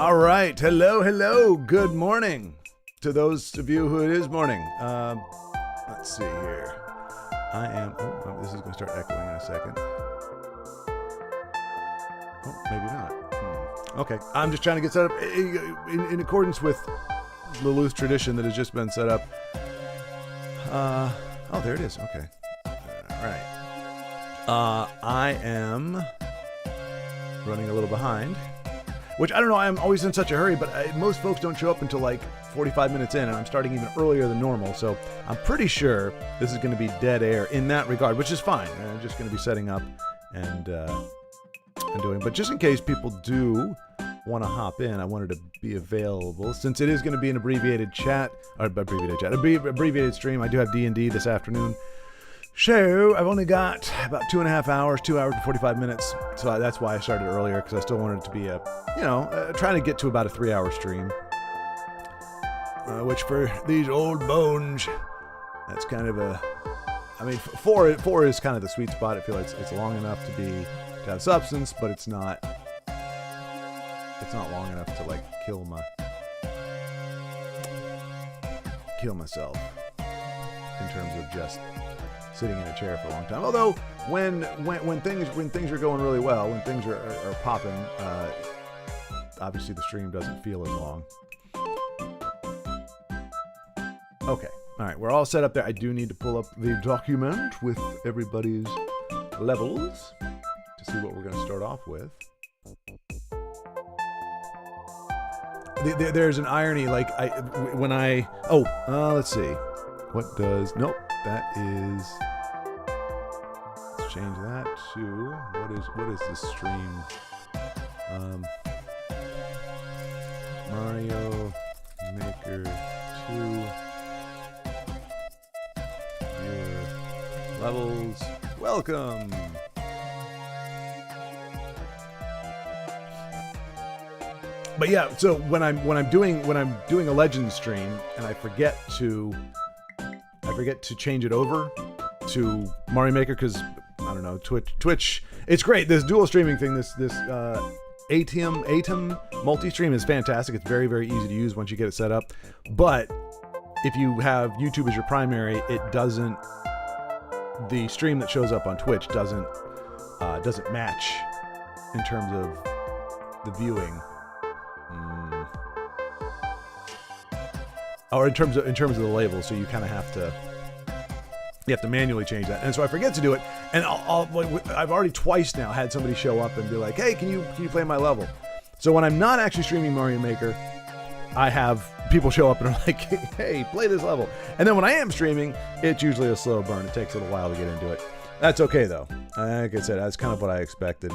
All right. Hello. Good morning to those of you who it is morning. Let's see here. I am... Oh, this is going to start echoing in a second. Oh, maybe not. Okay. I'm just trying to get set up in accordance with the loose tradition that has just been set up. Oh, there it is. Okay. All right. I am running a little behind, which I don't know. I'm always in such a hurry, but most folks don't show up until like 45 minutes in, and I'm starting even earlier than normal. So I'm pretty sure this is going to be dead air in that regard, which is fine. I'm just going to be setting up and doing. But just in case people do want to hop in, I wanted to be available since it is going to be an abbreviated stream. I do have D&D this afternoon. So I've only got about 2.5 hours, 2 hours and 45 minutes. So that's why I started earlier, because I still wanted it to be trying to get to about a 3-hour stream. Which for these old bones, that's kind of four is kind of the sweet spot. I feel it's long enough to have substance, but it's not long enough to like kill myself in terms of just sitting in a chair for a long time. Although when things are going really well, when things are popping, obviously the stream doesn't feel as long. Okay, all right, we're all set up there. I do need to pull up the document with everybody's levels to see what we're going to start off with. There's an irony, like let's see. Nope, that is, let's change that to, what is the stream? Mario Maker 2 viewer levels. Welcome. But yeah, so when I'm doing a Legends stream and I forget to change it over to Mario Maker, because I don't know, Twitch, it's great. This dual streaming thing, this ATEM multi-stream is fantastic. It's very, very easy to use once you get it set up. But if you have YouTube as your primary, the stream that shows up on Twitch doesn't match in terms of the viewing. Or in terms of the label, so you kind of have to manually change that, and so I forget to do it, and I've already twice now had somebody show up and be like, "Hey, can you play my level?" So when I'm not actually streaming Mario Maker, I have people show up and are like, "Hey, play this level," and then when I am streaming, it's usually a slow burn. It takes a little while to get into it. That's okay though. Like I said, that's kind of what I expected.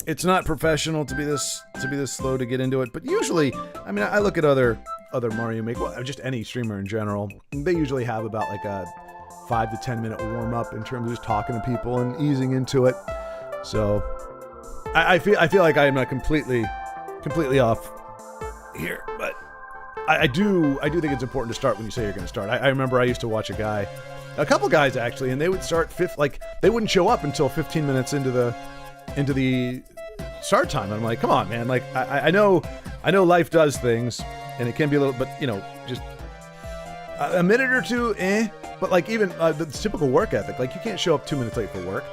It's not professional to be this slow to get into it, but usually, I mean, I look at other Mario Maker, well, just any streamer in general. They usually have about like a 5 to 10 minute warm up in terms of just talking to people and easing into it. So I feel like I am not completely off here, but I do think it's important to start when you say you're going to start. I remember I used to watch a couple guys actually, and they would start they wouldn't show up until 15 minutes into the start time. I'm like, come on, man. Like, I know life does things, and it can be a little, but just a minute or two, But like even the typical work ethic, like you can't show up 2 minutes late for work.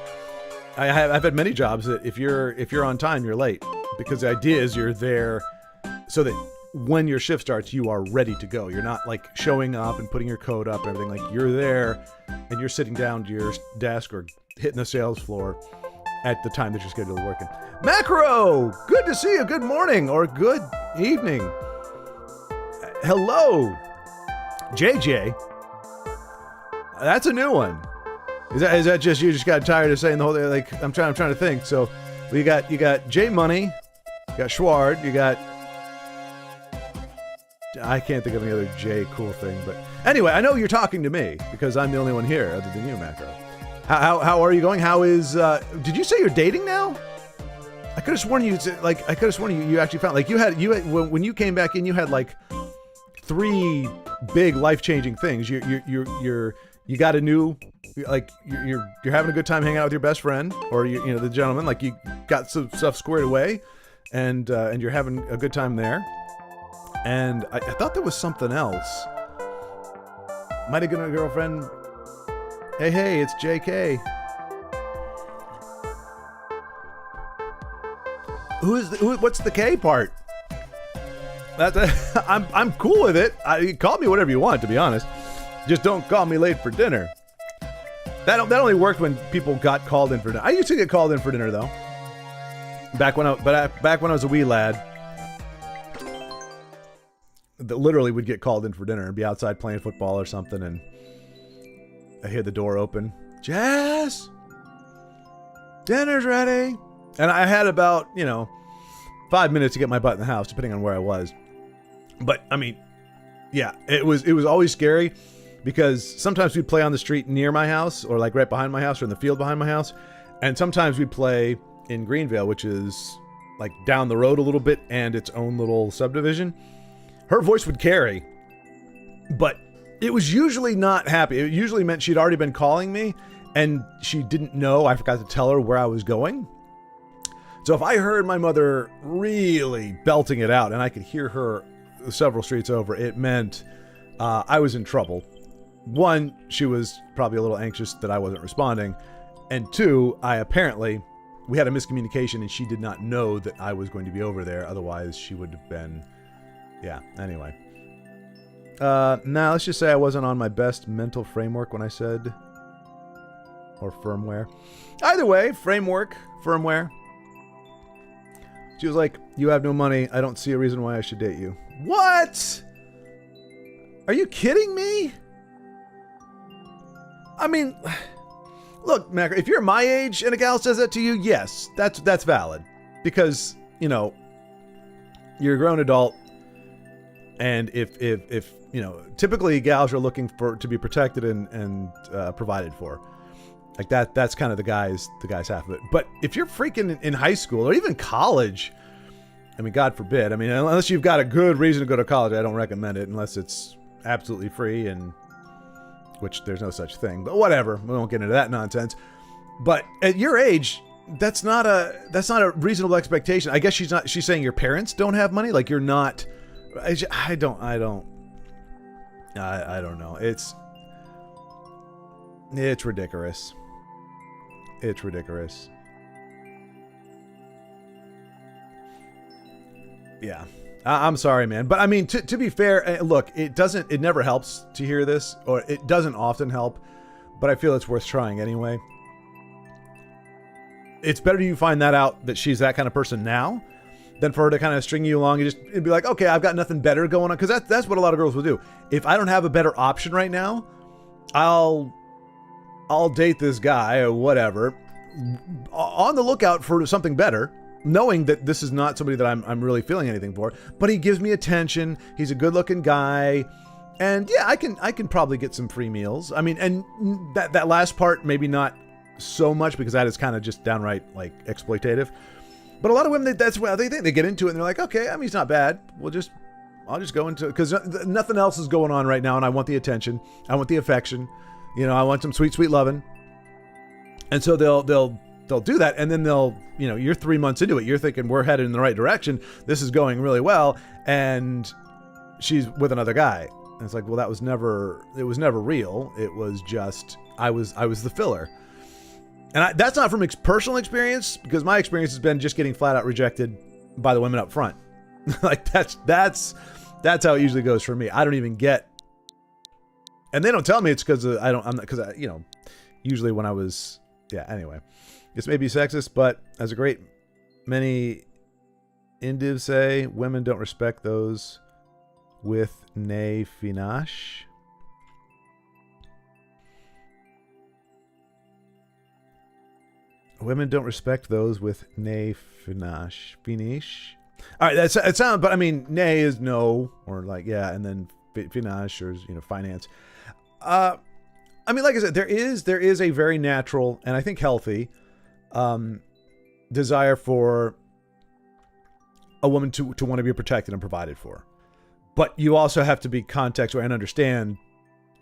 I've had many jobs that if you're on time, you're late, because the idea is you're there so that when your shift starts, you are ready to go. You're not like showing up and putting your code up and everything. Like you're there and you're sitting down to your desk or hitting the sales floor at the time that you're scheduled to work in. Macro, good to see you. Good morning or good evening. Hello, JJ. That's a new one. Is that just you just got tired of saying the whole thing? Like I'm trying to think. So you got J Money, you got Schward, you got, I can't think of any other J cool thing, but anyway, I know you're talking to me because I'm the only one here other than you, Macro. How are you going? How is did you say you're dating now? I could have sworn you actually found, like you had when you came back in, you had like 3 big life-changing things. you got a new, like you're having a good time hanging out with your best friend, or you know the gentleman, like you got some stuff squared away, and you're having a good time there. And I thought there was something else. Might have been a girlfriend. Hey, it's JK. What's the K part? I'm cool with it. Call me whatever you want, to be honest. Just don't call me late for dinner. That only worked when people got called in for dinner. I used to get called in for dinner though. Back when I was a wee lad, that literally would get called in for dinner and be outside playing football or something, and I hear the door open. Jess, dinner's ready. And I had about 5 minutes to get my butt in the house, depending on where I was. But I mean, yeah, it was always scary because sometimes we'd play on the street near my house, or like right behind my house, or in the field behind my house, and sometimes we'd play in Greenvale, which is like down the road a little bit and its own little subdivision. Her voice would carry, but it was usually not happy. It usually meant she'd already been calling me and she didn't know. I forgot to tell her where I was going. So if I heard my mother really belting it out and I could hear her several streets over, it meant I was in trouble. One, she was probably a little anxious that I wasn't responding. And two, we had a miscommunication and she did not know that I was going to be over there. Otherwise, she would have been... Yeah, anyway. Now, let's just say I wasn't on my best mental framework when I said... Or firmware. Either way, firmware. She was like, you have no money. I don't see a reason why I should date you. What? Are you kidding me? I mean, look, Mac, if you're my age and a gal says that to you, yes, that's valid. Because, you're a grown adult. And if typically gals are looking to be protected and provided for. Like that's kind of the guy's half of it. But if you're freaking in high school or even college, I mean, God forbid. I mean, unless you've got a good reason to go to college, I don't recommend it unless it's absolutely free, and which there's no such thing. But whatever, we won't get into that nonsense. But at your age, that's not a reasonable expectation. I guess she's saying your parents don't have money. Like you're not. I don't know. It's ridiculous. It's ridiculous. Yeah. I'm sorry, man. But I mean, to be fair, look, it never helps to hear this, or it doesn't often help, but I feel it's worth trying anyway. It's better you find that out, that she's that kind of person now, than for her to kind of string you along and be like, okay, I've got nothing better going on. Because that's what a lot of girls will do. If I don't have a better option right now, I'll date this guy or whatever, on the lookout for something better, knowing that this is not somebody that I'm really feeling anything for. But he gives me attention. He's a good-looking guy, and yeah, I can probably get some free meals. I mean, and that last part maybe not so much, because that is kind of just downright like exploitative. But a lot of women, that's what they think. They get into it and they're like, okay, I mean, he's not bad. I'll just go into it because nothing else is going on right now, and I want the attention, I want the affection. I want some sweet, sweet loving. And so they'll do that. And then you're 3 months into it. You're thinking we're headed in the right direction. This is going really well. And she's with another guy. And it's like, well, it was never real. It was just, I was the filler. And that's not from personal experience, because my experience has been just getting flat out rejected by the women up front. Like that's how it usually goes for me. I don't even get. And they don't tell me it's because usually when I was, anyway, this may be sexist, but as a great many Indians say, women don't respect those with nefarious. Women don't respect those with nefarious. All right, that sounds, but I mean, ne is no, or like, yeah, and then finance, or finance. I mean, like I said, there is a very natural and I think healthy desire for a woman to want to be protected and provided for. But you also have to be context aware and understand,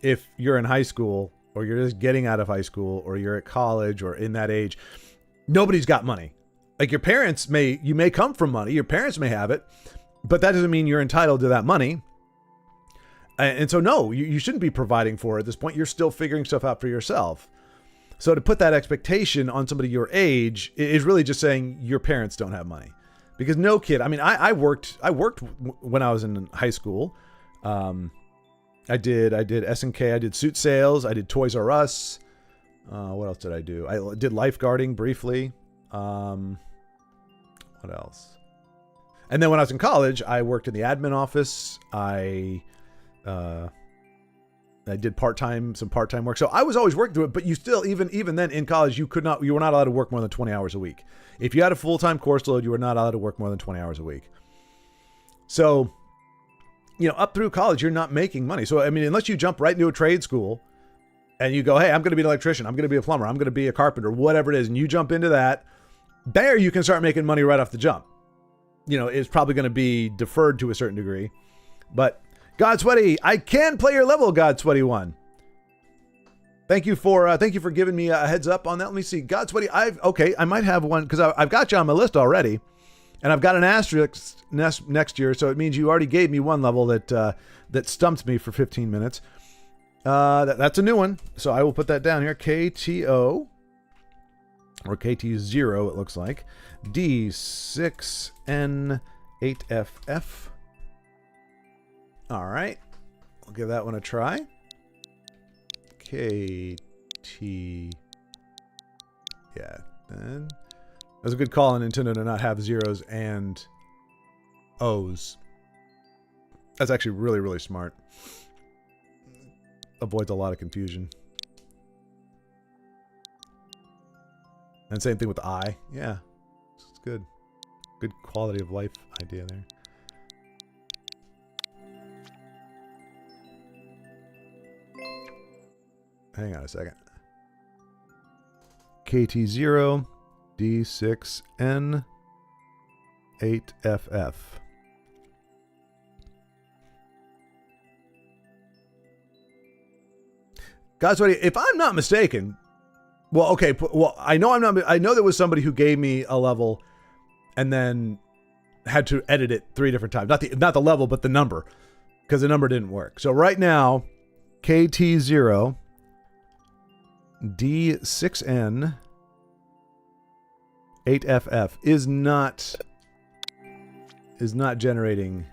if you're in high school or you're just getting out of high school, or you're at college or in that age, nobody's got money. Like your parents you may come from money. Your parents may have it, but that doesn't mean you're entitled to that money. And so, no, you shouldn't be providing for it at this point. You're still figuring stuff out for yourself. So to put that expectation on somebody your age is really just saying your parents don't have money. Because no kid, I mean, I worked when I was in high school. I did S&K, I did suit sales, I did Toys R Us. What else did I do? I did lifeguarding briefly. What else? And then when I was in college, I worked in the admin office. I did some part-time work. So I was always working through it, but you still, even then in college, you were not allowed to work more than 20 hours a week. If you had a full-time course load, you were not allowed to work more than 20 hours a week. So, up through college, you're not making money. So, I mean, unless you jump right into a trade school and you go, hey, I'm going to be an electrician, I'm going to be a plumber, I'm going to be a carpenter, whatever it is, and you jump into that, there you can start making money right off the jump. It's probably going to be deferred to a certain degree. But God Sweaty, I can play your level, God Sweaty 1. Thank you for giving me a heads up on that. Let me see. God Sweaty, I might have one because I've got you on my list already. And I've got an asterisk next year, so it means you already gave me one level that stumped me for 15 minutes. That's a new one, so I will put that down here. KTO, or KT0, it looks like. D6N8FF. All right, I'll give that one a try. KT. Yeah, then. That was a good call on Nintendo to not have zeros and O's. That's actually really, really smart. Avoids a lot of confusion. And same thing with I. Yeah, it's good. Good quality of life idea there. Hang on a second. KT0. D6N8FF. Guys, if I'm not mistaken, I know there was somebody who gave me a level and then had to edit it 3 different times. Not the level, but the number, because the number didn't work. So right now, KT0 D6N 8FF is not generating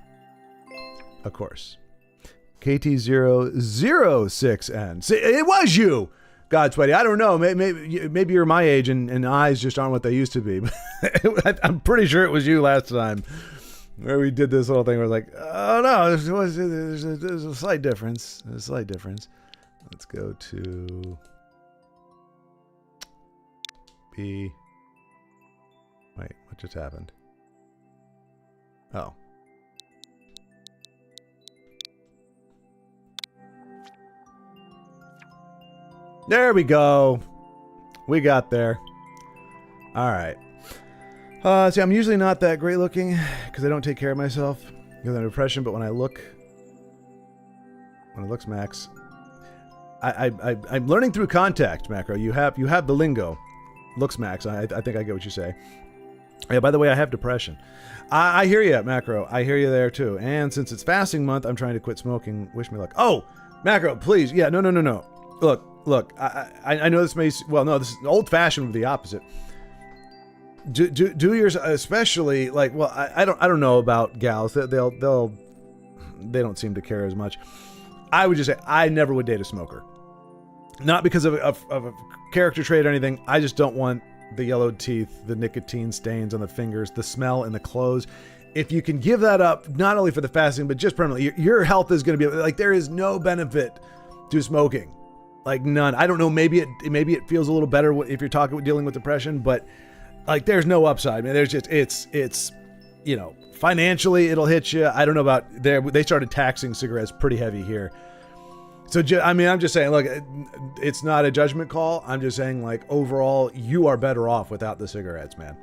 a course. KT006N. See, it was you, God Sweaty. I don't know. Maybe you're my age and eyes just aren't what they used to be. I'm pretty sure it was you last time where we did this little thing where it's like, oh no, there's a slight difference. There's a slight difference. Let's go to B. Wait, what just happened? Oh. There we go. We got there. All right. See, I'm usually not that great looking because I don't take care of myself because I'm depression, but when it looks max, I'm learning through contact, Macro. You have the lingo. Looks max. I think I get what you say. Yeah, by the way, I have depression. I hear you, Macro. I hear you there, too. And since it's fasting month, I'm trying to quit smoking. Wish me luck. Oh, Macro, please. Yeah, no. Look. I know this may... Well, no, this is old-fashioned with the opposite. Do yours, especially, like... Well, I don't know about gals. They don't seem to care as much. I would just say I never would date a smoker. Not because of a character trait or anything. I just don't want the yellowed teeth, the nicotine stains on the fingers, the smell in the clothes. If you can give that up, not only for the fasting, but just permanently, your health is going to be like, there is no benefit to smoking, like none. I don't know. Maybe it feels a little better if you're dealing with depression, but like there's no upside, man. There's just, it's, financially it'll hit you. I don't know about there. They started taxing cigarettes pretty heavy here. So, I'm just saying, look, it's not a judgment call. I'm just saying, like, overall, you are better off without the cigarettes, man.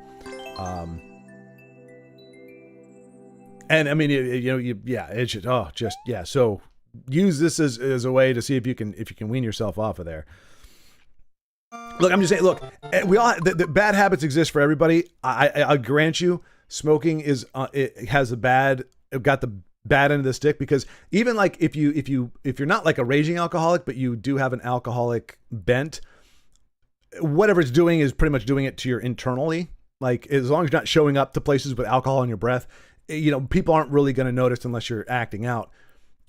And, I mean, it's just, so use this as a way to see if you can wean yourself off of there. Look, I'm just saying. Look, we all the bad habits exist for everybody. I grant you, smoking is it has got the bad end of the stick, because even like if you're not like a raging alcoholic, but you do have an alcoholic bent, whatever it's doing is pretty much doing it to your internally. Like, as long as you're not showing up to places with alcohol in your breath, people aren't really going to notice unless you're acting out.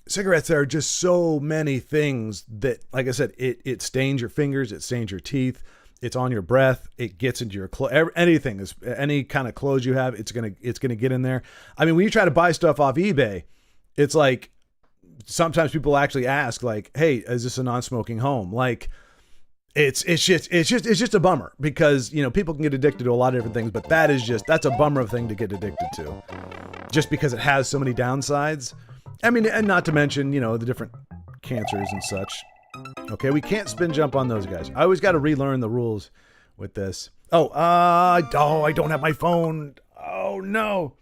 Cigarettes, there are just so many things that, like I said, it stains your fingers, it stains your teeth, it's on your breath, it gets into your clothes. Anything is, any kind of clothes you have, it's gonna get in there. I mean, when you try to buy stuff off eBay, it's like sometimes people actually ask, like, "Hey, is this a non-smoking home?" Like, it's just a bummer, because people can get addicted to a lot of different things, but that's a bummer thing to get addicted to, just because it has so many downsides. I mean, and not to mention, the different cancers and such. Okay, we can't spin jump on those guys. I always got to relearn the rules with this. I don't have my phone. Oh, no.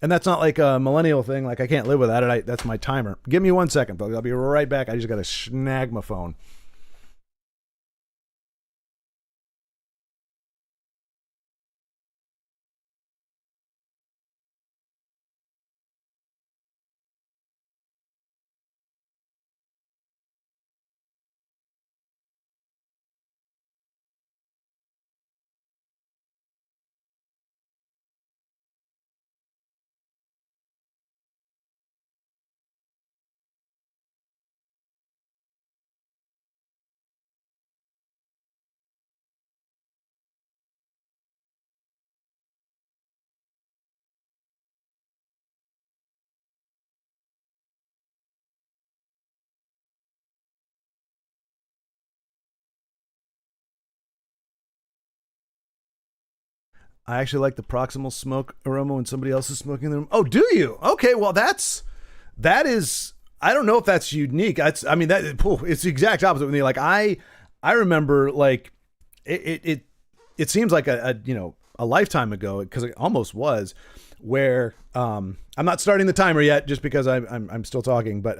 And that's not like a millennial thing. Like, I can't live without it. That's my timer. Give me 1 second, folks. I'll be right back. I just got to snag my phone. I actually like the proximal smoke aroma when somebody else is smoking in the room. Oh, do you? Okay, well, that is, I don't know if that's unique. It's the exact opposite with me. Like, I remember, like, it seems like a lifetime ago, because it almost was, where I'm not starting the timer yet, just because I'm still talking, but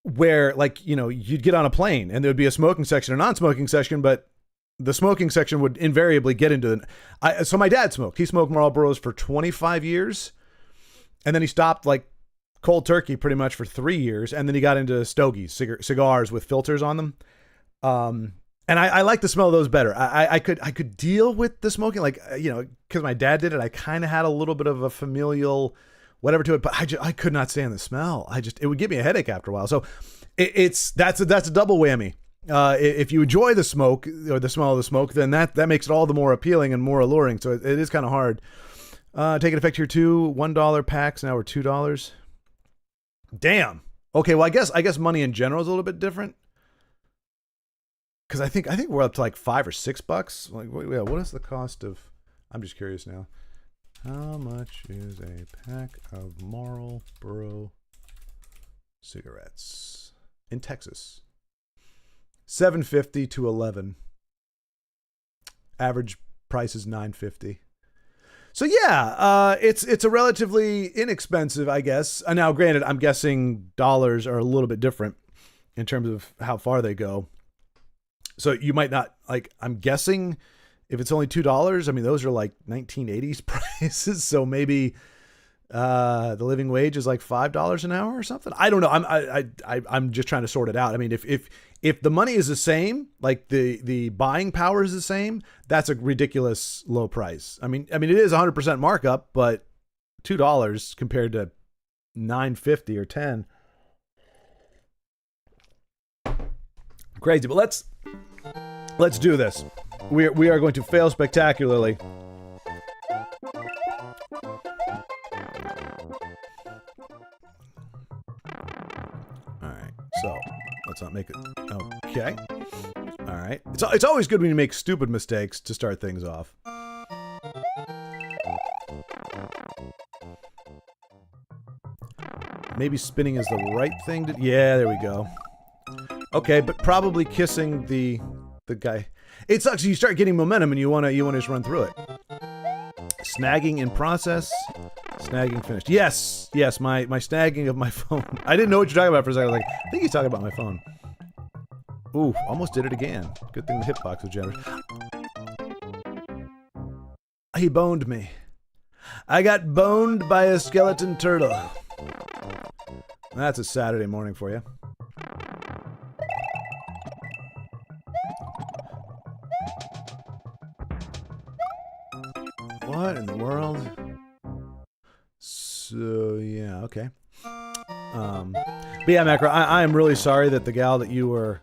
where, like, you'd get on a plane and there'd be a smoking section or non-smoking section, but the smoking section would invariably get into so my dad smoked. He smoked Marlboros for 25 years, and then he stopped, like, cold turkey pretty much for 3 years, and then he got into stogies, cigars with filters on them. And I like the smell of those better. I could deal with the smoking, like, because my dad did it. I kind of had a little bit of a familial whatever to it, but I could not stand the smell. It would give me a headache after a while. So that's a double whammy. If you enjoy the smoke or the smell of the smoke, then that makes it all the more appealing and more alluring. So it is kind of hard. Taking effect here too. $1 packs now are $2. Damn. Okay. Well, I guess money in general is a little bit different, because I think we're up to like $5 or $6. Like, what is the cost of? I'm just curious now. How much is a pack of Marlboro cigarettes in Texas? $7.50 to $11. Average price is $9.50. So yeah, it's a relatively inexpensive, I guess. Now, granted, I'm guessing dollars are a little bit different in terms of how far they go. So you might not, like, I'm guessing if it's only $2, I mean, those are like 1980s prices. So maybe the living wage is like $5 an hour or something. I don't know. I'm just trying to sort it out. I mean, if the money is the same, like the buying power is the same, that's a ridiculous low price. I mean, it is 100% markup, but $2 compared to $9.50 or $10. Crazy. But let's do this. We are going to fail spectacularly. So let's not make it. Okay. All right. It's always good when you make stupid mistakes to start things off. Maybe spinning is the right thing to. Yeah, there we go. Okay, but probably kissing the guy. It sucks. You start getting momentum and you wanna just run through it. Snagging in process. Snagging finished. Yes, yes, my snagging of my phone. I didn't know what you're talking about for a second. I was like, I think he's talking about my phone. Ooh, almost did it again. Good thing the hitbox was generous. He boned me. I got boned by a skeleton turtle. That's a Saturday morning for you. What in the world? So, yeah, okay. But yeah, Macro, I am really sorry that the gal that you were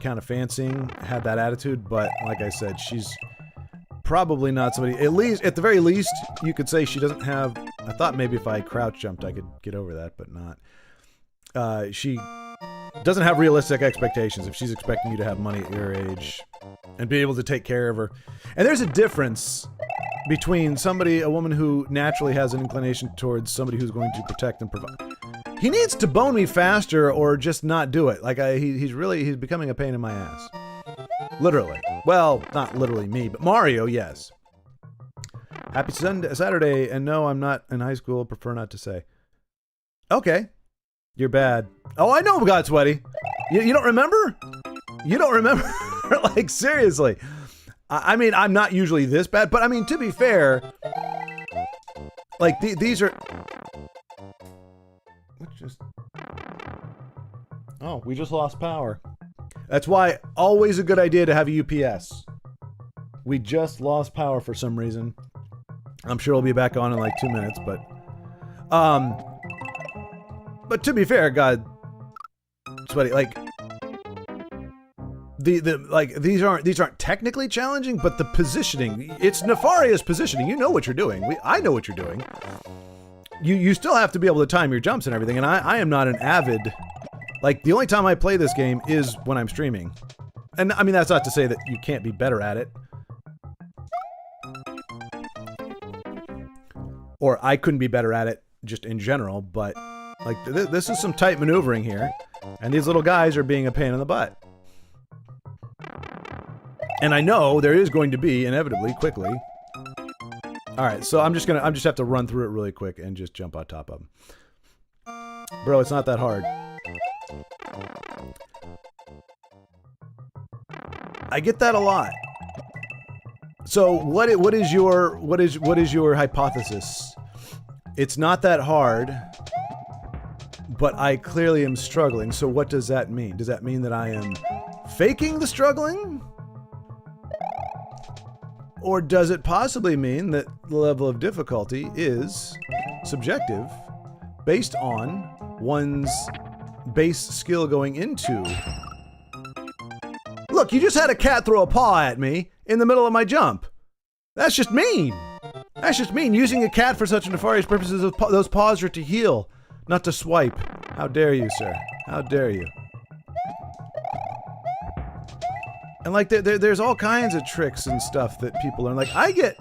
kind of fancying had that attitude, but like I said, she's probably not somebody, at the very least, you could say she doesn't have, I thought maybe if I crouch jumped I could get over that, but not. She doesn't have realistic expectations if she's expecting you to have money at your age and be able to take care of her. And there's a difference between a woman who naturally has an inclination towards somebody who's going to protect and provide. He needs to bone me faster or just not do it. Like, he's becoming a pain in my ass. Literally. Well, not literally me, but Mario, yes. Happy Saturday, and no, I'm not in high school, prefer not to say. Okay. You're bad. Oh, I know God Sweaty. You don't remember? You don't remember? Like, seriously. I mean, I'm not usually this bad, but I mean, to be fair, like, these are... Oh, we just lost power. That's why always a good idea to have a UPS. We just lost power for some reason. I'm sure we'll be back on in like 2 minutes, but to be fair, God Sweaty, like these aren't technically challenging, but the positioning, it's nefarious positioning. You know what you're doing. I know what you're doing. You still have to be able to time your jumps and everything, and I am not an avid... Like, the only time I play this game is when I'm streaming. And, I mean, that's not to say that you can't be better at it. Or I couldn't be better at it, just in general, but, like, this is some tight maneuvering here. And these little guys are being a pain in the butt. And I know there is going to be, inevitably, quickly... Alright, so I'm just have to run through it really quick and just jump on top of them. Bro, it's not that hard. I get that a lot. So what is your hypothesis? It's not that hard, but I clearly am struggling. So what does that mean? Does that mean that I am faking the struggling? Or does it possibly mean that the level of difficulty is subjective based on one's base skill going into... Look, you just had a cat throw a paw at me in the middle of my jump. That's just mean. That's just mean. Using a cat for such nefarious purposes, those paws are to heal, not to swipe. How dare you, sir? How dare you? And like, there's all kinds of tricks and stuff that people learn. Like, I get...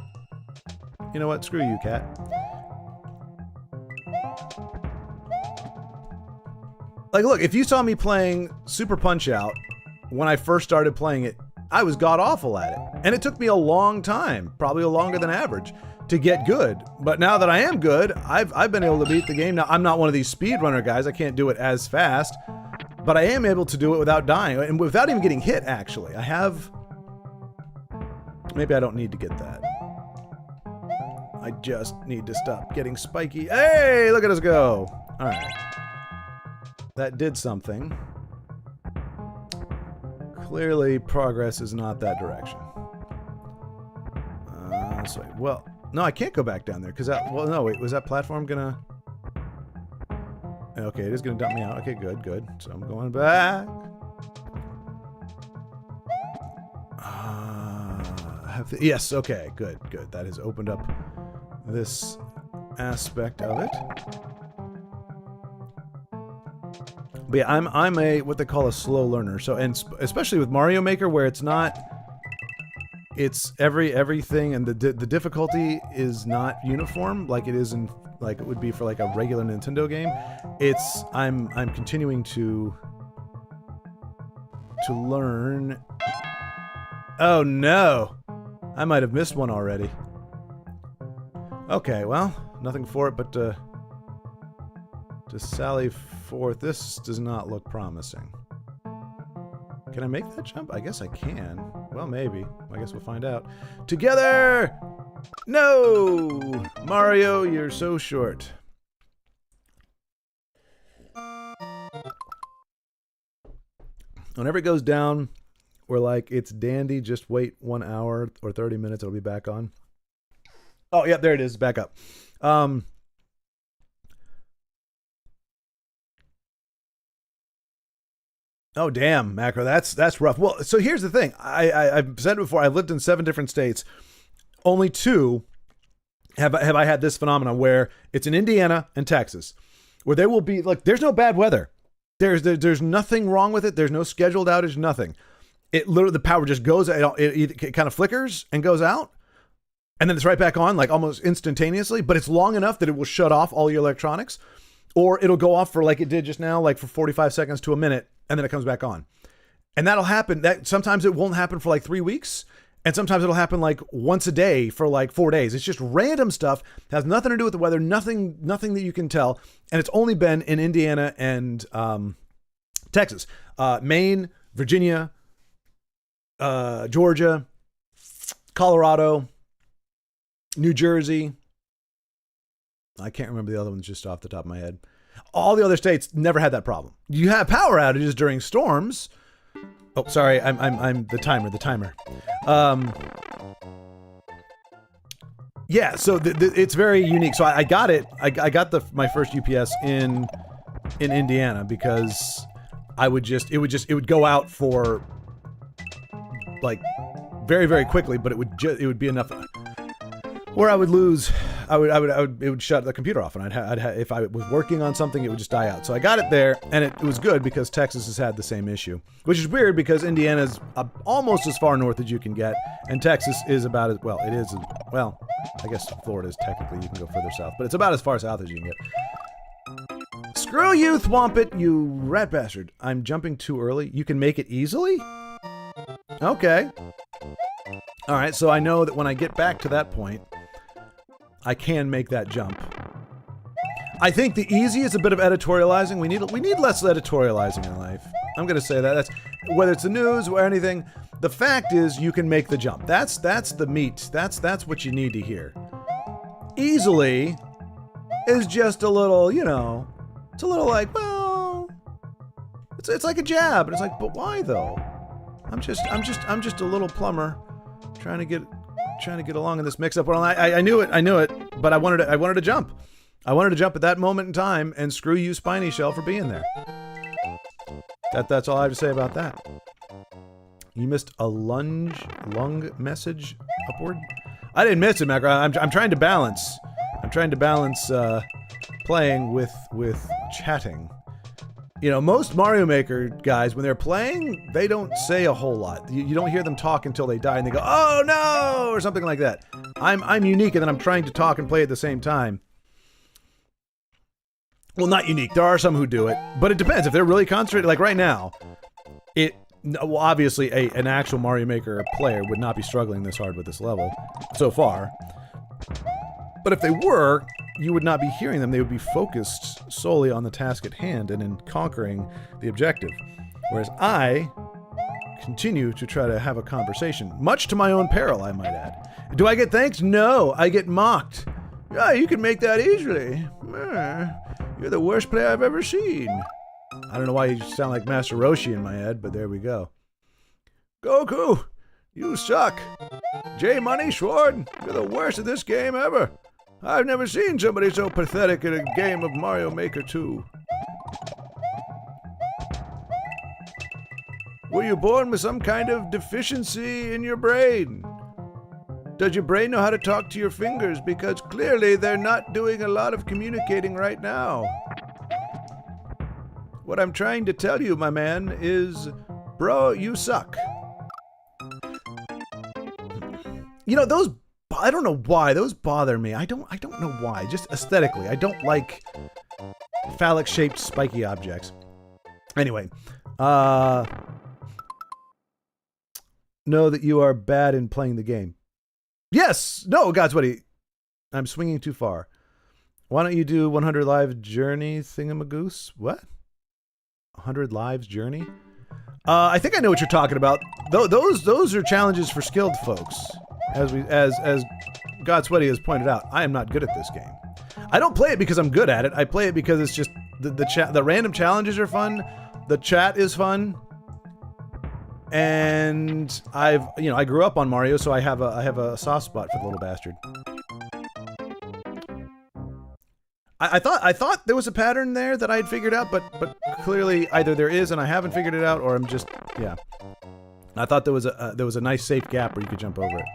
You know what? Screw you, cat. Like, look, if you saw me playing Super Punch-Out when I first started playing it, I was god-awful at it. And it took me a long time, probably longer than average, to get good. But now that I am good, I've been able to beat the game. Now, I'm not one of these speedrunner guys. I can't do it as fast. But I am able to do it without dying, and without even getting hit, actually. I have... Maybe I don't need to get that. I just need to stop getting spiky. Hey, look at us go! Alright. That did something. Clearly, progress is not that direction. So, well, no, I can't go back down there, because that... Well, no, wait, was that platform gonna... Okay, it is going to dump me out. Okay, good, good. So I'm going back. Yes, okay, good, good. That has opened up this aspect of it. But yeah, I'm a what they call a slow learner. So, and especially with Mario Maker, where it's not, it's everything, and the difficulty is not uniform like it is in, like it would be for like a regular Nintendo game. It's I'm continuing to learn. Oh no, I might have missed one already. Okay, well, nothing for it but to sally forth. This does not look promising. Can I make that jump? I guess I can. Well, maybe. I guess we'll find out. Together! No! Mario, you're so short. Whenever it goes down, we're like, it's dandy, just wait 1 hour or 30 minutes, it'll be back on. Oh, yeah, there it is, back up. Oh, damn, Macro, that's rough. Well, so here's the thing. I've said it before, I've lived in 7 different states. Only 2 have I had this phenomenon where it's in Indiana and Texas, where there will be, like, there's no bad weather. There's nothing wrong with it. There's no scheduled outage, nothing. It literally, the power just goes, it kind of flickers and goes out, and then it's right back on, like almost instantaneously, but it's long enough that it will shut off all your electronics, or it'll go off for, like it did just now, like for 45 seconds to a minute, and then it comes back on. And that'll happen. That sometimes it won't happen for like 3 weeks, and sometimes it'll happen like once a day for like 4 days. It's just random stuff. It has nothing to do with the weather, nothing that you can tell. And it's only been in Indiana and Texas. Maine, Virginia, Georgia, Colorado, New Jersey. I can't remember the other ones just off the top of my head. All the other states never had that problem. You have power outages during storms. Oh, sorry, I'm the timer. Yeah, so it's very unique. So I got it. I got my first UPS in Indiana because it would go out for like very, very quickly, but it would be enough where I would lose. It would shut the computer off, and if I was working on something, it would just die out. So I got it there, and it was good because Texas has had the same issue, which is weird because Indiana's almost as far north as you can get, and Texas is about as well. It is well. I guess Florida is technically, you can go further south, but it's about as far south as you can get. Screw you, Thwompet, you rat bastard! I'm jumping too early. You can make it easily. Okay. All right. So I know that when I get back to that point, I can make that jump. I think the easy is a bit of editorializing. We need less editorializing in life. I'm gonna say that. That's whether it's the news or anything. The fact is, you can make the jump. That's the meat. That's what you need to hear. Easily is just a little, it's a little like, well, it's like a jab, and it's like, but why though? I'm just a little plumber trying to get along in this mix-up. Well, I knew it, but I wanted to jump. I wanted to jump at that moment in time, and screw you, Spiny Shell, for being there. That's all I have to say about that. You missed a lung message upward. I didn't miss it, Macro. I'm trying to balance. I'm trying to balance playing with chatting. Most Mario Maker guys, when they're playing, they don't say a whole lot. You don't hear them talk until they die, and they go, "Oh no," or something like that. I'm unique, and then I'm trying to talk and play at the same time. Well, not unique. There are some who do it, but it depends. If they're really concentrated, like right now, obviously an actual Mario Maker player would not be struggling this hard with this level so far. But if they were, you would not be hearing them. They would be focused solely on the task at hand and in conquering the objective. Whereas I continue to try to have a conversation, much to my own peril, I might add. Do I get thanks? No, I get mocked. Yeah, you can make that easily. You're the worst player I've ever seen. I don't know why you sound like Master Roshi in my head, but there we go. Goku, you suck. J Money Schward, you're the worst at this game ever. I've never seen somebody so pathetic in a game of Mario Maker 2. Were you born with some kind of deficiency in your brain? Does your brain know how to talk to your fingers? Because clearly they're not doing a lot of communicating right now. What I'm trying to tell you, my man, is, bro, you suck. Those, I don't know why, those bother me. I don't know why, just aesthetically. I don't like phallic-shaped spiky objects. Anyway, know that you are bad in playing the game. Yes! No, God's buddy. I'm swinging too far. Why don't you do 100 live journey thingamagoose? What? 100 lives journey? I think I know what you're talking about. Those are challenges for skilled folks. As God Sweaty has pointed out, I am not good at this game. I don't play it because I'm good at it. I play it because it's just the random challenges are fun. The chat is fun. And I grew up on Mario, so I have a soft spot for the little bastard. I thought there was a pattern there that I had figured out, but clearly either there is and I haven't figured it out, or I'm just, yeah. I thought there was a nice safe gap where you could jump over it.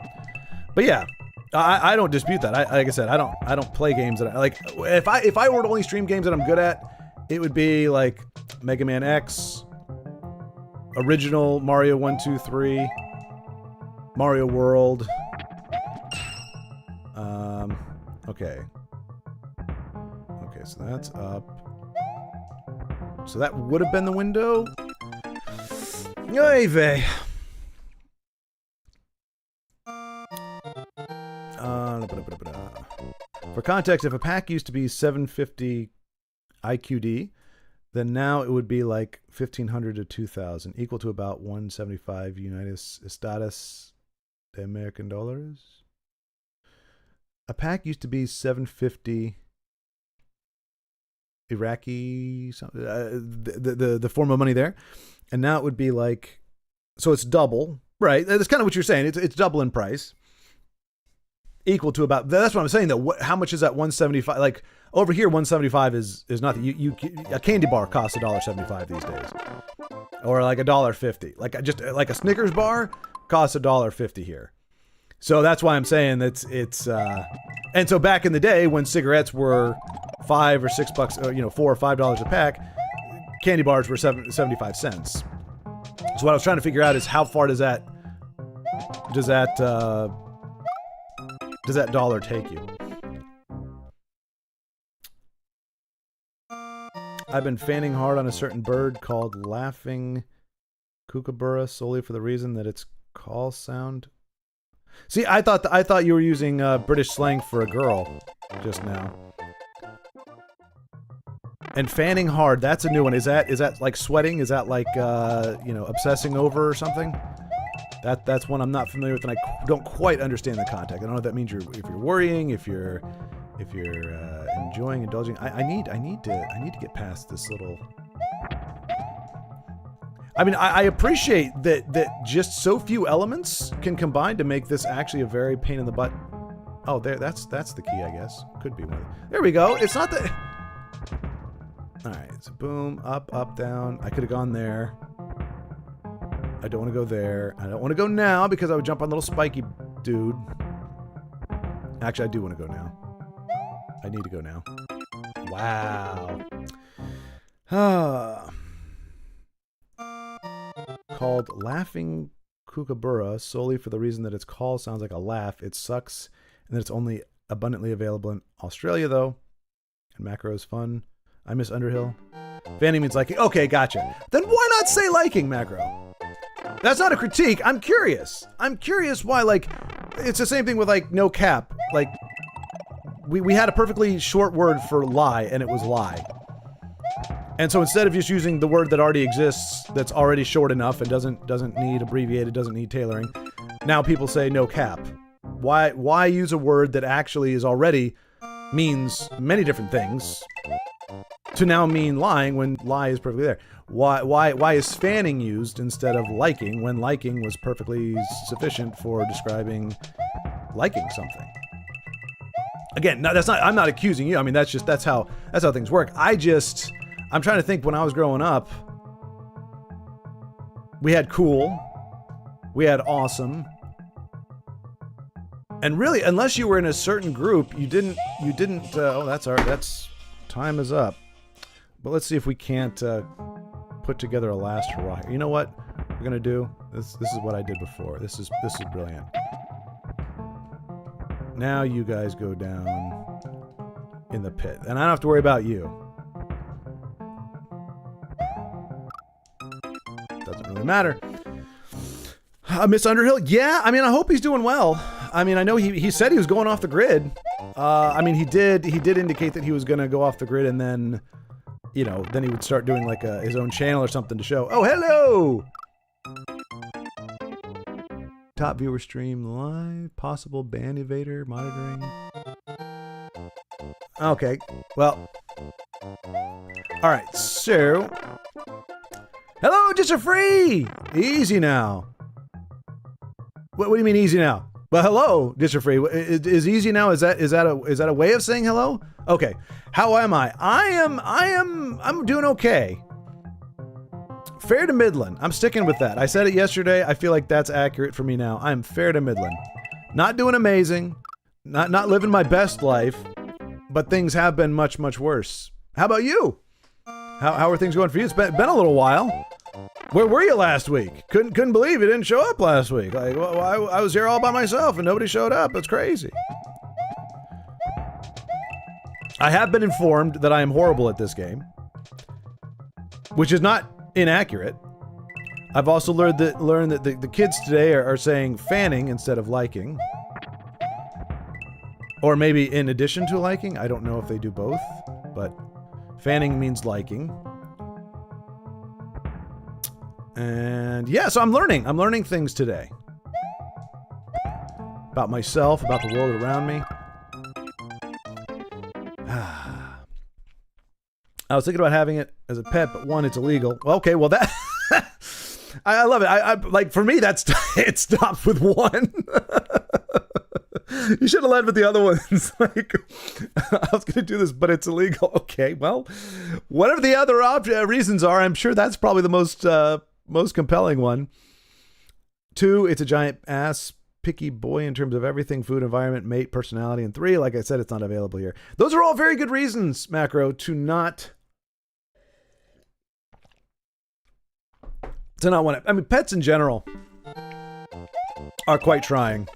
But yeah, I don't dispute that. Like I said, I don't play games that I like. If I were to only stream games that I'm good at, it would be like Mega Man X, original Mario 1, 2, 3, Mario World. Okay. Okay, so that's up. So that would have been the window. Oy vey. For context, if a pack used to be 750 IQD, then now it would be like 1,500 to 2,000, equal to about 175 United Estados de American dollars. A pack used to be 750 Iraqi, the form of money there, and now it would be like, so it's double, right? That's kind of what you're saying. It's double in price, equal to about. That's what I'm saying. Though, how much is that 175? Like over here, 175 is nothing. A candy bar costs $1.75 these days, or like $1.50. Like a Snickers bar costs $1.50 here. So that's why I'm saying that it's. And so back in the day when cigarettes were $5 or $6, $4 or $5 a pack, candy bars were 75 cents. So what I was trying to figure out is how far does that dollar take you? I've been fanning hard on a certain bird called laughing kookaburra solely for the reason that its call sound. See, I thought you were using British slang for a girl just now. And fanning hard, that's a new one. Is that like sweating? Is that like obsessing over or something? That's one I'm not familiar with, and I don't quite understand the context. I don't know if that means if you're worrying, if you're enjoying, indulging. I need to get past this little. I mean, I appreciate that just so few elements can combine to make this actually a very pain in the butt. Oh, that's the key, I guess. Could be one. There we go. It's not the. All right, so boom, up, down. I could have gone there. I don't want to go there. I don't want to go now because I would jump on little spiky dude. Actually, I do want to go now. I need to go now. Wow. Called Laughing Kookaburra solely for the reason that its call sounds like a laugh. It sucks, and that it's only abundantly available in Australia, though. And macro is fun. I miss Underhill. Fanning means liking. Okay, gotcha. Then why not say liking, macro? That's not a critique. I'm curious. I'm curious why, like, it's the same thing with, like, no cap. Like, we had a perfectly short word for lie, and it was lie. And so instead of just using the word that already exists, that's already short enough and doesn't need abbreviated, doesn't need tailoring, now people say no cap. Why use a word that actually is already means many different things to now mean lying when lie is perfectly there? Why is fanning used instead of liking when liking was perfectly sufficient for describing liking something? Again, no, that's not. I'm not accusing you. I mean, that's how things work. I'm trying to think. When I was growing up, we had cool, we had awesome, and really, unless you were in a certain group, you didn't. Oh, that's time is up. But let's see if we can't put together a last hurrah. You know what we're gonna do? This is what I did before. This is brilliant. Now you guys go down in the pit, and I don't have to worry about you. Doesn't really matter. Miss Underhill, yeah. I mean, I hope he's doing well. I mean, I know he said he was going off the grid. I mean, he did indicate that he was going to go off the grid, and then, you know, then he would start doing like his own channel or something to show. Oh, hello! Top viewer stream live, possible ban evader monitoring. Okay, well, all right, so, hello, just a free! Easy now. What do you mean easy now? Well, hello, Free. Is easy now? Is that a way of saying hello? Okay. How am I? I'm doing okay. Fair to Midland. I'm sticking with that. I said it yesterday. I feel like that's accurate for me now. I'm fair to Midland. Not doing amazing. Not living my best life, but things have been much, much worse. How about you? How are things going for you? It's been a little while. Where were you last week? Couldn't believe you didn't show up last week. Like, well, I was here all by myself and nobody showed up. That's crazy. I have been informed that I am horrible at this game, which is not inaccurate. I've also learned that the kids today are saying fanning instead of liking. Or maybe in addition to liking. I don't know if they do both, but fanning means liking. And yeah, so I'm learning things today. About myself, about the world around me. I was thinking about having it as a pet, but one, it's illegal. Well, okay, well that... I love it. I like, for me, it stops with one. You should have led with the other ones. Like, I was going to do this, but it's illegal. Okay, well, whatever the other reasons are, I'm sure that's probably the most compelling one. 2, it's a giant ass picky boy in terms of everything: food, environment, mate, personality. And 3, like I said, it's not available here. Those are all very good reasons, Macro, to not want it. I mean, pets in general are quite trying.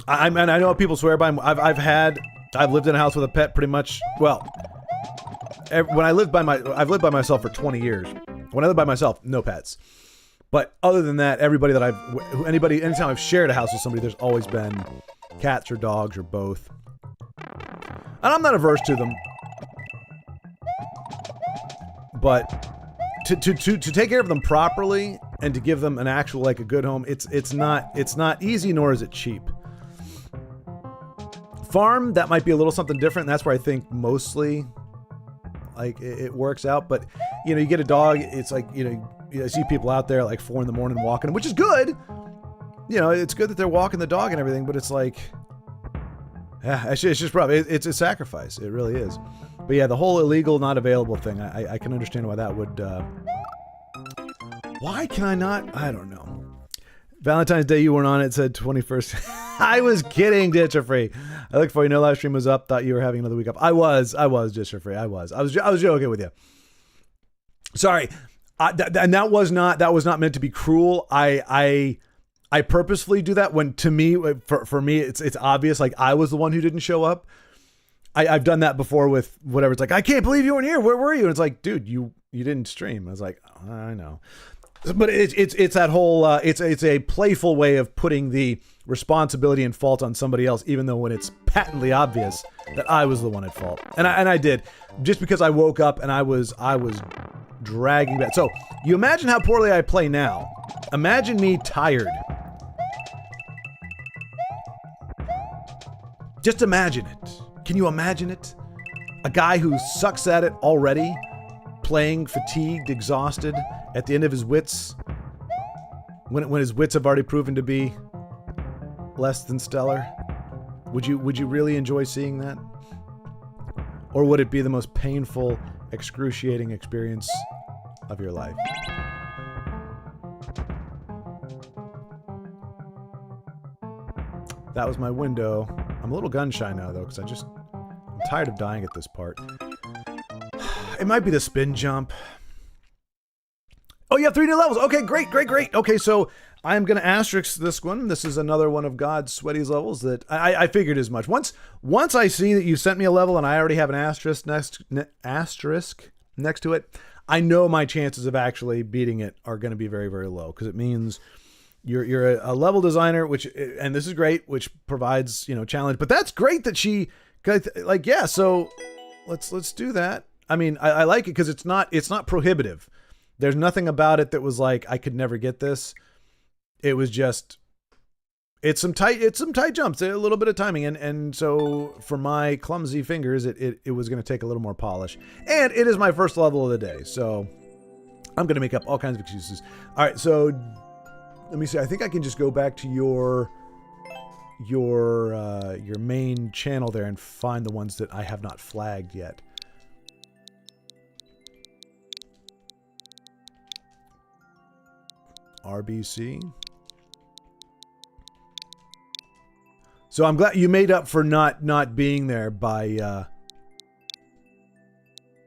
I know people swear by them. I've lived in a house with a pet pretty much. Well, when I've lived by myself for 20 years. When I live by myself, no pets. But other than that, anytime I've shared a house with somebody, there's always been cats or dogs or both. And I'm not averse to them. But to take care of them properly and to give them an actual, like, a good home, it's not easy, nor is it cheap. Farm, that might be a little something different, and that's where I think mostly, like, it works out. But, you know, you get a dog, it's like, you see people out there like 4 a.m. walking, which is good. You know, it's good that they're walking the dog and everything, but it's like, yeah, it's just probably, it's a sacrifice. It really is. But yeah, the whole illegal, not available thing, I can understand why that would, why can I not? I don't know. Valentine's Day, you weren't on it, said 21st. I was kidding, Ditcher Free. I looked for you. No live stream was up. Thought you were having another week up. I was Ditcher Free. I was joking with you. Sorry. And that was not meant to be cruel. I purposefully do that when, to me, for me, it's obvious. Like, I was the one who didn't show up. I've done that before with whatever. It's like, I can't believe you weren't here. Where were you? And it's like, dude, you didn't stream. I was like, oh, I know. But it's that whole it's a playful way of putting the responsibility and fault on somebody else, even though when it's patently obvious that I was the one at fault. And I did, just because I woke up and I was dragging back. So you imagine how poorly I play now. Imagine me tired. Just imagine it. Can you imagine it? A guy who sucks at it already, playing fatigued, exhausted, at the end of his wits, when his wits have already proven to be less than stellar. Would you really enjoy seeing that? Or would it be the most painful, excruciating experience of your life? That was my window. I'm a little gun shy now, though, because I'm tired of dying at this part. It might be the spin jump. Oh, you have 3 new levels. Okay, great. Okay, so I'm going to asterisk this one. This is another one of God's sweaty's levels that I figured as much. Once I see that you sent me a level and I already have an asterisk next to it, I know my chances of actually beating it are going to be very, very low, because it means You're a level designer, which, and this is great, which provides, challenge. But that's great that she, like, yeah. So let's do that. I mean, I like it because it's not prohibitive. There's nothing about it that was like I could never get this. It was just it's some tight jumps, a little bit of timing, and so for my clumsy fingers, it was going to take a little more polish. And it is my first level of the day, so I'm going to make up all kinds of excuses. All right, so let me see. I think I can just go back to your main channel there and find the ones that I have not flagged yet. RBC. So I'm glad you made up for not being there by.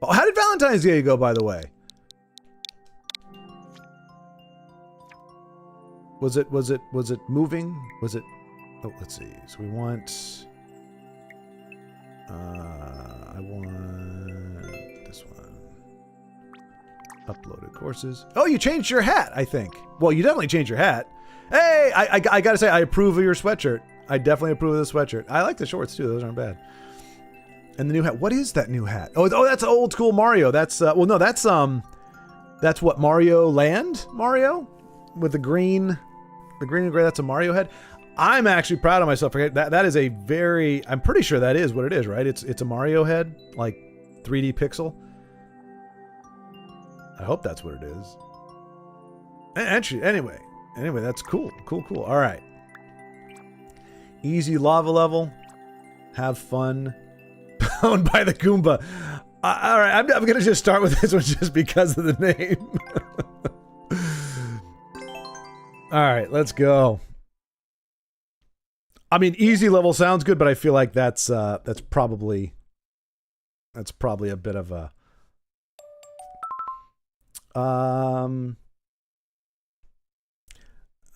Oh, how did Valentine's Day go, by the way? Was it moving? Was it? Oh, let's see. So we want. I want this one. Uploaded courses. Oh, you changed your hat, I think. Well, you definitely changed your hat. Hey, I gotta say, I approve of your sweatshirt. I definitely approve of the sweatshirt. I like the shorts too. Those aren't bad. And the new hat. What is that new hat? Oh, that's old school Mario. That's well, no, that's what Mario Land Mario with the green and gray. That's a Mario head. I'm actually proud of myself. That is a very. I'm pretty sure that is what it is, right? It's a Mario head, like 3D pixel. I hope that's what it is. Actually, anyway, that's cool. Cool. All right. Easy lava level. Have fun. Owned by the Goomba. All right, I'm going to just start with this one just because of the name. All right, let's go. I mean, easy level sounds good, but I feel like that's probably a bit of a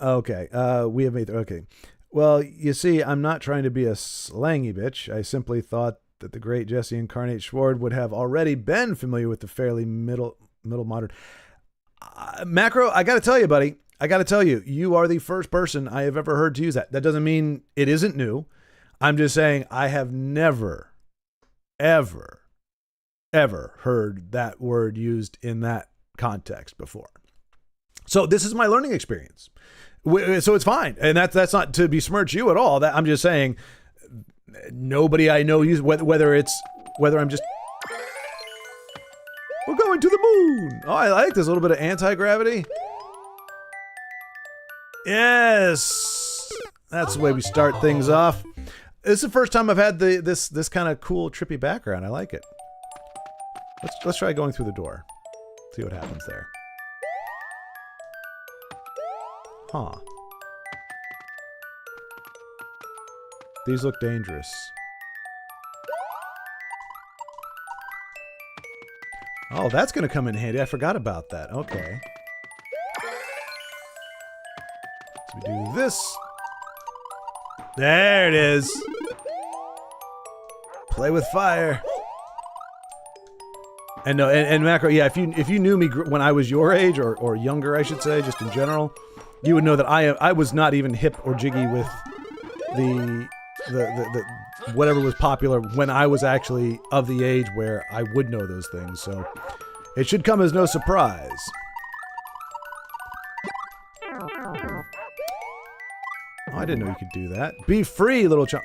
okay. We have made okay. Well, you see, I'm not trying to be a slangy bitch. I simply thought that the great Jesse Incarnate Schward would have already been familiar with the fairly middle modern macro. I got to tell you, buddy. I got to tell you, you are the first person I have ever heard to use that. That doesn't mean it isn't new. I'm just saying I have never, ever heard that word used in that context before. So this is my learning experience. So it's fine. And that's not to besmirch you at all. That I'm just saying nobody I know uses, whether I'm just, we're going to the moon. Oh, I like this little bit of anti-gravity. Yes, that's the way we start things off. This is the first time I've had this kind of cool, trippy background. I like it. Let's try going through the door. See what happens there. Huh. These look dangerous. Oh, that's going to come in handy. I forgot about that. Okay. We do this. There it is. Play with fire. And no, and macro, yeah. If you knew me when I was your age or younger, I should say, just in general, you would know that I was not even hip or jiggy with the whatever was popular when I was actually of the age where I would know those things. So it should come as no surprise. Oh, I didn't know you could do that. Be free, little child.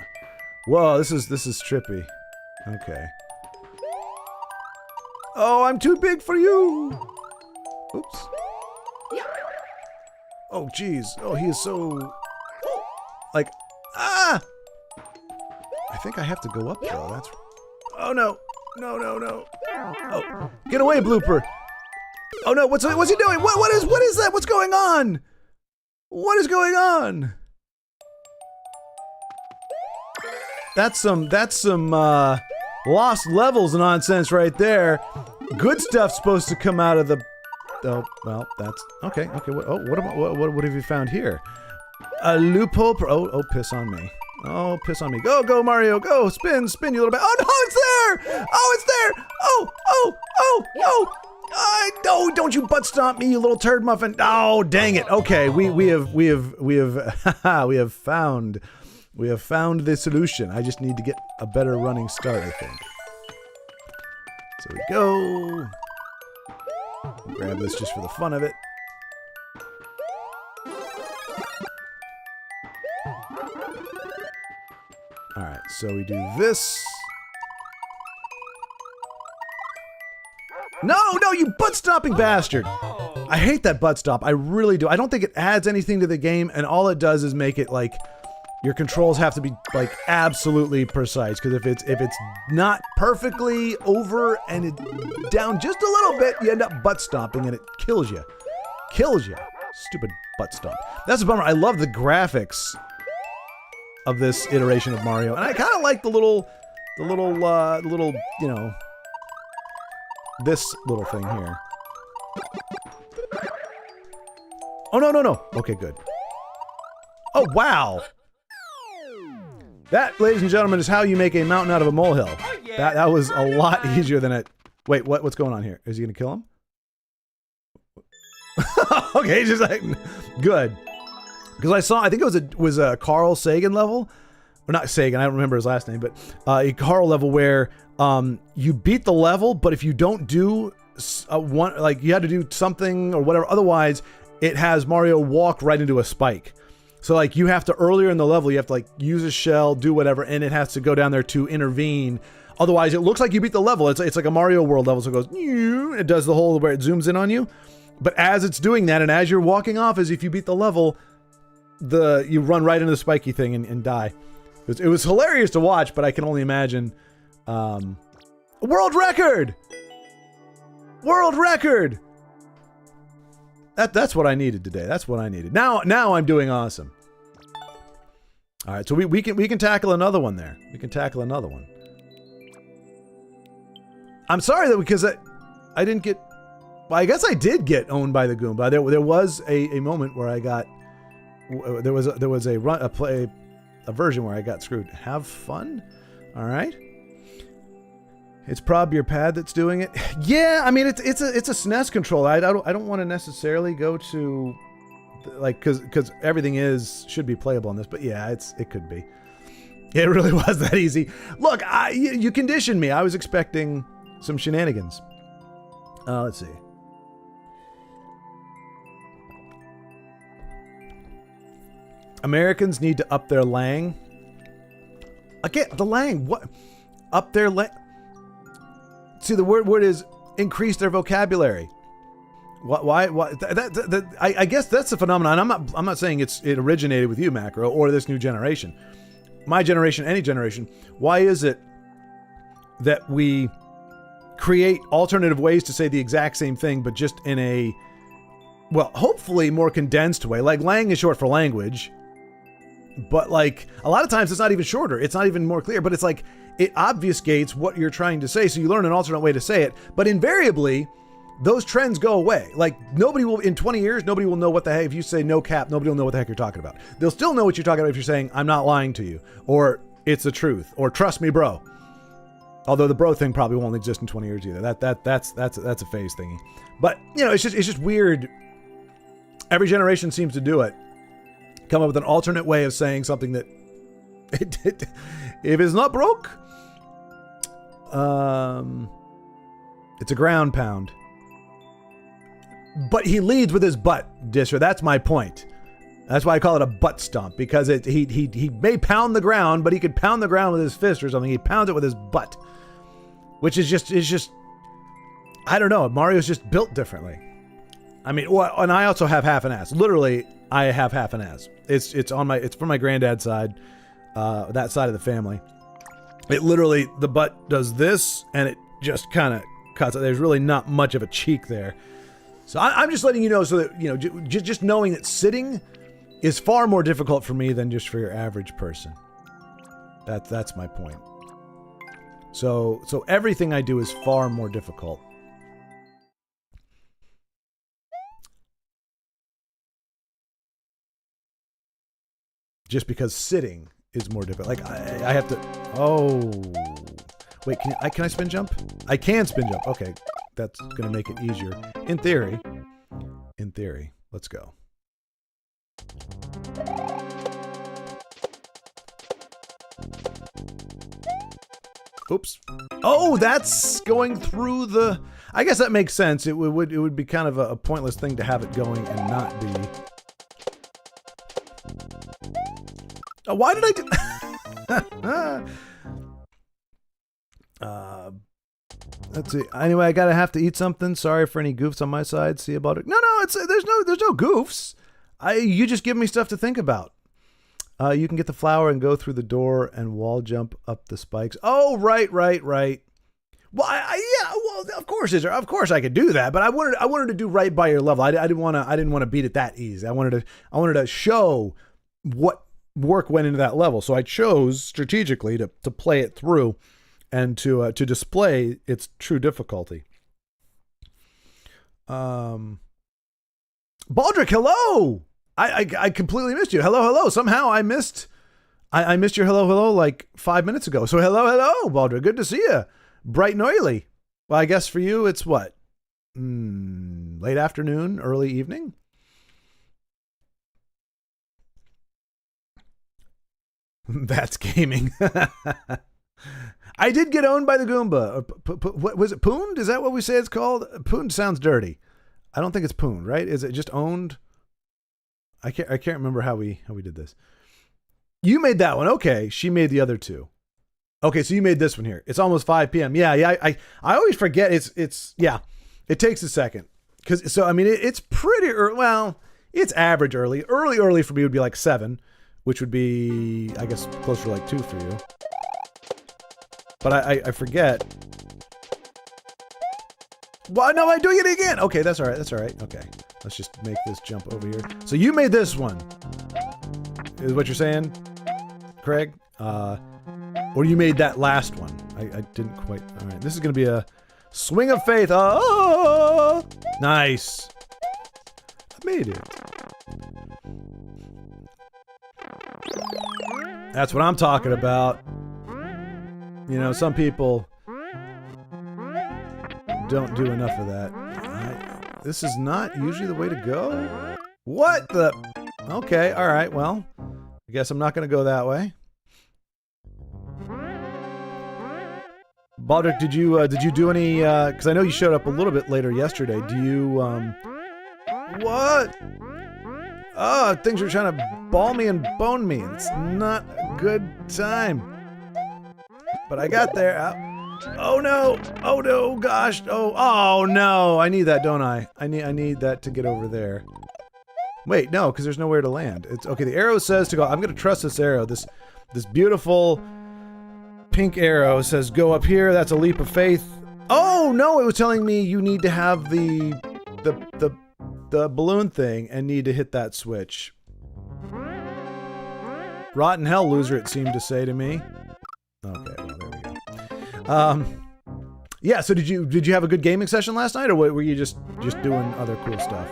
Whoa, this is trippy. Okay. Oh, I'm too big for you. Oops. Oh, jeez. Oh, he is so... like... ah! I think I have to go up, though. That's... oh, no. No. Oh, get away, Blooper. Oh, no. What's he doing? What is that? What's going on? What is going on? That's some lost levels nonsense right there. Good stuff's supposed to come out of the... oh, well, that's... okay. What have you found here? A loophole... oh, piss on me. Oh, piss on me. Go, Mario. Go, spin, you little bit. Oh, no, it's there! Oh, it's there! Oh! No, don't you butt stomp me, you little turd muffin. Oh, dang it. Okay, we have found the solution. I just need to get a better running start, I think. So we go. Grab this just for the fun of it. Alright, so we do this. No, you butt-stomping bastard! I hate that butt stomp. I really do. I don't think it adds anything to the game, and all it does is make it, like, your controls have to be, like, absolutely precise, because if it's not perfectly over and down just a little bit, you end up butt-stomping, and it kills you. Kills you. Stupid butt stomp. That's a bummer. I love the graphics of this iteration of Mario, and I kind of like the little, you know, this little thing here. Oh, no. Okay, good. Oh, wow. That, ladies and gentlemen, is how you make a mountain out of a molehill. Oh, yeah. That was a lot easier than it... Wait, what's going on here? Is he gonna kill him? Okay, he's just like... Good. Because I think it was a Carl Sagan level. Or not Sagan, I don't remember his last name, but a Carl level where you beat the level, but if you don't do like you had to do something or whatever, otherwise it has Mario walk right into a spike. So like you have to, earlier in the level, you have to like use a shell, do whatever, and it has to go down there to intervene. Otherwise, it looks like you beat the level. It's like a Mario World level, so it goes, it does the whole where it zooms in on you. But as it's doing that, and as you're walking off, as if you beat the level, you run right into the spiky thing and die. It was hilarious to watch, but I can only imagine. World record! World record! That's what I needed today. That's what I needed. Now I'm doing awesome. All right, so we can tackle another one there. We can tackle another one. I'm sorry that because I didn't get. Well, I guess I did get owned by the Goomba. There was a moment where I got. There was a version where I got screwed. Have fun. All right. It's probably your pad that's doing it. Yeah, I mean it's a SNES controller. I don't want to necessarily go to like because everything should be playable on this, but yeah, it could be. It really was that easy. Look, you conditioned me. I was expecting some shenanigans. Let's see. Americans need to up their lang. Again, the lang. What? Up their lang. See, the word is increase their vocabulary. Why? I guess that's the phenomenon. I'm not saying it originated with you, Macro, or this new generation. My generation, any generation. Why is it that we create alternative ways to say the exact same thing, but just in a, well, hopefully more condensed way? Like lang is short for language, but like a lot of times it's not even shorter. It's not even more clear, but it's like it obfuscates what you're trying to say. So you learn an alternate way to say it, but invariably those trends go away. Like nobody will, in 20 years, nobody will know what the heck, if you say no cap, nobody will know what the heck you're talking about. They'll still know what you're talking about if you're saying, I'm not lying to you, or it's the truth, or trust me, bro. Although the bro thing probably won't exist in 20 years either. That's a phase thingy. But you know, it's just weird. Every generation seems to do it. Come up with an alternate way of saying something that if it's not broke, it's a ground pound. But he leads with his butt, Disher. That's my point. That's why I call it a butt stomp, because he may pound the ground, but he could pound the ground with his fist or something. He pounds it with his butt, which is just I don't know. Mario's just built differently. I mean, well, and I also have half an ass. Literally, I have half an ass. It's from my granddad's side, that side of the family. It literally, the butt does this, and it just kind of cuts it. There's really not much of a cheek there. So I'm just letting you know, so that you know, just knowing that sitting is far more difficult for me than just for your average person. That's my point. So everything I do is far more difficult. Just because sitting is more difficult. Like I have to. Oh, wait. Can I spin jump? I can spin jump. Okay. that's going to make it easier. In theory. In theory. Let's go. Oops. Oh, that's going through the... I guess that makes sense. It would be kind of a pointless thing to have it going and not be... Oh, why did I do... Let's see. Anyway, I gotta have to eat something. Sorry for any goofs on my side. See about it. No, there's no goofs. You just give me stuff to think about. You can get the flower and go through the door and wall jump up the spikes. Oh, right. Well, yeah. Well, of course, of course I could do that, but I wanted to do right by your level. I didn't want to beat it that easy. I wanted to show what work went into that level. So I chose strategically to play it through and to display its true difficulty. Baldric, hello. I completely missed you. Hello. Somehow I missed your hello like 5 minutes ago. So hello, Baldric. Good to see you. Bright and oily. Well, I guess for you it's what? Late afternoon, early evening? That's gaming. I did get owned by the Goomba. What was it? Pooned? Is that what we say it's called? Pooned sounds dirty. I don't think it's pooned, right? Is it just owned? I can't remember how we did this. You made that one. Okay. She made the other two. Okay, so you made this one here. It's almost 5 p.m. Yeah. I always forget it's yeah. It takes a second. It's pretty early. Well, it's average early. Early for me would be like 7, which would be, I guess, closer to like 2 for you. But I forget. Well, no, I'm doing it again. Okay, that's all right. Okay, let's just make this jump over here. So you made this one, is what you're saying, Craig? Or you made that last one. I didn't quite. All right, this is going to be a swing of faith. Oh, nice. I made it. That's what I'm talking about. You know, some people don't do enough of that. This is not usually the way to go. What the? Okay, all right. Well, I guess I'm not going to go that way. Baldric, did you do any? Because I know you showed up a little bit later yesterday. Do you? What? Oh, things are trying to ball me and bone me. It's not a good time. But I got there. Oh no! Oh no! Gosh! Oh no! I need that, don't I? I need that to get over there. Wait, no, because there's nowhere to land. It's okay. The arrow says to go. I'm gonna trust this arrow. This beautiful pink arrow says go up here. That's a leap of faith. Oh no! It was telling me you need to have the balloon thing and need to hit that switch. Rotten hell, loser! It seemed to say to me. Okay, well there we go. Yeah. So did you have a good gaming session last night, or were you just doing other cool stuff?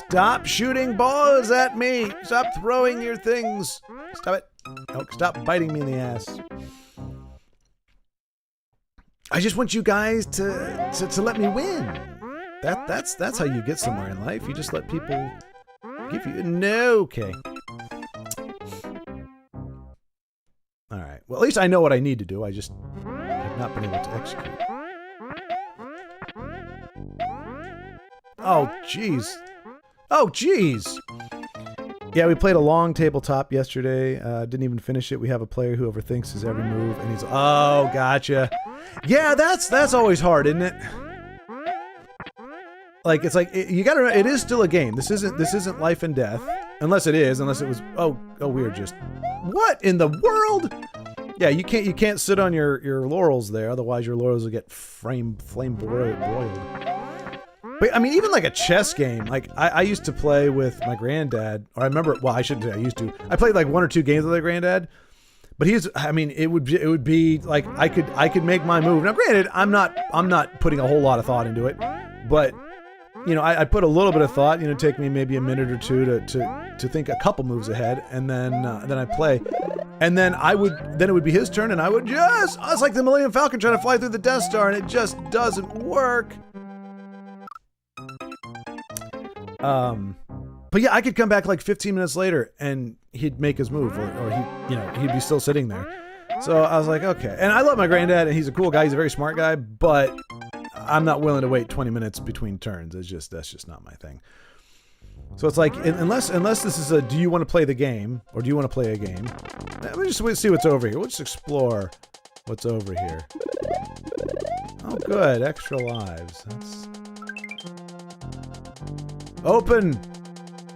Stop shooting balls at me! Stop throwing your things! Stop it! Oh, stop biting me in the ass. I just want you guys to let me win. That's how you get somewhere in life. You just let people give you no. Okay. All right. Well, at least I know what I need to do. I just have not been able to execute. Oh, jeez. Oh, jeez. Yeah, we played a long tabletop yesterday. Didn't even finish it. We have a player who overthinks his every move, and he's... Oh, gotcha. Yeah, that's always hard, isn't it? Like, it's like, you gotta... It is still a game. This isn't life and death. Unless it is. Unless it was... Oh, we're just... What in the world? Yeah, you can't sit on your laurels there. Otherwise, your laurels will get flame broiled. But, I mean, even like a chess game, like, I used to play with my granddad, or I remember, well, I shouldn't say I used to. I played like 1 or 2 games with my granddad, but it would be like, I could make my move. Now, granted, I'm not putting a whole lot of thought into it, but, you know, I put a little bit of thought, you know, take me maybe a minute or two to think a couple moves ahead, and then I play. And then it would be his turn, and I was like the Millennium Falcon trying to fly through the Death Star, and it just doesn't work. But yeah, I could come back like 15 minutes later, and he'd make his move, or he'd be still sitting there. So I was like, okay. And I love my granddad, and he's a cool guy. He's a very smart guy, but I'm not willing to wait 20 minutes between turns. That's just not my thing. So it's like, unless this is do you want to play the game, or do you want to play a game? Let me just see what's over here. We'll just explore what's over here. Oh, good. Extra lives. That's... Open!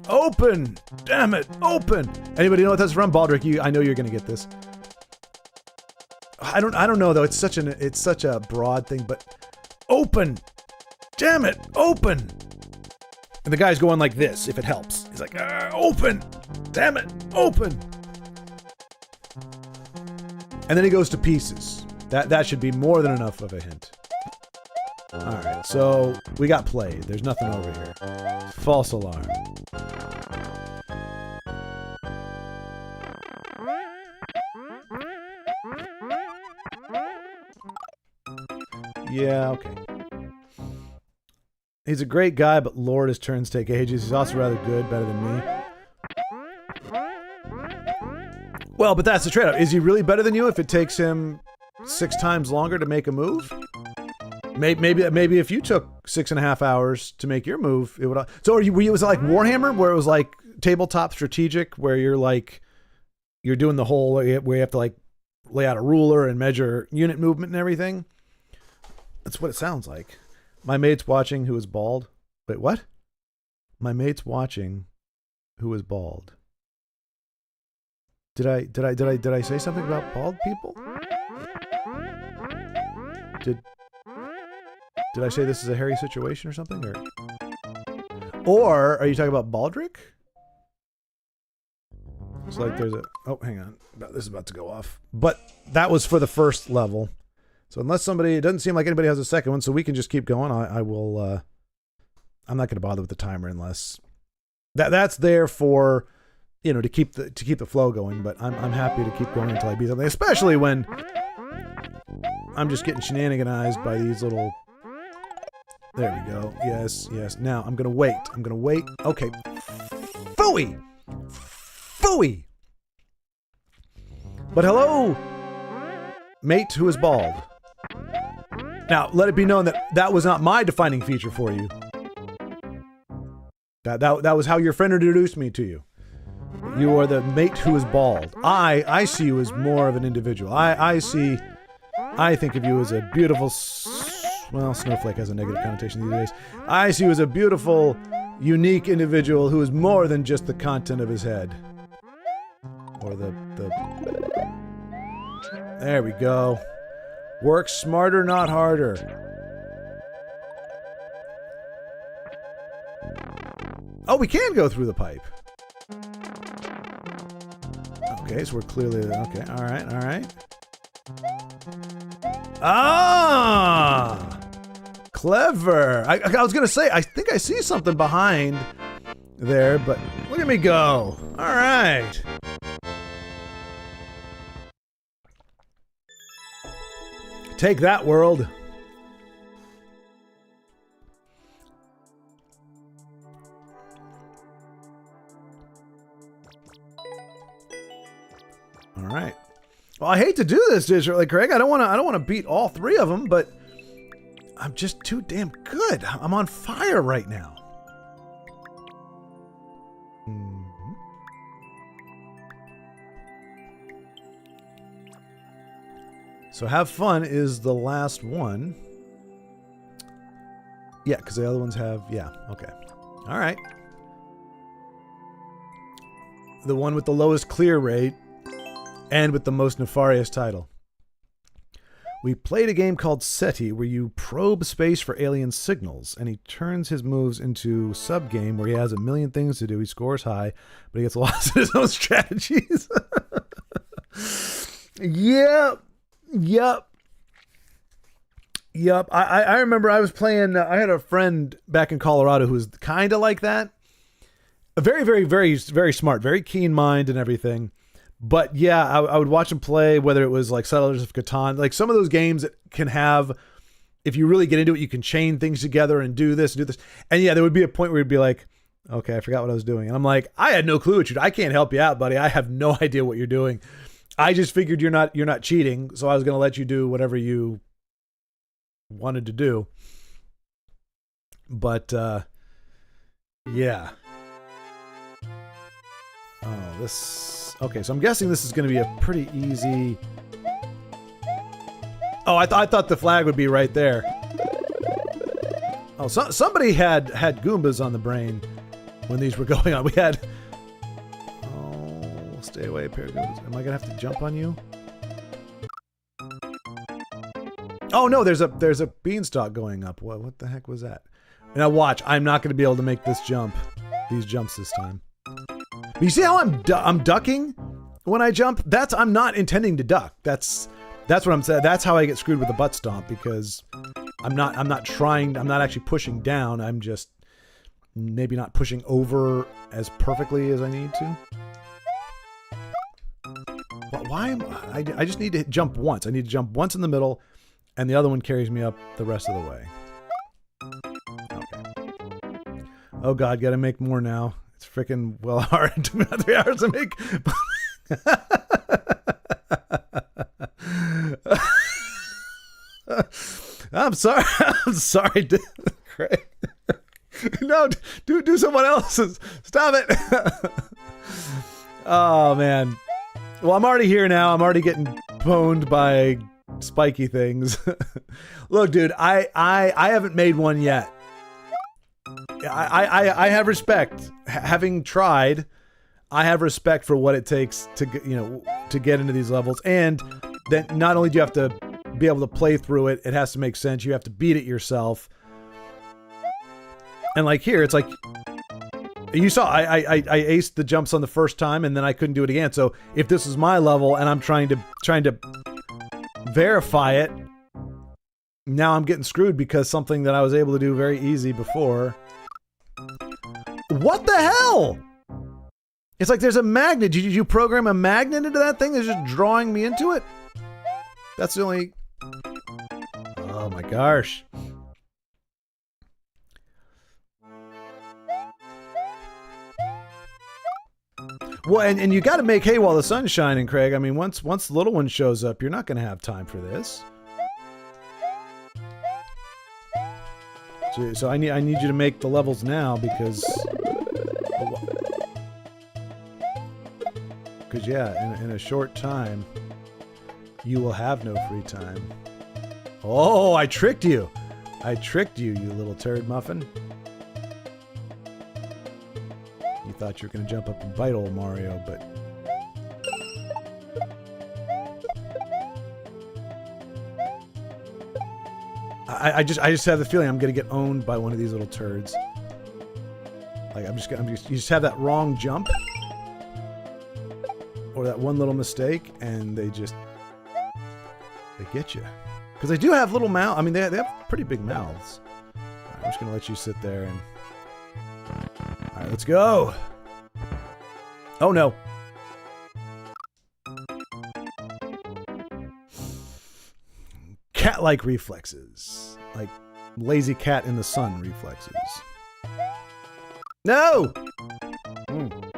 Open! Damn it! Open! Anybody know what that's from? Baldrick, I know you're gonna get this. I don't know though. It's such a broad thing, but open! Damn it! Open! And the guy's going like this, if it helps. He's like, open! Damn it! Open! And then he goes to pieces. That should be more than enough of a hint. Alright, so we got played. There's nothing over here. False alarm. Yeah, okay. He's a great guy, but Lord, his turns take ages. He's also rather good, better than me. Well, but that's the trade-off. Is he really better than you if it takes him 6 times longer to make a move? Maybe if you took 6.5 hours to make your move, it would. So was it like Warhammer, where it was like tabletop strategic, where you're doing the whole where you have to like lay out a ruler and measure unit movement and everything? That's what it sounds like. My mate's watching who is bald. Wait, what? My mate's watching who is bald. Did I say something about bald people? Did I say this is a hairy situation or something? Or are you talking about Baldrick? It's like there's a... Oh, hang on. This is about to go off. But that was for the first level. So unless somebody... It doesn't seem like anybody has a second one, so we can just keep going. I will... I'm not going to bother with the timer unless... That's there for... to keep the flow going, but I'm happy to keep going until I beat something, especially when I'm just getting shenaniganized by these little... There we go. Yes. Now, I'm gonna wait. Okay. Phooey! But hello, mate who is bald. Now, let it be known that was not my defining feature for you. That was how your friend introduced me to you. You are the mate who is bald. I see you as more of an individual. I think of you as a beautiful... Well, snowflake has a negative connotation these days. I see you as a beautiful, unique individual who is more than just the content of his head. Or the... There we go. Work smarter, not harder. Oh, we can go through the pipe. Okay, so we're clearly... Okay, alright. Ah! Clever! I was gonna say, I think I see something behind there, but look at me go. Alright. Take that, world. Alright. Well, I hate to do this, Digitally Craig. I don't want to beat all 3 of them, but I'm just too damn good. I'm on fire right now. So have fun is the last one. Yeah, because the other ones have... Yeah, okay. All right. The one with the lowest clear rate and with the most nefarious title. We played a game called SETI where you probe space for alien signals, and he turns his moves into sub-game where he has a million things to do. He scores high, but he gets lost in his own strategies. Yep. I remember I was playing... I had a friend back in Colorado who was kind of like that. A very, very, very, very smart, very keen mind and everything. But yeah, I would watch him play, whether it was like Settlers of Catan, like some of those games that can have, if you really get into it, you can chain things together and do this and do this. And yeah, there would be a point where you'd be like, okay, I forgot what I was doing. And I'm like, I had no clue what you. I can't help you out, buddy. I have no idea what you're doing. I just figured you're not cheating, so I was going to let you do whatever you wanted to do. But yeah. Oh, this. Okay, so I'm guessing this is going to be a pretty easy. Oh, I thought the flag would be right there. Oh, somebody had Goombas on the brain when these were going on. We had. Oh, stay away, pair of Goombas. Am I gonna have to jump on you? Oh no, there's a beanstalk going up. What the heck was that? Now watch, I'm not gonna be able to make this jump, these jumps this time. But you see how I'm ducking when I jump? I'm not intending to duck. That's what I'm saying. That's how I get screwed with the butt stomp, because I'm not actually pushing down. I'm just maybe not pushing over as perfectly as I need to. But why am I just need to jump once. I need to jump once in the middle, and the other one carries me up the rest of the way. Okay. Oh God, gotta make more now. It's freaking well hard. It took me about 3 hours to make. I'm sorry. I'm sorry, Craig. No, do someone else's. Stop it. Oh man. Well, I'm already here now. I'm already getting pwned by spiky things. Look, dude, I haven't made one yet. I have respect. Having tried, I have respect for what it takes to get into these levels, and that not only do you have to be able to play through it, it has to make sense. You have to beat it yourself. And like here, it's like you saw, I aced the jumps on the first time, and then I couldn't do it again. So if this is my level and I'm trying to verify it, now I'm getting screwed because something that I was able to do very easy before. What the hell? It's like there's a magnet. Did you program a magnet into that thing that's just drawing me into it? That's the only... Oh my gosh. Well, and you got to make hay while the sun's shining, Craig. I mean, once the little one shows up, you're not going to have time for this. So I need you to make the levels now because yeah, in a short time, you will have no free time. Oh, I tricked you. I tricked you, you little turd muffin. You thought you were going to jump up and bite old Mario, but... I just have the feeling I'm going to get owned by one of these little turds. Like, you just have that wrong jump. Or that one little mistake, and they get you. Because they do have little mouths. I mean, they have pretty big mouths. Alright, I'm just going to let you sit there and... Alright, let's go! Oh no! Cat-like reflexes. Like lazy cat in the sun reflexes. No! Mm-hmm.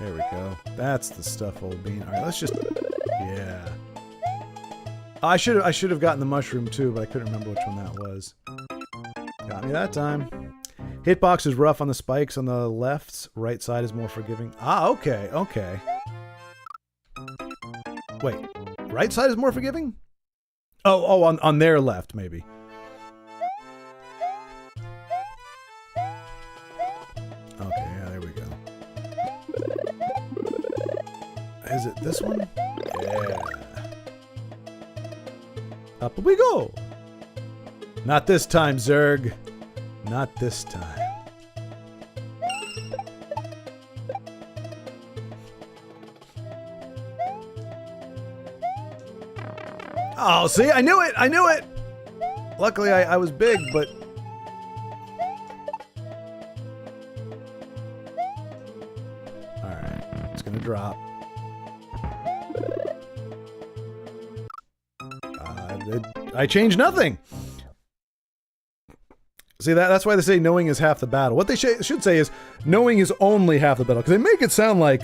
There we go. That's the stuff, old bean. Alright, let's just... Yeah. I should have gotten the mushroom too, but I couldn't remember which one that was. Got me that time. Hitbox is rough on the spikes on the left. Right side is more forgiving. Ah, okay, okay. Wait. Right side is more forgiving? Oh, on their left, maybe. Okay, yeah, there we go. Is it this one? Yeah. Up we go! Not this time, Zerg. Not this time. Oh, see? I knew it! I knew it! Luckily, I was big, but... drop. I changed nothing. See, that's why they say knowing is half the battle. What they should say is knowing is only half the battle. Because they make it sound like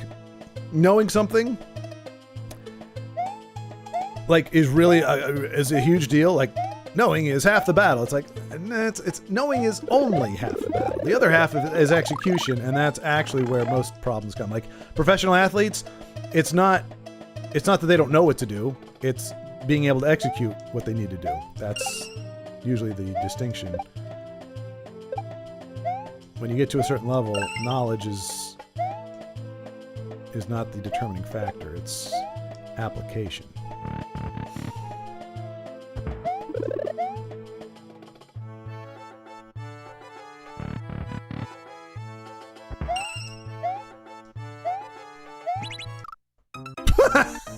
knowing something like is really is a huge deal. Like knowing is half the battle. It's like it's knowing is only half the battle. The other half is execution, and that's actually where most problems come. Like professional athletes, it's not that they don't know what to do. It's being able to execute what they need to do. That's usually the distinction. When you get to a certain level, knowledge is not the determining factor. It's application.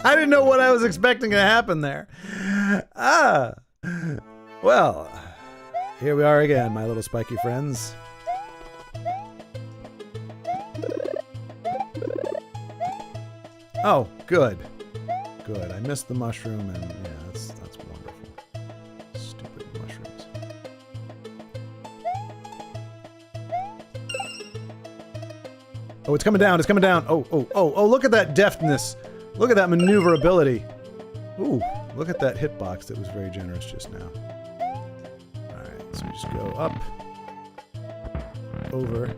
I didn't know what I was expecting to happen there. Well, here we are again, my little spiky friends. Oh, good. Good. I missed the mushroom, and yeah, that's wonderful. Stupid mushrooms. Oh, it's coming down. It's coming down. Oh, look at that deftness. Look at that maneuverability. Ooh, look at that hitbox that was very generous just now. Alright, so we just go up. Over.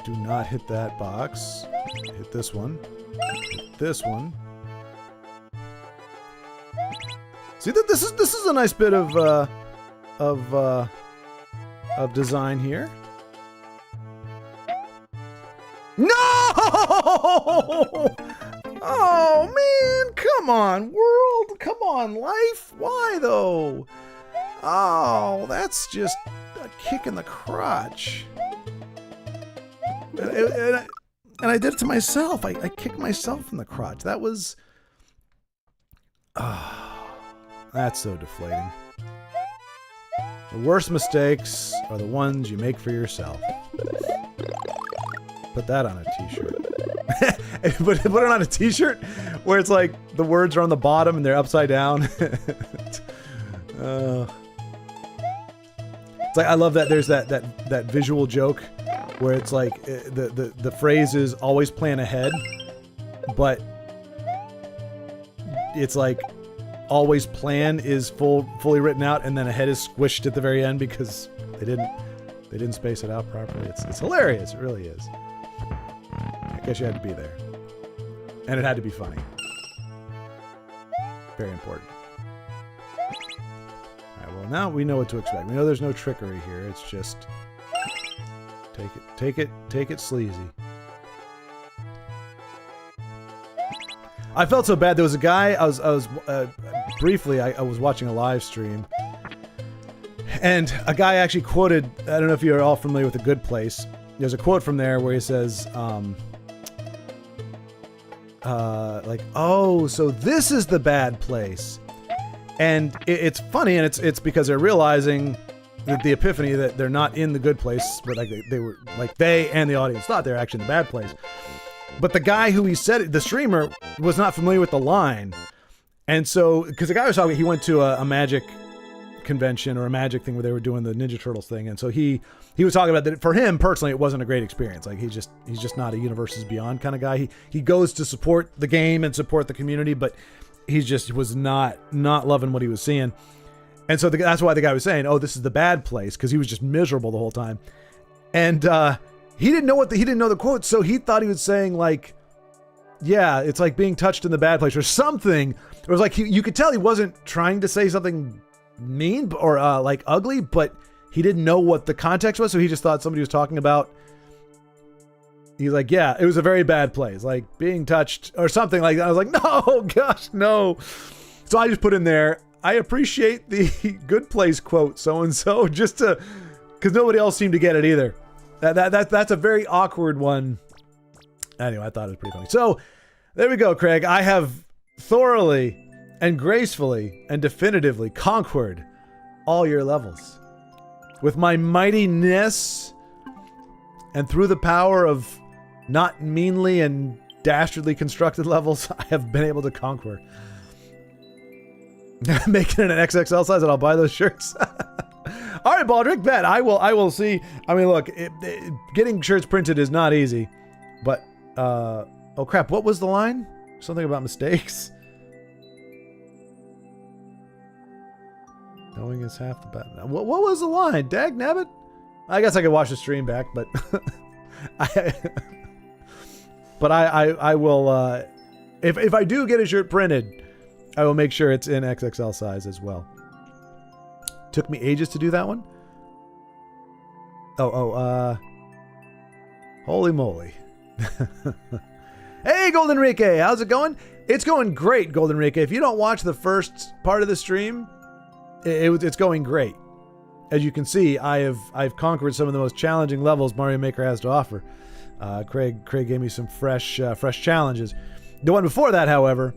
Do not hit that box. Hit this one. Hit this one. See that this is a nice bit of design here. No! Oh man, come on, world, come on, life. Why though? Oh, that's just a kick in the crotch. And I did it to myself. I kicked myself in the crotch. That was... that's so deflating. The worst mistakes are the ones you make for yourself. Put that on a t-shirt. Put it on a t-shirt where it's like the words are on the bottom and they're upside down. It's like, I love that there's that visual joke where it's like the phrase is always plan ahead, but it's like always plan is fully written out and then ahead is squished at the very end because they didn't space it out properly. It's hilarious. It really is. I guess you had to be there. And it had to be funny. Very important. Alright, well now we know what to expect. We know there's no trickery here. It's just... Take it sleazy. I felt so bad. There was a guy, I was briefly, I was watching a live stream. And a guy actually quoted, I don't know if you're all familiar with The Good Place. There's a quote from there where he says, like, oh, so this is the bad place. And it's funny, and it's because they're realizing that the epiphany that they're not in the good place, but like they were, like they and the audience thought they were actually in the bad place. But the guy who he said it, the streamer, was not familiar with the line. And so, because the guy was talking, he went to a magic convention or a magic thing where they were doing the Ninja Turtles thing, and so he was talking about that for him personally it wasn't a great experience. Like he's just not a Universes Beyond kind of guy. He goes to support the game and support the community, but he just was not loving what he was seeing. And so that's why the guy was saying, oh, this is the bad place, because he was just miserable the whole time. And he didn't know he didn't know the quote, so he thought he was saying like, yeah, it's like being touched in the bad place or something. It was like you could tell he wasn't trying to say something mean or like ugly, but he didn't know what the context was, so he just thought somebody was talking about. He's like, yeah, it was a very bad place, like being touched or something like that. I was like, no, gosh, no. So I just put in there, I appreciate the Good Place quote, so-and-so, just to, because nobody else seemed to get it either. That's a very awkward one. Anyway, I thought it was pretty funny. So there we go, Craig. I have thoroughly and gracefully and definitively conquered all your levels with my mightiness And through the power of not meanly and dastardly constructed levels, I have been able to conquer. Making it an XXL size, and I'll buy those shirts. All right, Baldrick, bet. I will see. I mean, look, getting shirts printed is not easy. But, oh crap, what was the line? Something about mistakes? Knowing is half the battle. What was the line? Dag nabbit? I guess I could watch the stream back, but I will, if I do get a shirt printed, I will make sure it's in XXL size as well. Took me ages to do that one. Holy moly. Hey, Golden Enrique, how's it going? It's going great, Golden Enrique. If you don't watch the first part of the stream, it's going great. As you can see, I've conquered some of the most challenging levels Mario Maker has to offer. Craig gave me some fresh challenges. The one before that, however,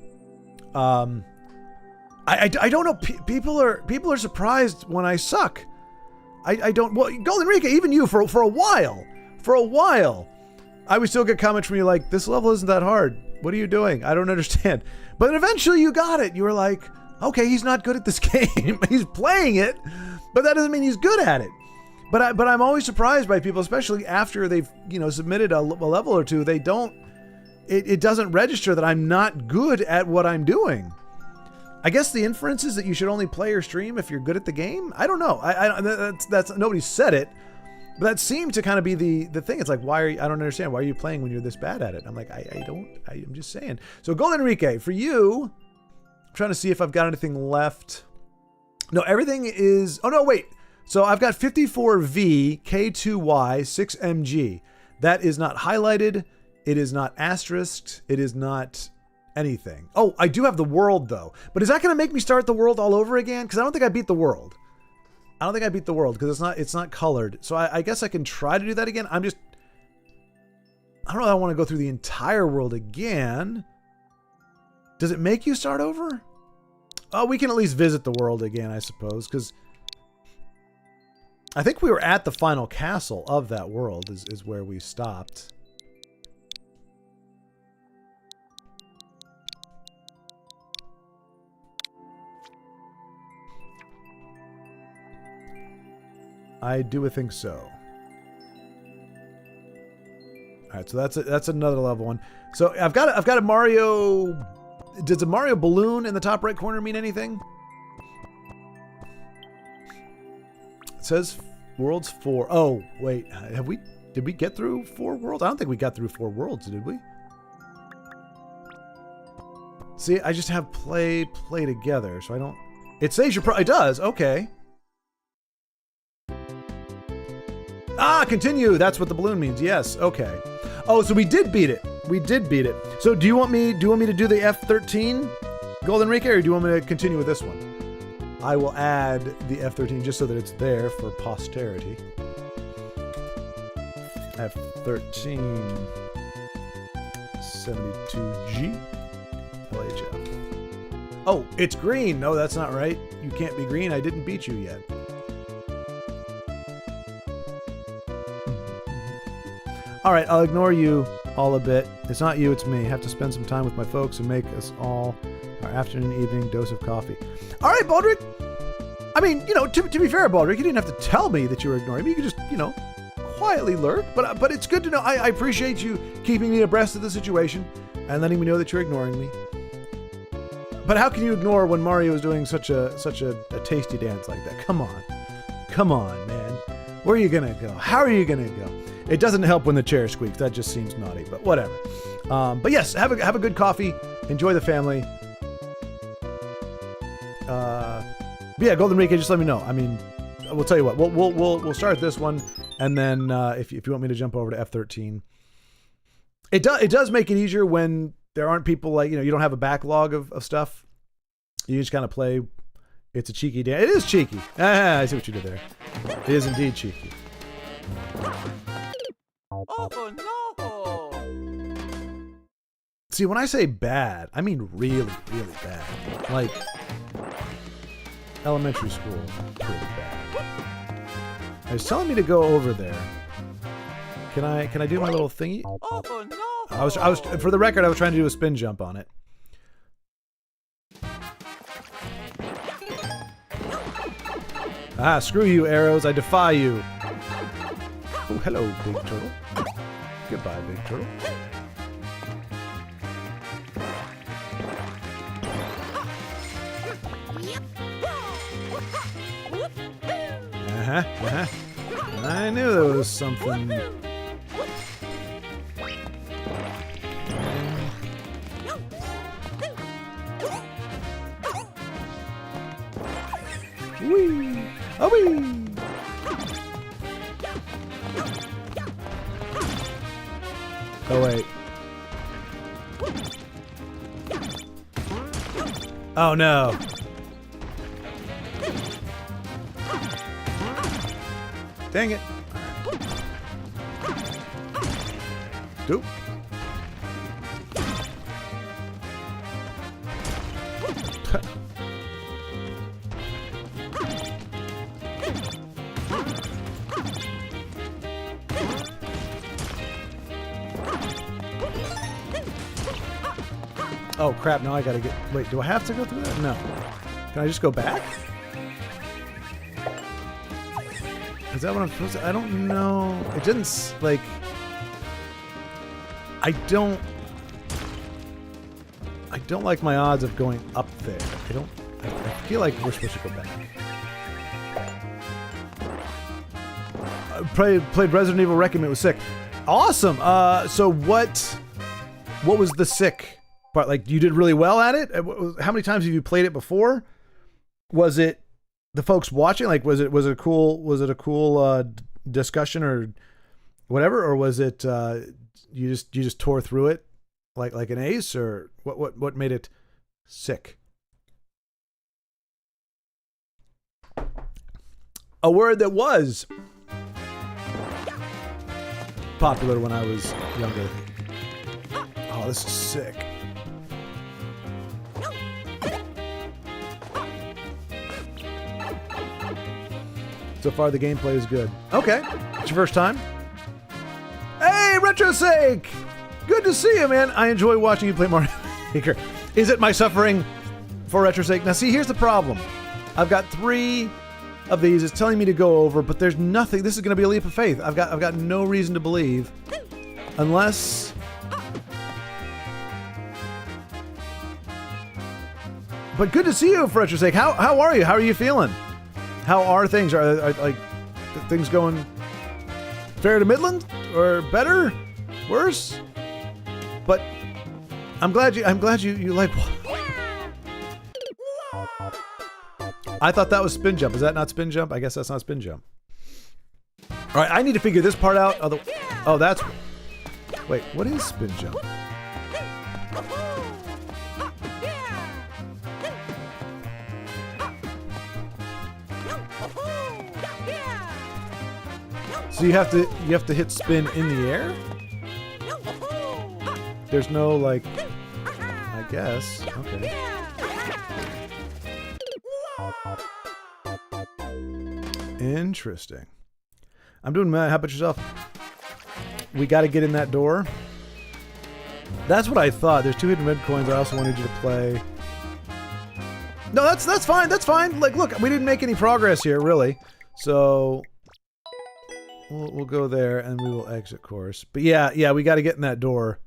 I don't know. People are surprised when I suck. I don't. Well, Golden Enrique, even you for a while, I would still get comments from you like, "This level isn't that hard. What are you doing? I don't understand." But then eventually you got it. You were like, "Okay, he's not good at this game. He's playing it, but that doesn't mean he's good at it." But I'm always surprised by people, especially after they've submitted a level or two. They don't. It doesn't register that I'm not good at what I'm doing. I guess the inference is that you should only play or stream if you're good at the game. I don't know. That's nobody said it, but that seemed to kind of be the thing. It's like, I don't understand. Why are you playing when you're this bad at it? I'm like, I'm just saying. So Golden Enrique, for you, I'm trying to see if I've got anything left. No, everything is, oh no, wait. So I've got 54V, K2Y, 6MG. That is not highlighted. It is not asterisked. It is not anything. Oh, I do have the world though. But is that going to make me start the world all over again? Because I don't think I beat the world. I don't think I beat the world because it's not colored. So I guess I can try to do that again. I don't know if I want to go through the entire world again. Does it make you start over? Oh, we can at least visit the world again, I suppose, because I think we were at the final castle of that world is where we stopped. I do think so. All right, so that's another level one. So I've got a Mario. Does a Mario balloon in the top right corner mean anything? It says worlds 4. Oh wait, did we get through 4 worlds? I don't think we got through 4 worlds, did we? See, I just have play together, so I don't. It says it does. Okay. Ah, continue. That's what the balloon means. Yes. Okay. Oh, so we did beat it. We did beat it. So do you want me to do the F13, Golden Enrique, or do you want me to continue with this one? I will add the F13 just so that it's there for posterity. F13 72G LHF. Oh, it's green. No, that's not right. You can't be green. I didn't beat you yet. All right, I'll ignore you all a bit. It's not you, it's me. I have to spend some time with my folks and make us all our afternoon, evening dose of coffee. All right, Baldrick. I mean, to be fair, Baldrick, you didn't have to tell me that you were ignoring me. You could just, quietly lurk. But it's good to know. I appreciate you keeping me abreast of the situation and letting me know that you're ignoring me. But how can you ignore when Mario is doing such a tasty dance like that? Come on, man. Where are you gonna go? How are you gonna go? It doesn't help when the chair squeaks. That just seems naughty, but whatever. But yes, have a good coffee. Enjoy the family. But yeah, Golden Enrique, just let me know. I mean, we'll tell you what. We'll start this one, and then if you want me to jump over to F13, it does make it easier when there aren't people like you don't have a backlog of stuff. You just kind of play. It's a cheeky dance. It is cheeky. I see what you did there. It is indeed cheeky. Oh no! See, when I say bad, I mean really, really bad. Like elementary school, pretty bad. It's telling me to go over there. Can I do my little thingy? Oh no! I was for the record, I was trying to do a spin jump on it. Ah, screw you, arrows! I defy you. Oh, hello, big turtle. Goodbye, big turtle. I knew there was something. Whee! Oh, wee! Oh, wait. Oh, no. Dang it. Doop. Oh crap, now I gotta get... Wait, do I have to go through that? No. Can I just go back? Is that what I'm supposed to... I don't know. It didn't, like... I don't like my odds of going up there. I feel like we're supposed to go back. Played Resident Evil Requiem. It was sick. Awesome. So what was the sick part? Like, you did really well at it? How many times have you played it before? Was it the folks watching? Like, was it a cool discussion or whatever, or was it you just tore through it like an ace, or what made it sick? A word that was popular when I was younger. Oh, this is sick. So far, the gameplay is good. Okay, it's your first time. Hey, RetroSake! Good to see you, man. I enjoy watching you play Mario Maker. Is it my suffering for RetroSake? Now, see, here's the problem. I've got 3 of these. It's telling me to go over, but there's nothing. This is going to be a leap of faith. I've got no reason to believe, unless. But good to see you, for RetroSake. How are you? How are you feeling? How are things? Are like things going fair to Midland, or better, worse? But I'm glad you like. I thought that was spin jump. Is that not spin jump? I guess that's not spin jump. All right, I need to figure this part out. Oh, that's. Wait, what is spin jump? So you have to hit spin in the air? There's no, like, I guess. Okay. Interesting. I'm doing that. How about yourself? We got to get in that door. That's what I thought. There's 2 hidden red coins. I also wanted you to play. No, that's fine. That's fine. Like, look, we didn't make any progress here, really. So we'll go there and we will exit course. But yeah, we got to get in that door.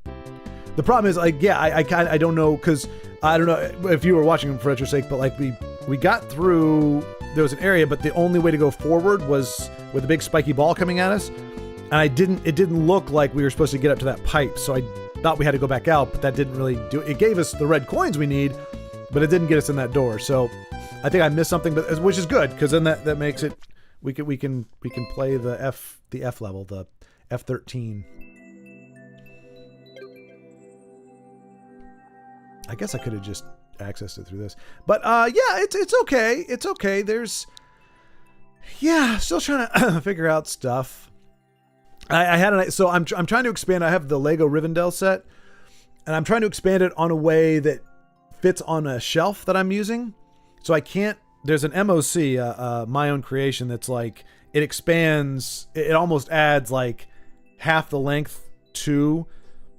The problem is, like, yeah, I don't know, because I don't know if you were watching for RetroSake, but like we got through. There was an area, but the only way to go forward was with a big spiky ball coming at us, and it didn't look like we were supposed to get up to that pipe, so I thought we had to go back out, but that didn't really do it. It gave us the red coins we need, but it didn't get us in that door. So I think I missed something, but which is good, because then that makes it we can play the F level, the F13. I guess I could have just accessed it through this, but yeah, it's okay. It's okay. There's, yeah, still trying to figure out stuff. I had so I'm trying to expand. I have the Lego Rivendell set, and I'm trying to expand it on a way that fits on a shelf that I'm using. So I can't. There's an MOC, my own creation, that's like, it expands. It almost adds like half the length to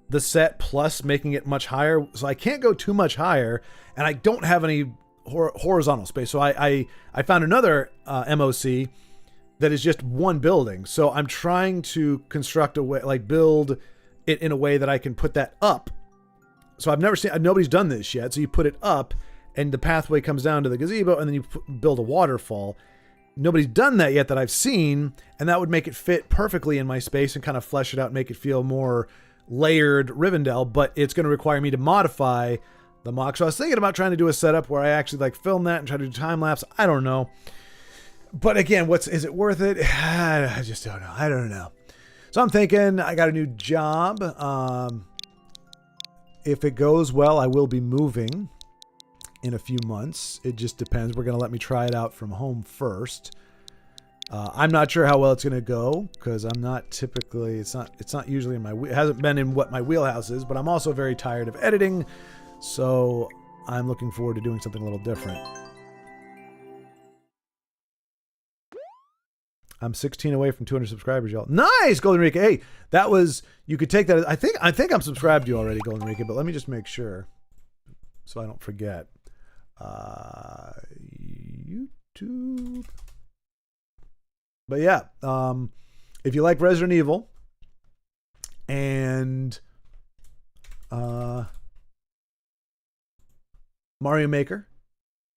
the set plus making it much higher. So I can't go too much higher, and I don't have any horizontal space. So I found another MOC that is just one building. So I'm trying to construct a way, like build it in a way that I can put that up. So I've never seen, nobody's done this yet. So you put it up and the pathway comes down to the gazebo, and then you build a waterfall. Nobody's done that yet that I've seen, and that would make it fit perfectly in my space and kind of flesh it out and make it feel more layered Rivendell, but it's going to require me to modify the mock. So I was thinking about trying to do a setup where I actually like film that and try to do time lapse. I don't know. But again, is it worth it? I just don't know. I don't know. So I'm thinking I got a new job. If it goes well, I will be moving in a few months. It just depends. We're going to let me try it out from home first. I'm not sure how well it's going to go because I'm not typically, it's not usually in it hasn't been in what my wheelhouse is, but I'm also very tired of editing. So I'm looking forward to doing something a little different. I'm 16 away from 200 subscribers, y'all. Nice, Golden Enrique. Hey, that was, you could take that. I think I'm subscribed to you already, Golden Enrique, but let me just make sure so I don't forget. YouTube. But yeah, if you like Resident Evil and Mario Maker,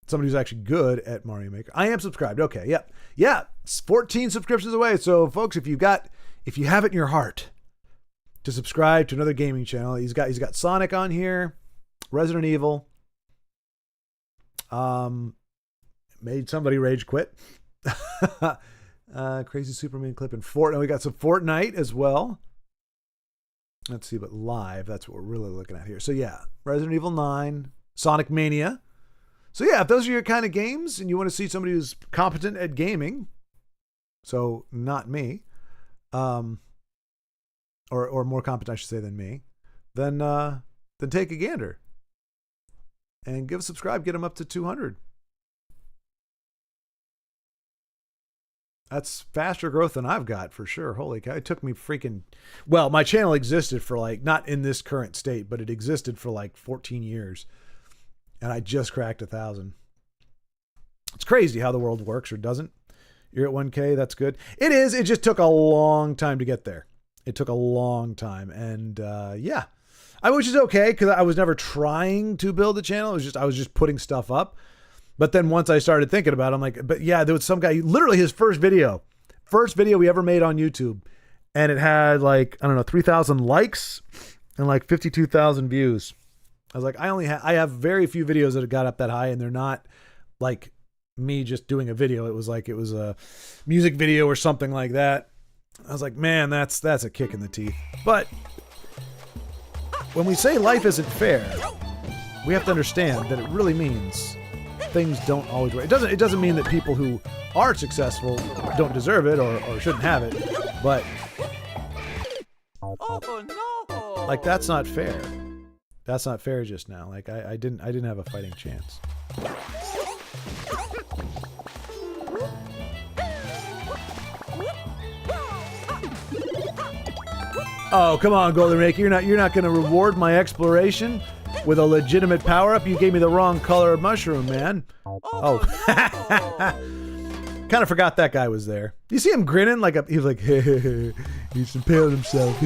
somebody who's actually good at Mario Maker, I am subscribed. Okay, yep. Yeah, it's 14 subscriptions away. So folks, if you have it in your heart to subscribe to another gaming channel, he's got Sonic on here, Resident Evil, made somebody rage quit. Crazy Superman clip in Fortnite. We got some Fortnite as well. Let's see, but live, that's what we're really looking at here. So yeah, Resident Evil 9, Sonic Mania. So yeah, if those are your kind of games and you want to see somebody who's competent at gaming, so not me, or more competent, I should say, than me, then take a gander and give a subscribe, get them up to 200. That's faster growth than I've got for sure. Holy cow. It took me well, my channel existed for like, not in this current state, but it existed for like 14 years. And I just cracked 1,000. It's crazy how the world works or doesn't. You're at 1K. That's good. It is. It just took a long time to get there. It took a long time. And yeah, which is okay because I was never trying to build a channel. I was just putting stuff up. But then once I started thinking about it, I'm like, but yeah, there was some guy, literally his first video we ever made on YouTube. And it had like, I don't know, 3,000 likes and like 52,000 views. I was like, I have very few videos that have got up that high, and they're not like me just doing a video. It was a music video or something like that. I was like, man, that's a kick in the teeth. But when we say life isn't fair, we have to understand that it really means things don't always work. It doesn't mean that people who are successful don't deserve it or shouldn't have it, but like that's not fair. That's not fair just now. Like I didn't have a fighting chance. Oh, come on, Golden Rake. You're not going to reward my exploration with a legitimate power-up? You gave me the wrong color of mushroom, man. Oh. Kind of forgot that guy was there. You see him grinning like he was like, he's impaled himself.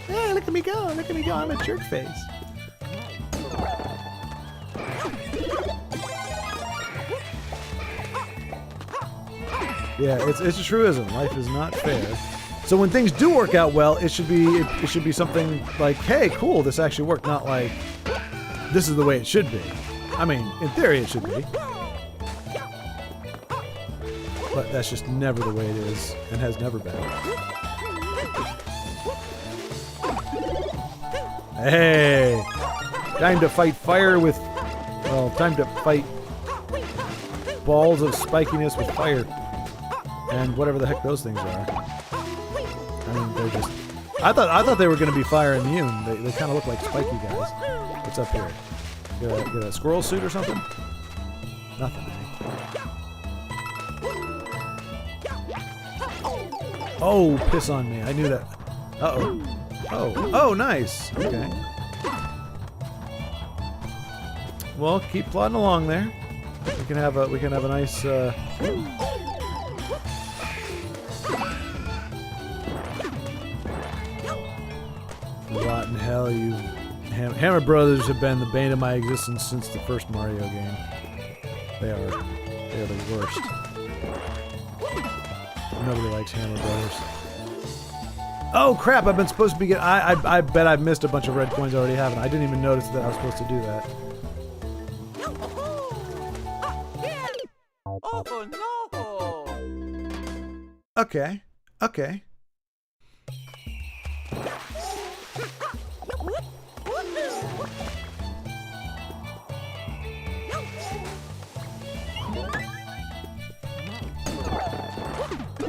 Hey, look at me go. Look at me go. I'm a jerk face. Yeah, it's a truism. Life is not fair. So when things do work out well, it should be something like, hey, cool, this actually worked, not like this is the way it should be. I mean, in theory it should be. But that's just never the way it is and has never been. Hey! Time to fight fire with, well, time to fight balls of spikiness with fire. And whatever the heck those things are. I mean, they're just... I thought they were going to be fire immune. They kind of look like spiky guys. What's up here? Get a squirrel suit or something? Nothing, eh? Oh, piss on me. I knew that. Uh-oh. Oh, nice. Okay. Well, keep plodding along there. We can have a nice rotten hell. You Hammer Brothers have been the bane of my existence since the first Mario game. They are the worst. Nobody likes Hammer Brothers. Oh crap! I've been supposed to be getting. I bet I've missed a bunch of red coins already, haven't I? I didn't even notice that I was supposed to do that. Oh no! Okay. Okay.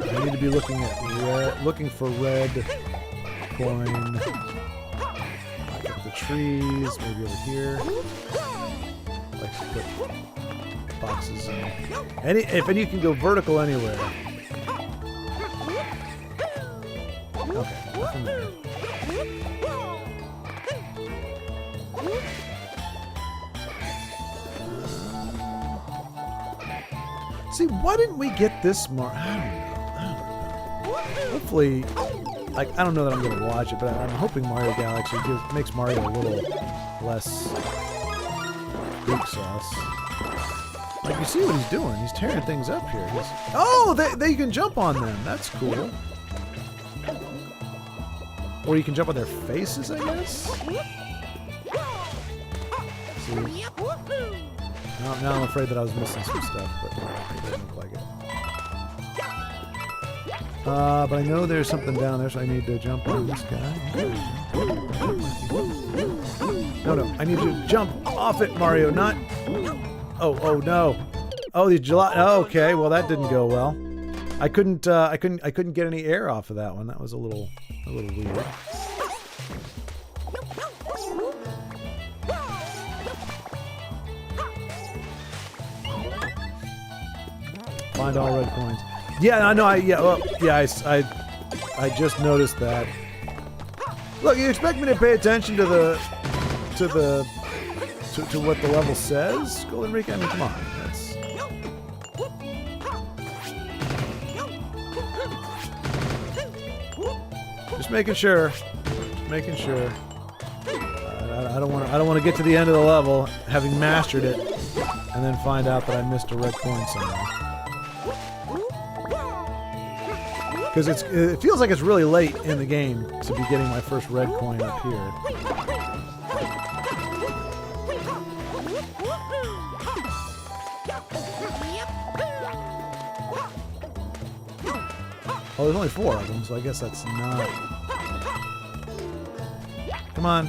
I need to be looking for red coin. Back up the trees, maybe over here. Like to put boxes in. If you can go vertical anywhere. Okay, nothing there. See, why didn't we get this more? I don't know. Hopefully, like, I don't know that I'm going to watch it, but I'm hoping Mario Galaxy makes Mario a little less big sauce. Like, you see what he's doing. He's tearing things up here. Oh, they can jump on them. That's cool. Or you can jump on their faces, I guess? See? Now I'm afraid that I was missing some stuff, but it doesn't look like it. But I know there's something down there, so I need to jump on this guy. No, I need to jump off it, Mario, not... Oh no. Oh, the gelato. Oh, okay, well that didn't go well. I couldn't get any air off of that one. That was a little weird. Find all red coins. Yeah, I know. I just noticed that. Look, you expect me to pay attention to what the level says, Golden Rick? I mean, come on. That's... Just making sure. Making sure. I don't want to get to the end of the level having mastered it and then find out that I missed a red coin somewhere. Because it feels like it's really late in the game to be getting my first red coin up here. Oh, there's only 4 of them, so I guess that's not... Come on.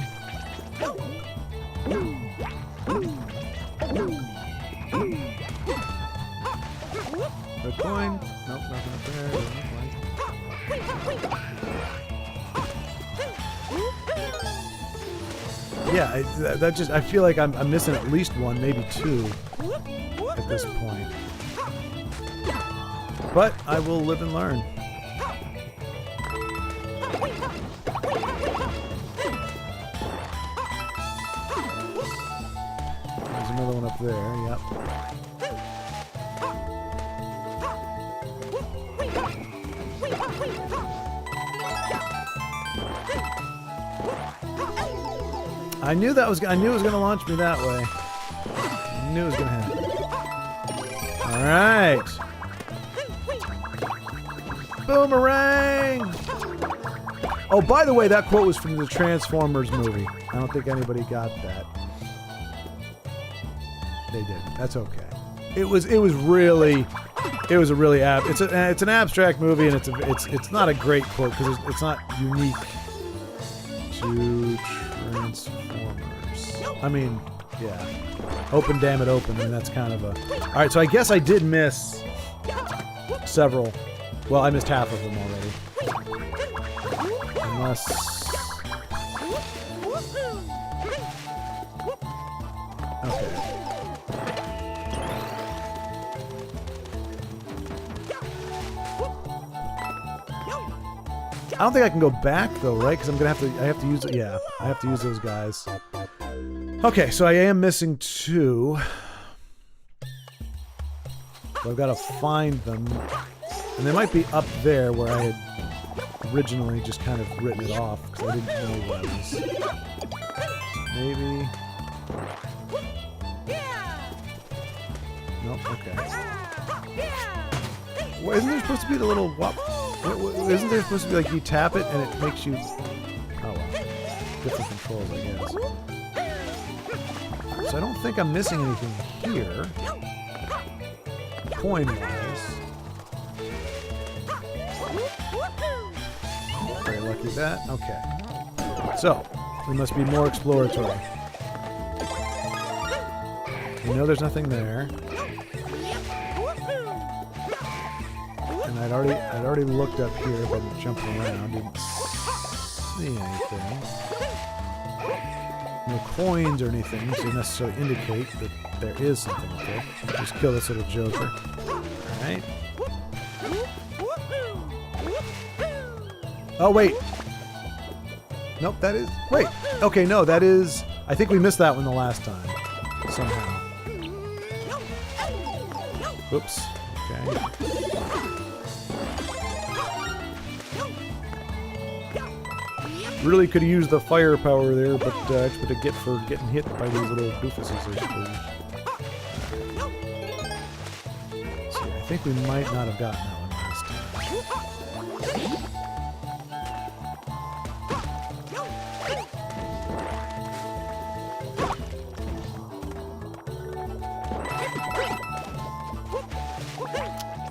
Red coin. Nope, nothing up there. Yeah, that just... I feel like I'm missing at least 1, maybe 2 at this point. But I will live and learn. There's another one up there, yep. I knew it was going to launch me that way. I knew it was going to happen. All right. Boomerang! Oh, by the way, that quote was from the Transformers movie. I don't think anybody got that. They did. That's okay. It was a really it's an abstract movie, and it's not a great quote because it's not unique to Transformers. I mean, yeah. Open, damn it, open. I mean, that's kind of a... All right, so I guess I did miss several. Well, I missed half of them already. Unless... Okay. I don't think I can go back though, right? Because I'm gonna have to. I have to use. Yeah, I have to use those guys. Okay, so I am missing 2. So I've got to find them, and they might be up there where I had originally just kind of written it off because I didn't know where I was. Maybe. Nope. Okay. Well, isn't there supposed to be the little whop? Isn't there supposed to be like you tap it and it makes you? Oh well, different controls, I guess. So I don't think I'm missing anything here, coin-wise. Very lucky with that. Okay. So we must be more exploratory. We know there's nothing there. And I'd already looked up here, but jumping around, didn't see anything. No coins or anything to necessarily indicate that there is something up there. Just kill this little joker. Alright. Oh, wait. Nope, that is... Wait. Okay, no, that is... I think we missed that one the last time. Somehow. Oops. Okay. Really could have used the firepower there, but that's what I get for getting hit by these little doofuses, I suppose. See, I think we might not have gotten that one last time.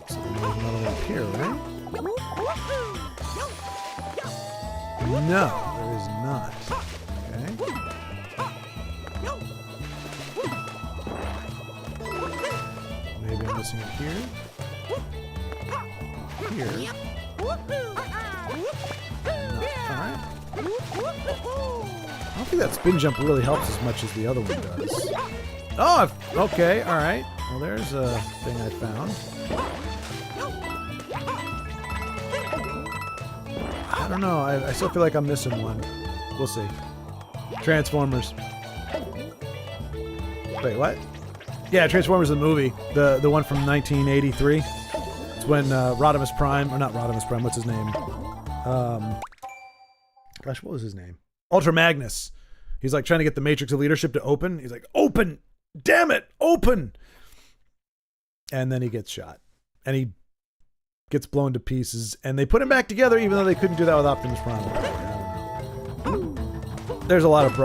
So there's another one up here, right? No, there is not. Okay. Maybe I'm missing it here. Here. Alright. I don't think that spin jump really helps as much as the other one does. Oh, okay, alright. Well, there's a thing I found. I don't know. I still feel like I'm missing one. We'll see. Transformers. Wait, what? Yeah, Transformers the movie. The one from 1983. It's when Rodimus Prime, or not Rodimus Prime, what's his name? Gosh, what was his name? Ultra Magnus. He's like trying to get the Matrix of Leadership to open. He's like, open! Damn it! Open! And then he gets shot. And he gets blown to pieces, and they put him back together, even though they couldn't do that with Optimus Prime. I don't know. There's a lot of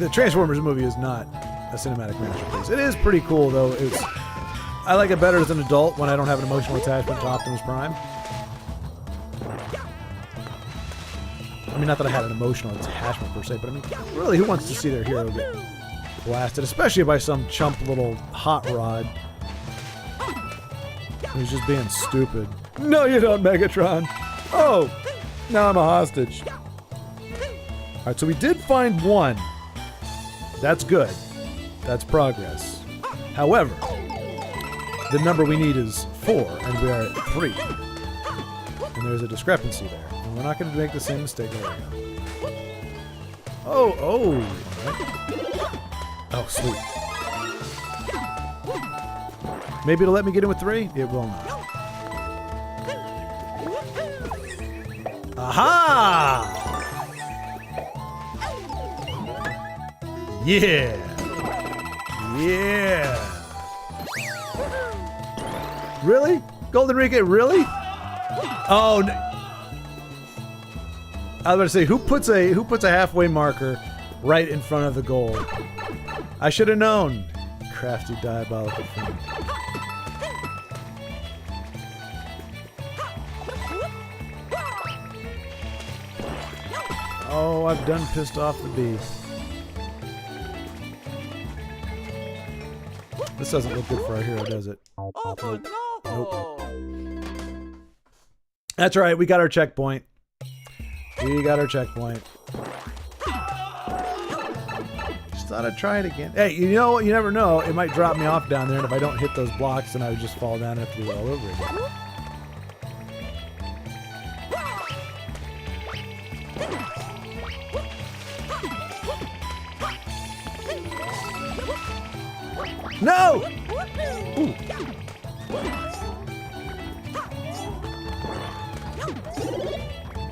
the Transformers movie is not a cinematic masterpiece. It is pretty cool though. I like it better as an adult when I don't have an emotional attachment to Optimus Prime. I mean, not that I had an emotional attachment per se, but I mean, really, who wants to see their hero get blasted, especially by some chump little hot rod? He's just being stupid. No, you don't, Megatron. Oh, now I'm a hostage. All right, so we did find one. That's good. That's progress. However, the number we need is 4, and we are at 3. And there's a discrepancy there. And we're not going to make the same mistake. There we go. Oh, all right. Oh, sweet. Maybe it'll let me get in with 3? It will not. Aha! Yeah! Yeah! Really? Golden Rika, really? Oh, no. I was about to say, who puts a halfway marker right in front of the goal? I should have known. Crafty, diabolical friend. Oh, I've done pissed off the bee. This doesn't look good for our hero, does it? Oh, Nope. no. That's right, we got our checkpoint. We got our checkpoint. Just thought I'd try it again. Hey, you know, you never know. It might drop me off down there, and if I don't hit those blocks, then I would just fall down and have to do it all over again. No! Ooh.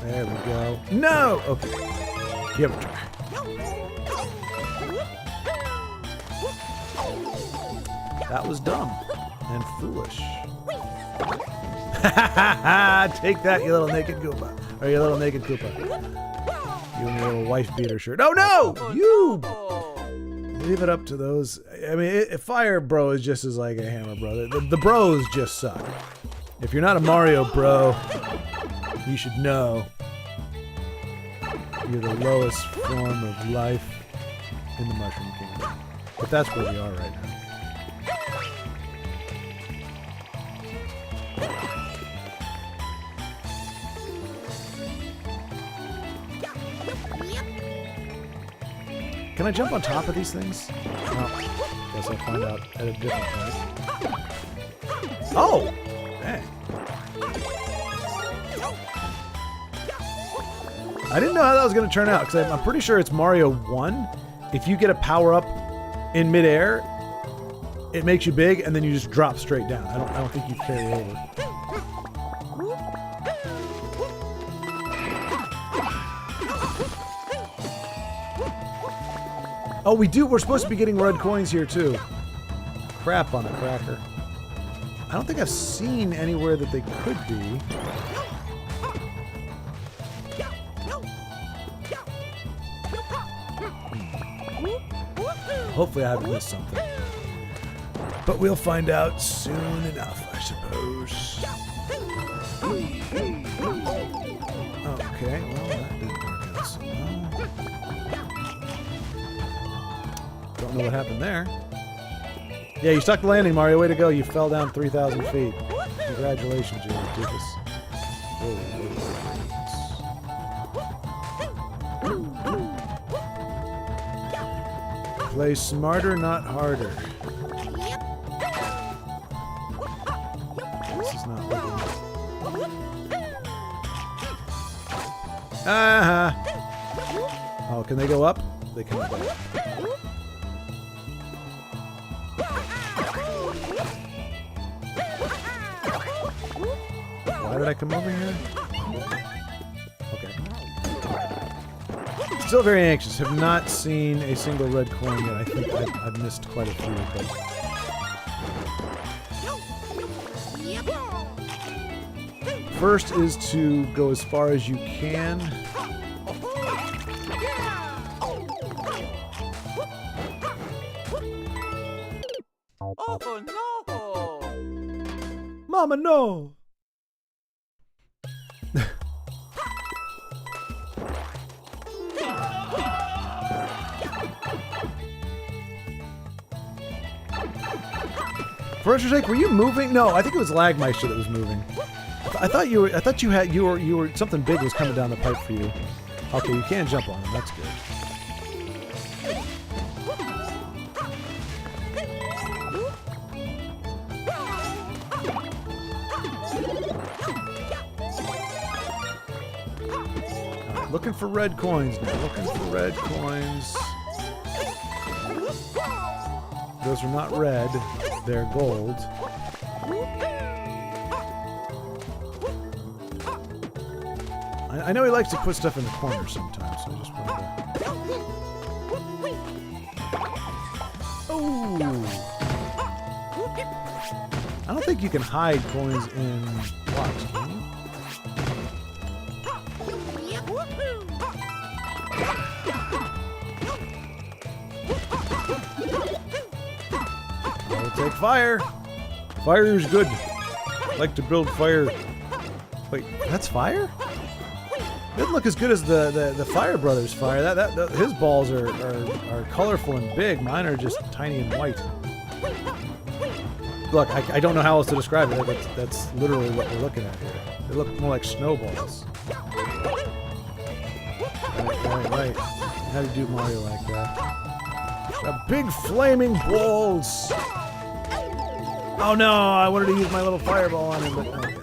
There we go. No! Okay. Give it a try. That was dumb and foolish. Take that, you little naked Koopa. Or you little naked Koopa. You and your little wife beater shirt. Oh no! You! Leave it up to those. I mean, Fire Bro is just as like a Hammer Bro. The bros just suck. If you're not a Mario Bro, you should know you're the lowest form of life in the Mushroom Kingdom. But that's where we are right now. Can I jump on top of these things? Well, guess I'll find out at a different point. Oh! Dang. I didn't know how that was going to turn out, because I'm pretty sure it's Mario 1. If you get a power-up in midair, it makes you big, and then you just drop straight down. I don't think you carry over. Oh, we do. We're supposed to be getting red coins here, too. Crap on a cracker. I don't think I've seen anywhere that they could be. Hopefully I haven't missed something. But we'll find out soon enough, I suppose. Okay, well, that didn't work out so well. Don't know what happened there. Yeah, you stuck the landing, Mario. Way to go. You fell down 3,000 feet. Congratulations, you doofus. Play smarter, not harder. This is not looking... Uh-huh. Oh, can they go up? They can go up. Why did I come over here? Okay. Still very anxious. Have not seen a single red coin yet. I think I've missed quite a few, but... First is to go as far as you can. Oh no! Mama, no! For instance, sake, were you moving? No, I think it was Lagmeister that was moving. I thought you were. I thought you were. Something big was coming down the pipe for you. Okay, you can jump on him. That's good. Right, looking for red coins now. Looking for red coins. Those are not red. They're gold. I know he likes to put stuff in the corner sometimes, so I just wanted to... Oh! I don't think you can hide coins in blocks, can you? I'll take fire! Fire is good. I like to build fire. Wait, that's fire? It doesn't look as good as the Fire Brothers fire. His balls are colorful and big. Mine are just tiny and white. Look, I don't know how else to describe it. That's literally what we're looking at here. They look more like snowballs. Right. How do you do Mario like that? The big flaming balls! Oh no, I wanted to use my little fireball on him, but okay.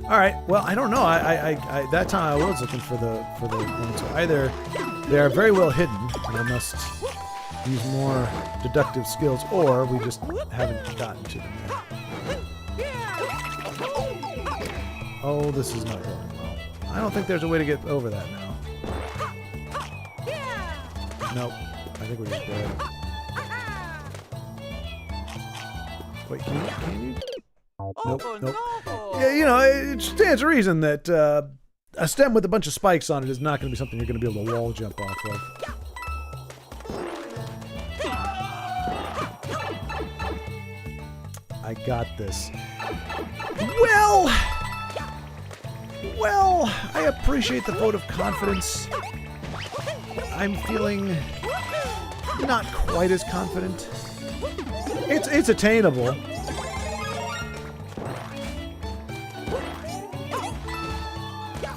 Alright, well, I don't know. I that time I was looking for the ones. So either they are very well hidden, and I must use more deductive skills, or we just haven't gotten to them yet. Oh, this is not going well. I don't think there's a way to get over that now. Nope. I think we're just dead. Wait, can you? Nope, nope. Yeah, you know, it stands to reason that a stem with a bunch of spikes on it is not going to be something you're going to be able to wall jump off of. I got this. Well, I appreciate the vote of confidence. I'm feeling not quite as confident. It's attainable.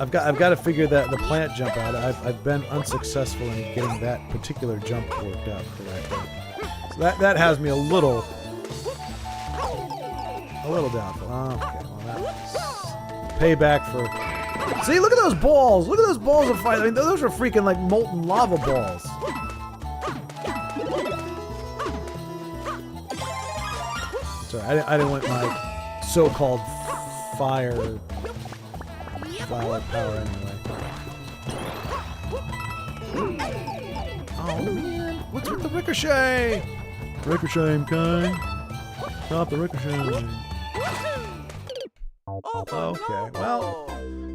I've got to figure that the plant jump out. I've been unsuccessful in getting that particular jump worked out correctly. So that has me a little doubtful. Okay, well that was payback for. See, look at those balls! Look at those balls of fire! I mean, those are freaking like molten lava balls. Sorry, I didn't want my so-called fire flower power anyway. Oh man, what's with the ricochet? Ricochet, kind. Stop the ricochet. Okay, well,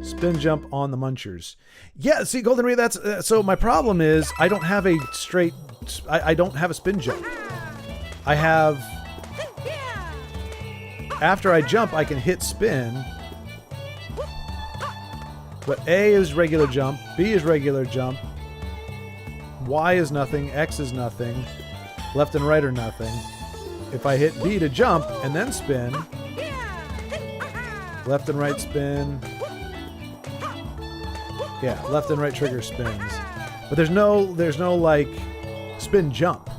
spin jump on the munchers. Yeah, see, Golden Ray, that's so my problem is I don't have a straight. I don't have a spin jump. I have. After I jump, I can hit spin. But A is regular jump, B is regular jump, Y is nothing, X is nothing, left and right are nothing. If I hit B to jump and then spin, left and right spin, yeah, left and right trigger spins. But there's no like spin jump.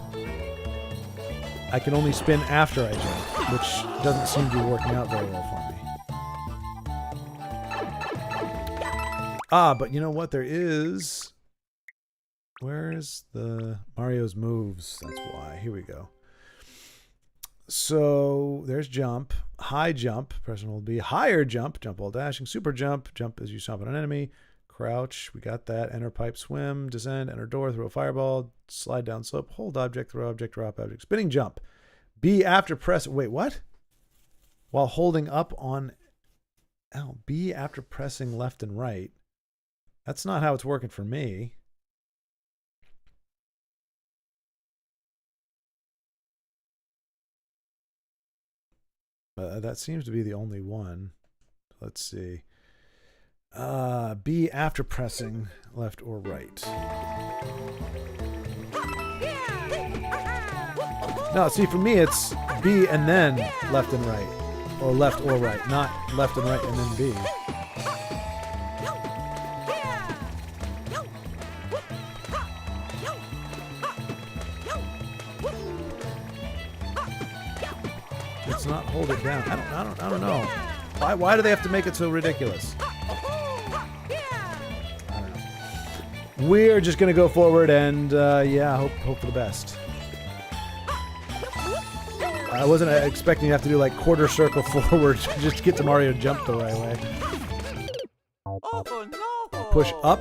I can only spin after I jump, which doesn't seem to be working out very well for me. Ah, but you know what? There is... Where's the... Mario's moves. That's why. Here we go. So, there's jump. High jump. Press and hold B. Higher jump. Jump while dashing. Super jump. Jump as you stomp on an enemy. Crouch. We got that. Enter pipe. Swim. Descend. Enter door. Throw a fireball. Slide down slope. Hold object. Throw object. Drop object. Spinning jump. B after press... Wait, what? While holding up on... L. B after pressing left and right. That's not how it's working for me. That seems to be the only one. Let's see. B after pressing left or right. No, see, for me it's B and then left and right. Or left or right. Not left and right and then B. Not hold it down. I don't know. Why do they have to make it so ridiculous? I don't know. We're just gonna go forward and yeah, hope for the best. I wasn't expecting you to have to do like quarter circle forward just to get to Mario to jump the right way. Push up.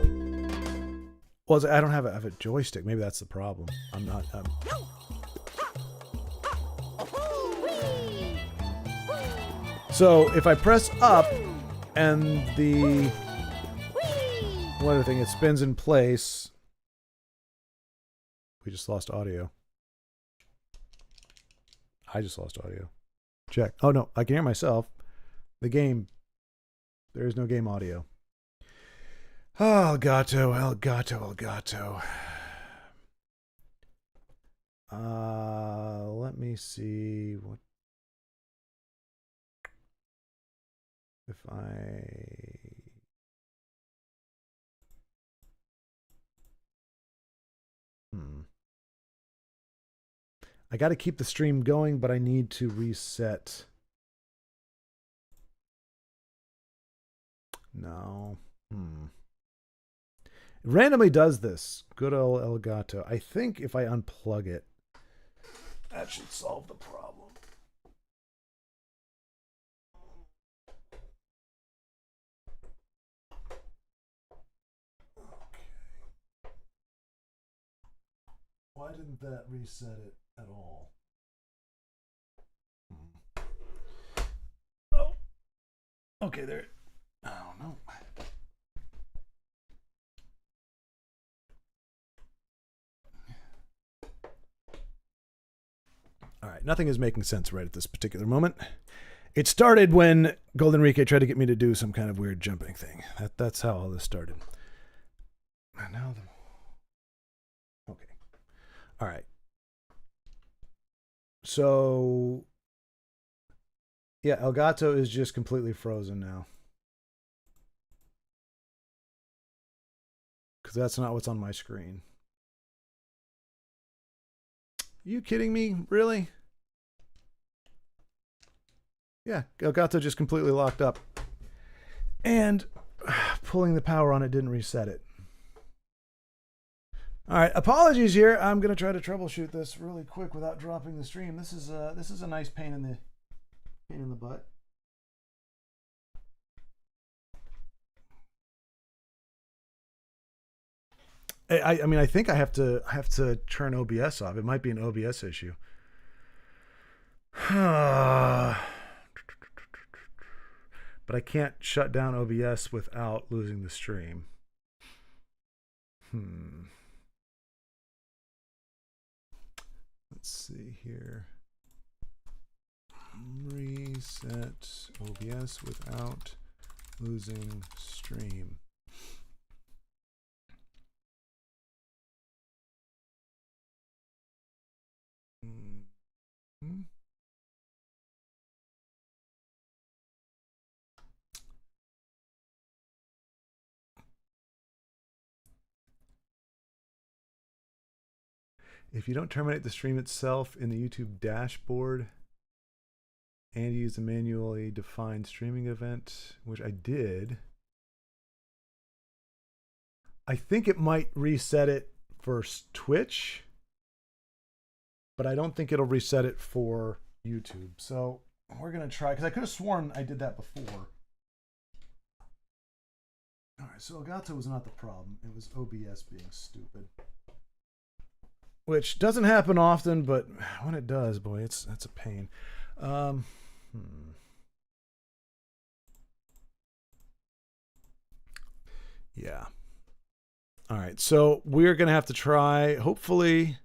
Well, I don't have a joystick. Maybe that's the problem. I'm not. So if I press up and the one other thing, it spins in place. We just lost audio. I just lost audio. Check. Oh no, I can hear myself. The game. There is no game audio. Oh, Elgato, Elgato, Elgato. Let me see what. If I got to keep the stream going, but I need to reset. No. randomly does this. Good old Elgato. I think if I unplug it, that should solve the problem. Why didn't that reset it at all? Oh. Okay, there. I don't know. All right, nothing is making sense right at this particular moment. It started when Golden Enrique tried to get me to do some kind of weird jumping thing. That's how all this started. And now okay. All right. So yeah, Elgato is just completely frozen now. Because that's not what's on my screen. Are you kidding me? Really? Yeah, Elgato just completely locked up. And pulling the power on it didn't reset it. All right, apologies here. I'm going to try to troubleshoot this really quick without dropping the stream. This is a nice pain in the butt. I mean, I think I have to turn OBS off. It might be an OBS issue. But I can't shut down OBS without losing the stream. Let's see here. Reset OBS without losing stream. If you don't terminate the stream itself in the YouTube dashboard and use the manually defined streaming event, which I did, I think it might reset it for Twitch, but I don't think it'll reset it for YouTube. So we're going to try, because I could have sworn I did that before. All right, so Elgato was not the problem. It was OBS being stupid. Which doesn't happen often, but when it does, boy, that's a pain. Yeah. All right, so we're going to have to try, hopefully,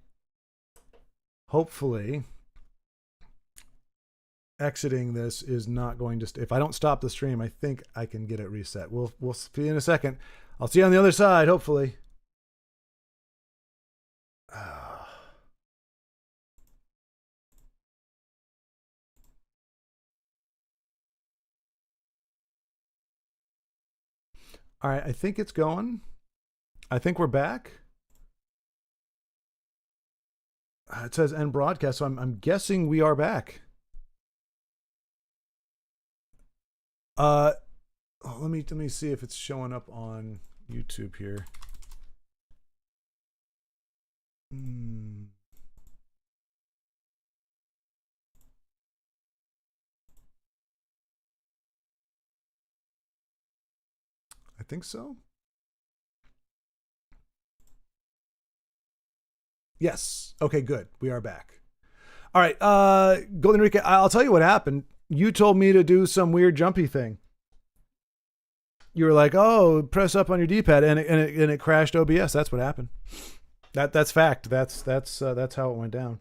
exiting this is not going to, if I don't stop the stream, I think I can get it reset. We'll see you in a second. I'll see you on the other side, hopefully. All right, I think it's going. I think we're back. It says end broadcast, so I'm guessing we are back. Let me see if it's showing up on YouTube here. I think so. Yes. Okay, good. We are back. All right. Golden Enrique, I'll tell you what happened. You told me to do some weird jumpy thing. You were like, "Oh, press up on your D-pad," and it crashed OBS. That's what happened. That's fact. That's how it went down.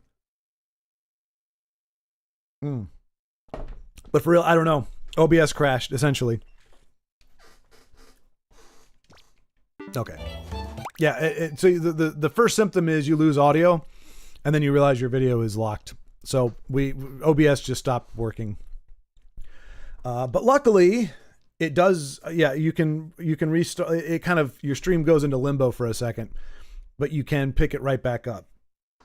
But for real, I don't know. OBS crashed essentially. Okay. Yeah. So the first symptom is you lose audio, and then you realize your video is locked. So OBS just stopped working. But luckily, it does. Yeah, you can restart. It kind of, your stream goes into limbo for a second, but you can pick it right back up.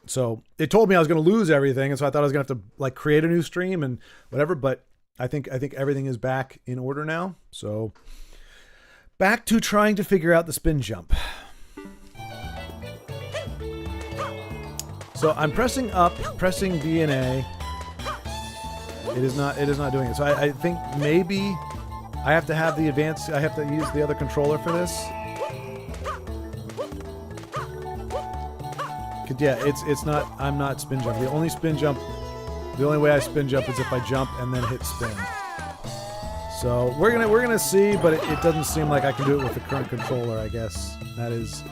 So it told me I was going to lose everything, and so I thought I was going to have to like create a new stream and whatever. But I think everything is back in order now. So back to trying to figure out the spin jump. So I'm pressing up, pressing B and A. It is not doing it. So I think maybe I have to have the advanced, I have to use the other controller for this. Yeah, it's not, I'm not spin jump. The only way I spin jump is if I jump and then hit spin. So we're gonna see, but it doesn't seem like I can do it with the current controller, I guess. That is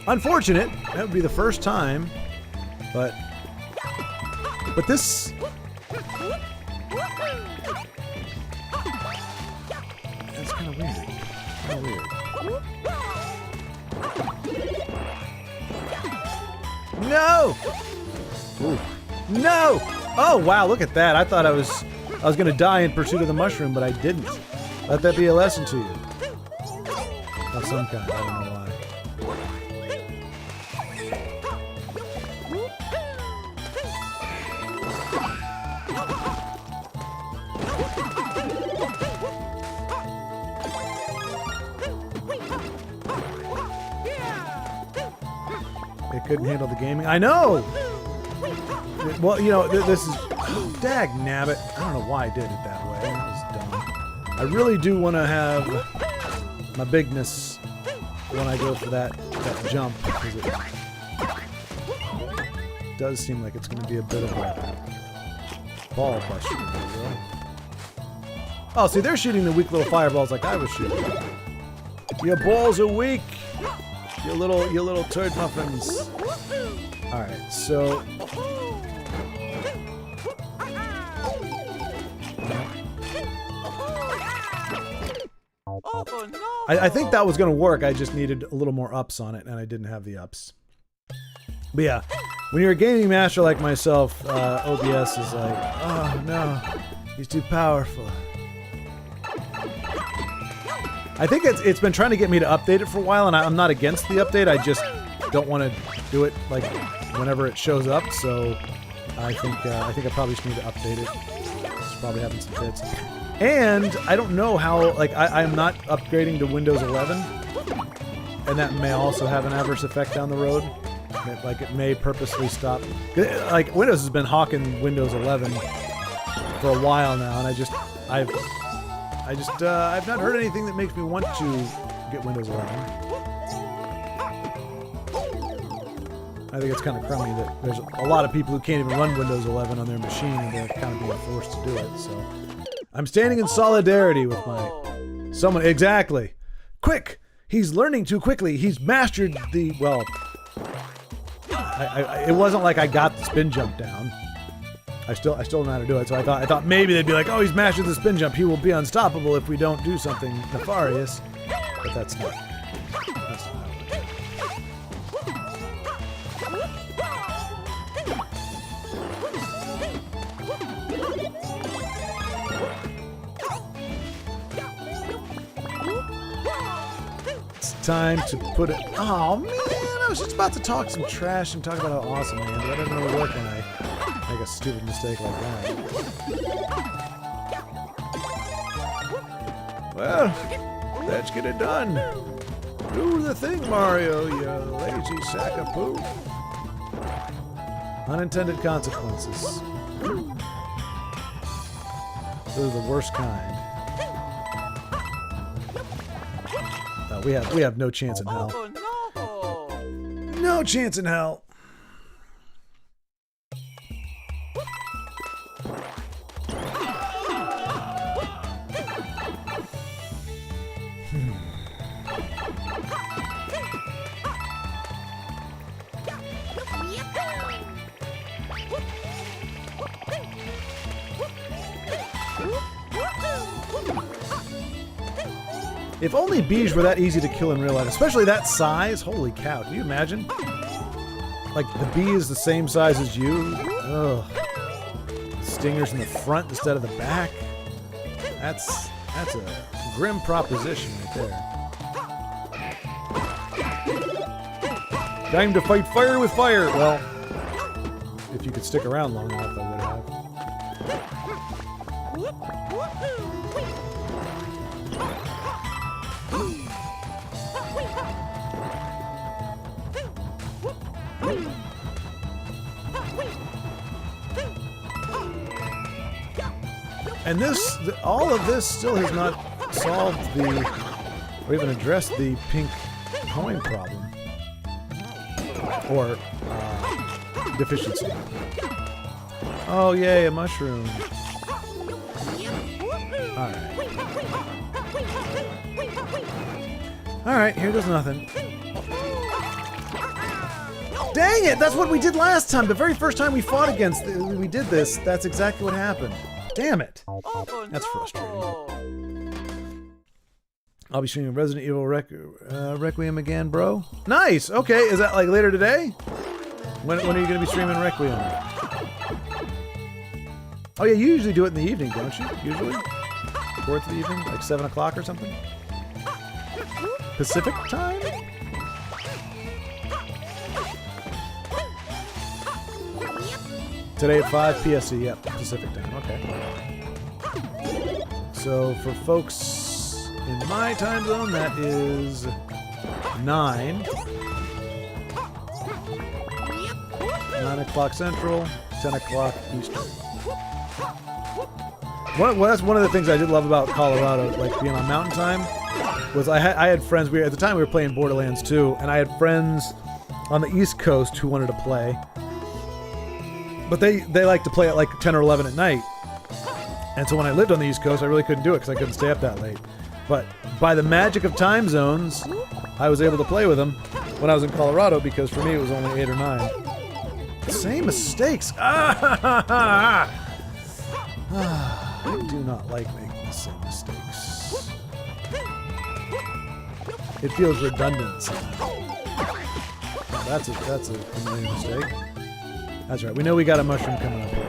unfortunate. That would be the first time. But this... That's kind of weird. Kind of weird. No! Ooh. No! Oh, wow, look at that. I thought I was gonna die in pursuit of the mushroom, but I didn't. Let that be a lesson to you. Of some kind, I don't know why. It couldn't handle the gaming. I know! Well, you know, this is... Dag nabbit. I don't know why I did it that way. That was dumb. I really do want to have my bigness when I go for that jump, because it does seem like it's going to be a bit of a ball buster. Oh, see, they're shooting the weak little fireballs like I was shooting. Your balls are weak. You little turd muffins. All right, so. Oh, no. I think that was going to work. I just needed a little more ups on it, and I didn't have the ups. But yeah, when you're a gaming master like myself, OBS is like, oh no, he's too powerful. I think it's been trying to get me to update it for a while, and I'm not against the update. I just don't want to do it like whenever it shows up. So I think I probably just need to update it. It's probably having some fits. And I don't know how, like, I'm not upgrading to Windows 11, and that may also have an adverse effect down the road. Like, it may purposely stop. Like, Windows has been hawking Windows 11 for a while now, and I've not heard anything that makes me want to get Windows 11. I think it's kind of crummy that there's a lot of people who can't even run Windows 11 on their machine, and they're kind of being forced to do it, so... I'm standing in solidarity with someone. Exactly. Quick! He's learning too quickly. He's mastered the... Well... it wasn't like I got the spin jump down. I still know how to do it, so I thought maybe they'd be like, oh, he's mastered the spin jump. He will be unstoppable if we don't do something nefarious. But that's not how it works. Time to put it. Oh man, I was just about to talk some trash and talk about how awesome I am, but that doesn't really work when I make a stupid mistake like that. Well, let's get it done. Do the thing, Mario, you lazy sack of poo. Unintended consequences. Those are the worst kind. We have no chance in hell. Oh, no. No chance in hell. If only bees were that easy to kill in real life, especially that size. Holy cow, can you imagine? Like, the bee is the same size as you. Ugh. Stingers in the front instead of the back. That's a grim proposition right there. Time to fight fire with fire. Well, if you could stick around long enough, I would have. And this, all of this still has not solved the, or even addressed the pink coin problem. Or, deficiency. Oh, yay, a mushroom. Alright. Alright, here goes nothing. Dang it! That's what we did last time! The very first time we fought against, we did this, that's exactly what happened. Damn it! That's frustrating. I'll be streaming Resident Evil Requiem again, bro. Nice! Okay, is that like later today? When are you going to be streaming Requiem? Oh yeah, you usually do it in the evening, don't you? Usually? Towards the evening? Like 7 o'clock or something? Pacific time? Today at 5 PST, yep, Pacific time, okay. So for folks in my time zone, that is 9. 9 o'clock Central, 10 o'clock Eastern. That's one of the things I did love about Colorado, like being on Mountain Time, was I had friends. At the time we were playing Borderlands 2, and I had friends on the East Coast who wanted to play, but they like to play at like 10 or 11 at night. And so when I lived on the East Coast, I really couldn't do it because I couldn't stay up that late. But by the magic of time zones, I was able to play with them when I was in Colorado, because for me it was only 8 or 9. Same mistakes. I do not like making the same mistakes. It feels redundant somehow. That's a familiar mistake. That's right. We know we got a mushroom coming up here.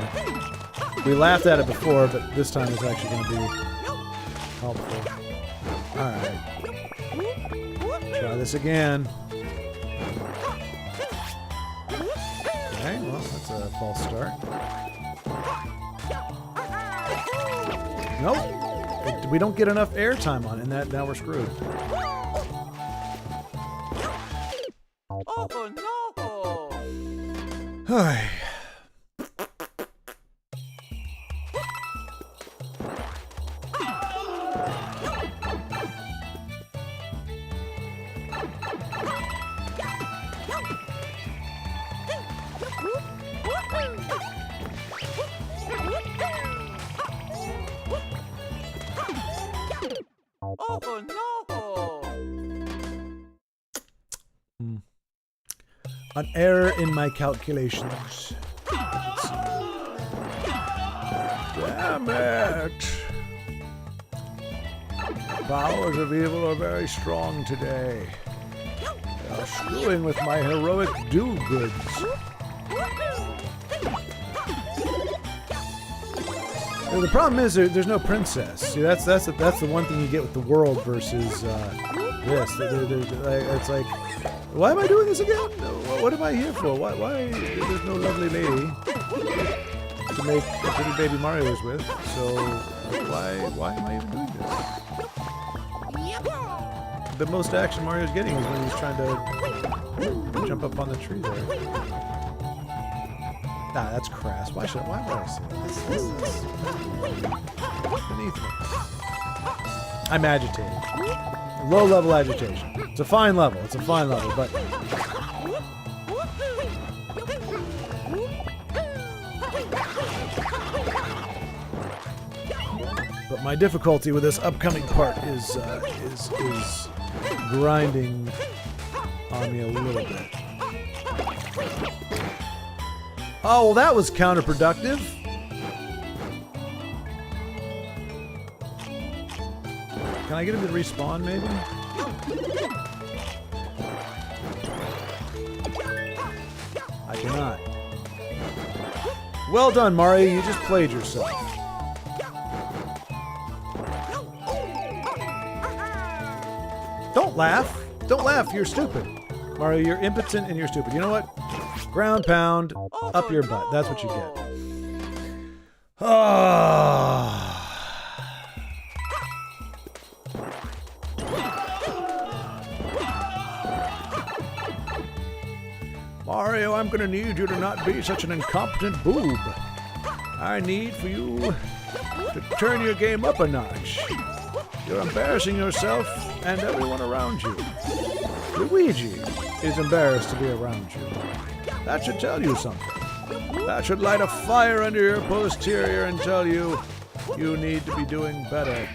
We laughed at it before, but this time it's actually going to be helpful. Alright. Try this again. Okay, well, that's a false start. Nope. We don't get enough airtime on it, and now we're screwed. Oh no! Hi. Oh no! An error in my calculations. Let's see. Damn it! The powers of evil are very strong today. They are screwing with my heroic do-goods. The problem is there's no princess. See, that's the one thing you get with the world versus this. It's like, why am I doing this again? What am I here for? Why there's no lovely lady to make little baby Marios with? So why am I even doing this? The most action Mario's getting is when he's trying to jump up on the tree there. Nah, that's crass. Why would I say that? That's beneath me. I'm agitated. Low level agitation. It's a fine level. It's a fine level, but my difficulty with this upcoming part is grinding on me a little bit. Oh, well, that was counterproductive. Can I get him to respawn, maybe? I cannot. Well done, Mario. You just played yourself. Don't laugh. Don't laugh. You're stupid. Mario, you're impotent and you're stupid. You know what? Ground pound up your butt. That's what you get. Ah. I'm gonna need you to not be such an incompetent boob. I need for you to turn your game up a notch. You're embarrassing yourself and everyone around you. Luigi is embarrassed to be around you. That should tell you something. That should light a fire under your posterior and tell you you need to be doing better.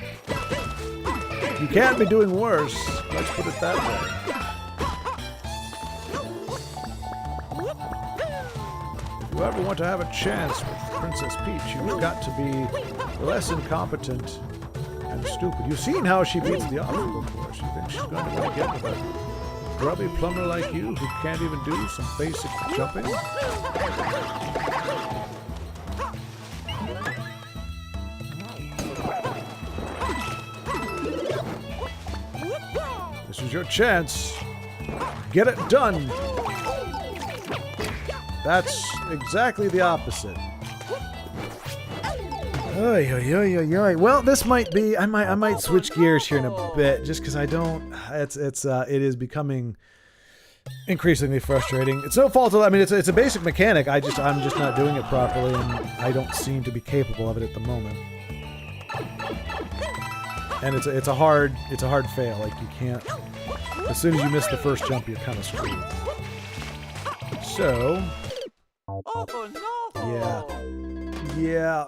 You can't be doing worse. Let's put it that way. If you ever want to have a chance with Princess Peach, you've got to be less incompetent and stupid. You've seen how she beats the obstacle course. You think she's going to win again with a grubby plumber like you who can't even do some basic jumping? This is your chance. Get it done. That's exactly the opposite. Oy, oy, oy, oy, oy. Well, this might be. I might switch gears here in a bit, just because I don't. It is becoming increasingly frustrating. It's no fault of. I mean, it's a basic mechanic. I'm just not doing it properly, and I don't seem to be capable of it at the moment. And it's a hard fail. Like, you can't. As soon as you miss the first jump, you're kind of screwed. So. Oh no! Yeah.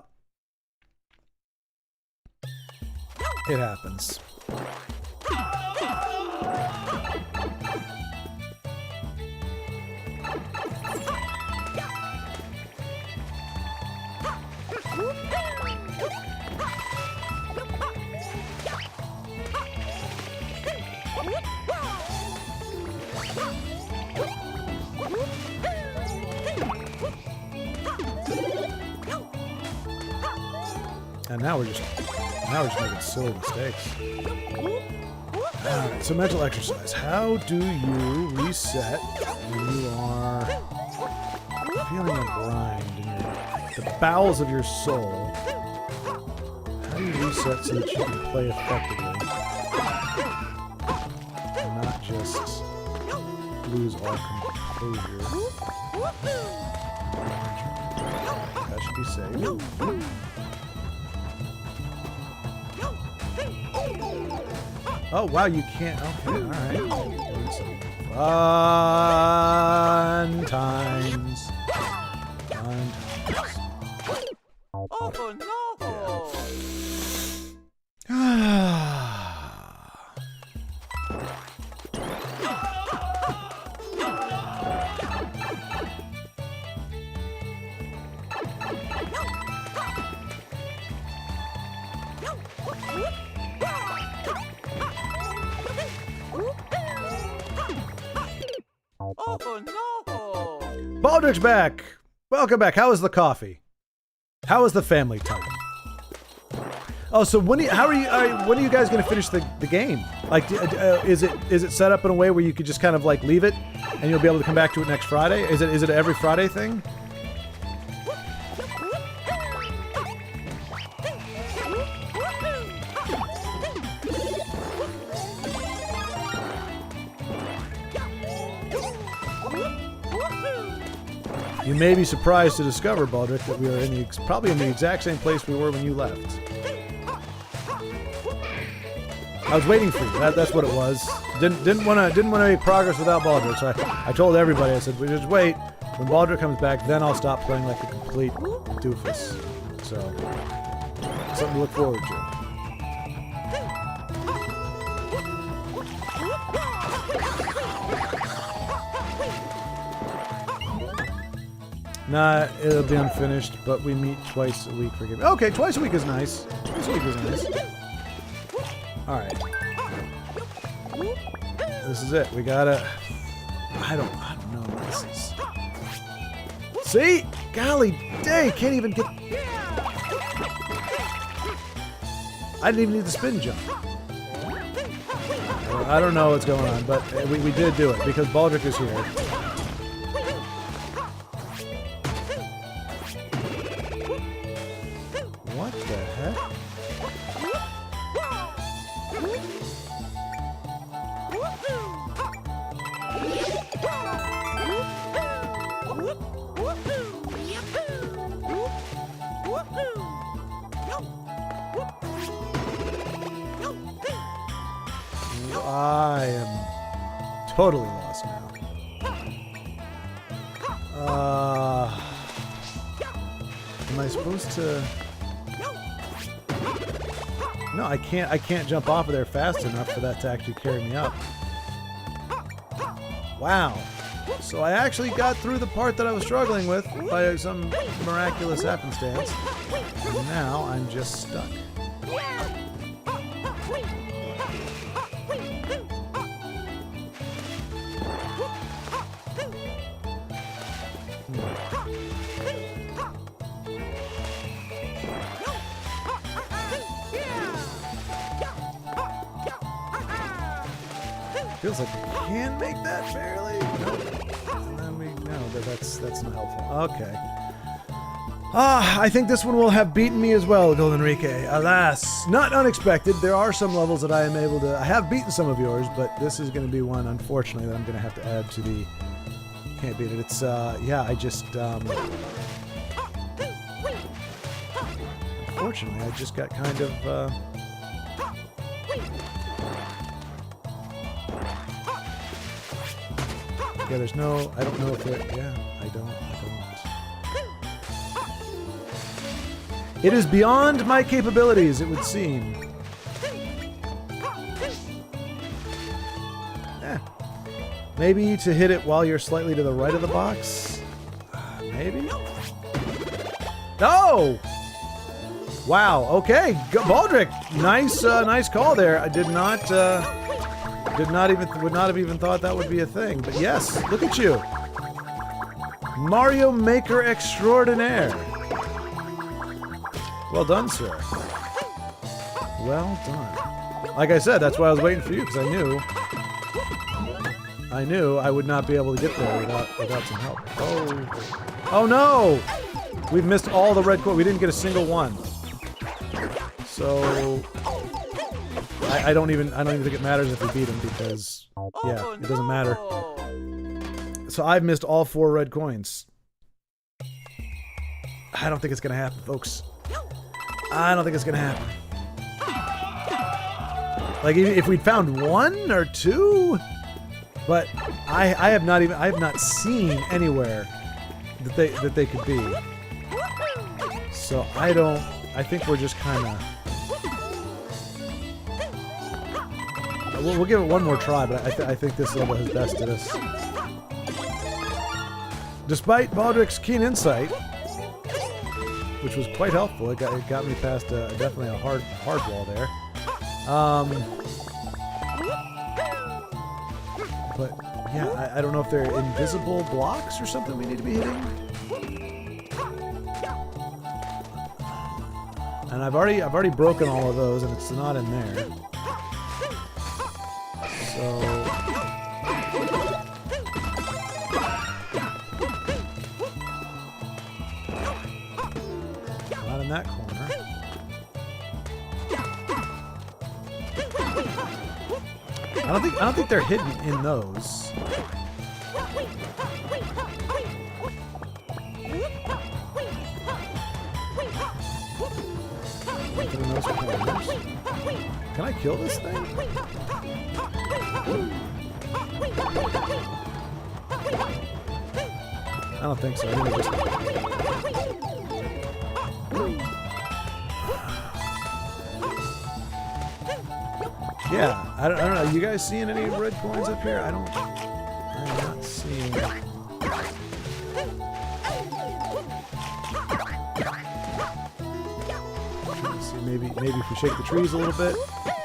It happens. And now we're just making silly mistakes. Alright, so mental exercise. How do you reset when you are feeling a grind in the bowels of your soul? How do you reset so that you can play effectively? And not just lose all composure. That should be safe. Oh, wow, you can't. Okay, alright. Fun times. Fun times. Oh no! Oh no! Baldrick's back! Welcome back. How is the coffee? How is the family time? Oh, so when are you guys going to finish the game? Like, is it set up in a way where you could just kind of like leave it and you'll be able to come back to it next Friday? Is it an every Friday thing? You may be surprised to discover, Baldrick, that we are probably in the exact same place we were when you left. I was waiting for you. That's what it was. Didn't want to make progress without Baldrick. So I told everybody. I said, "We just wait. When Baldrick comes back, then I'll stop playing like a complete doofus." So something to look forward to. Nah, it'll be unfinished, but we meet twice a week for gaming. Okay, twice a week is nice. Twice a week is nice. Alright. This is it. We gotta... I don't know what this is. See? Golly dang, can't even get... I didn't even need the spin jump. I don't know what's going on, but we did do it because Baldrick is here. What the heck? totally lost now. Am I supposed to? No, I can't. I can't jump off of there fast enough for that to actually carry me up. Wow. So I actually got through the part that I was struggling with by some miraculous happenstance. And now I'm just stuck. Feels like we can make that barely. Nope. And then we no, that's not helpful. Okay. I think this one will have beaten me as well, Golden Enrique. Alas, not unexpected. There are some levels that I am able to. I have beaten some of yours, but this is going to be one, unfortunately, that I'm going to have to add to the. Can't beat it. It's yeah. I just unfortunately, I just got kind of. Yeah, there's no, I don't know if it, yeah, I don't. It is beyond my capabilities, it would seem. Maybe to hit it while you're slightly to the right of the box? Maybe? No! Wow, okay, Baldric, nice, nice call there. I would not have even thought that would be a thing. But yes, look at you. Mario Maker extraordinaire. Well done, sir. Well done. Like I said, that's why I was waiting for you, because I knew I would not be able to get there without some help. Oh no! We've missed all the red coins. We didn't get a single one. So I don't even think it matters if we beat him, because yeah, it doesn't matter. So I've missed all 4 red coins. I don't think it's gonna happen, folks. I don't think it's gonna happen. Like, even if we'd found 1 or 2, but I have not seen anywhere that they could be. So I think we're just kind of. We'll give it one more try, but I think this level has bested us. Despite Baldric's keen insight, which was quite helpful, it got me past definitely a hard wall there. But yeah, I don't know if they're invisible blocks or something we need to be hitting. And I've already broken all of those, and it's not in there. So not in that corner. I don't think they're hidden in those. In those corners. Can I kill this thing? I don't think so. I think it just... Yeah, I don't know. You guys seeing any red coins up here? I'm not seeing. Let's see, maybe if we shake the trees a little bit.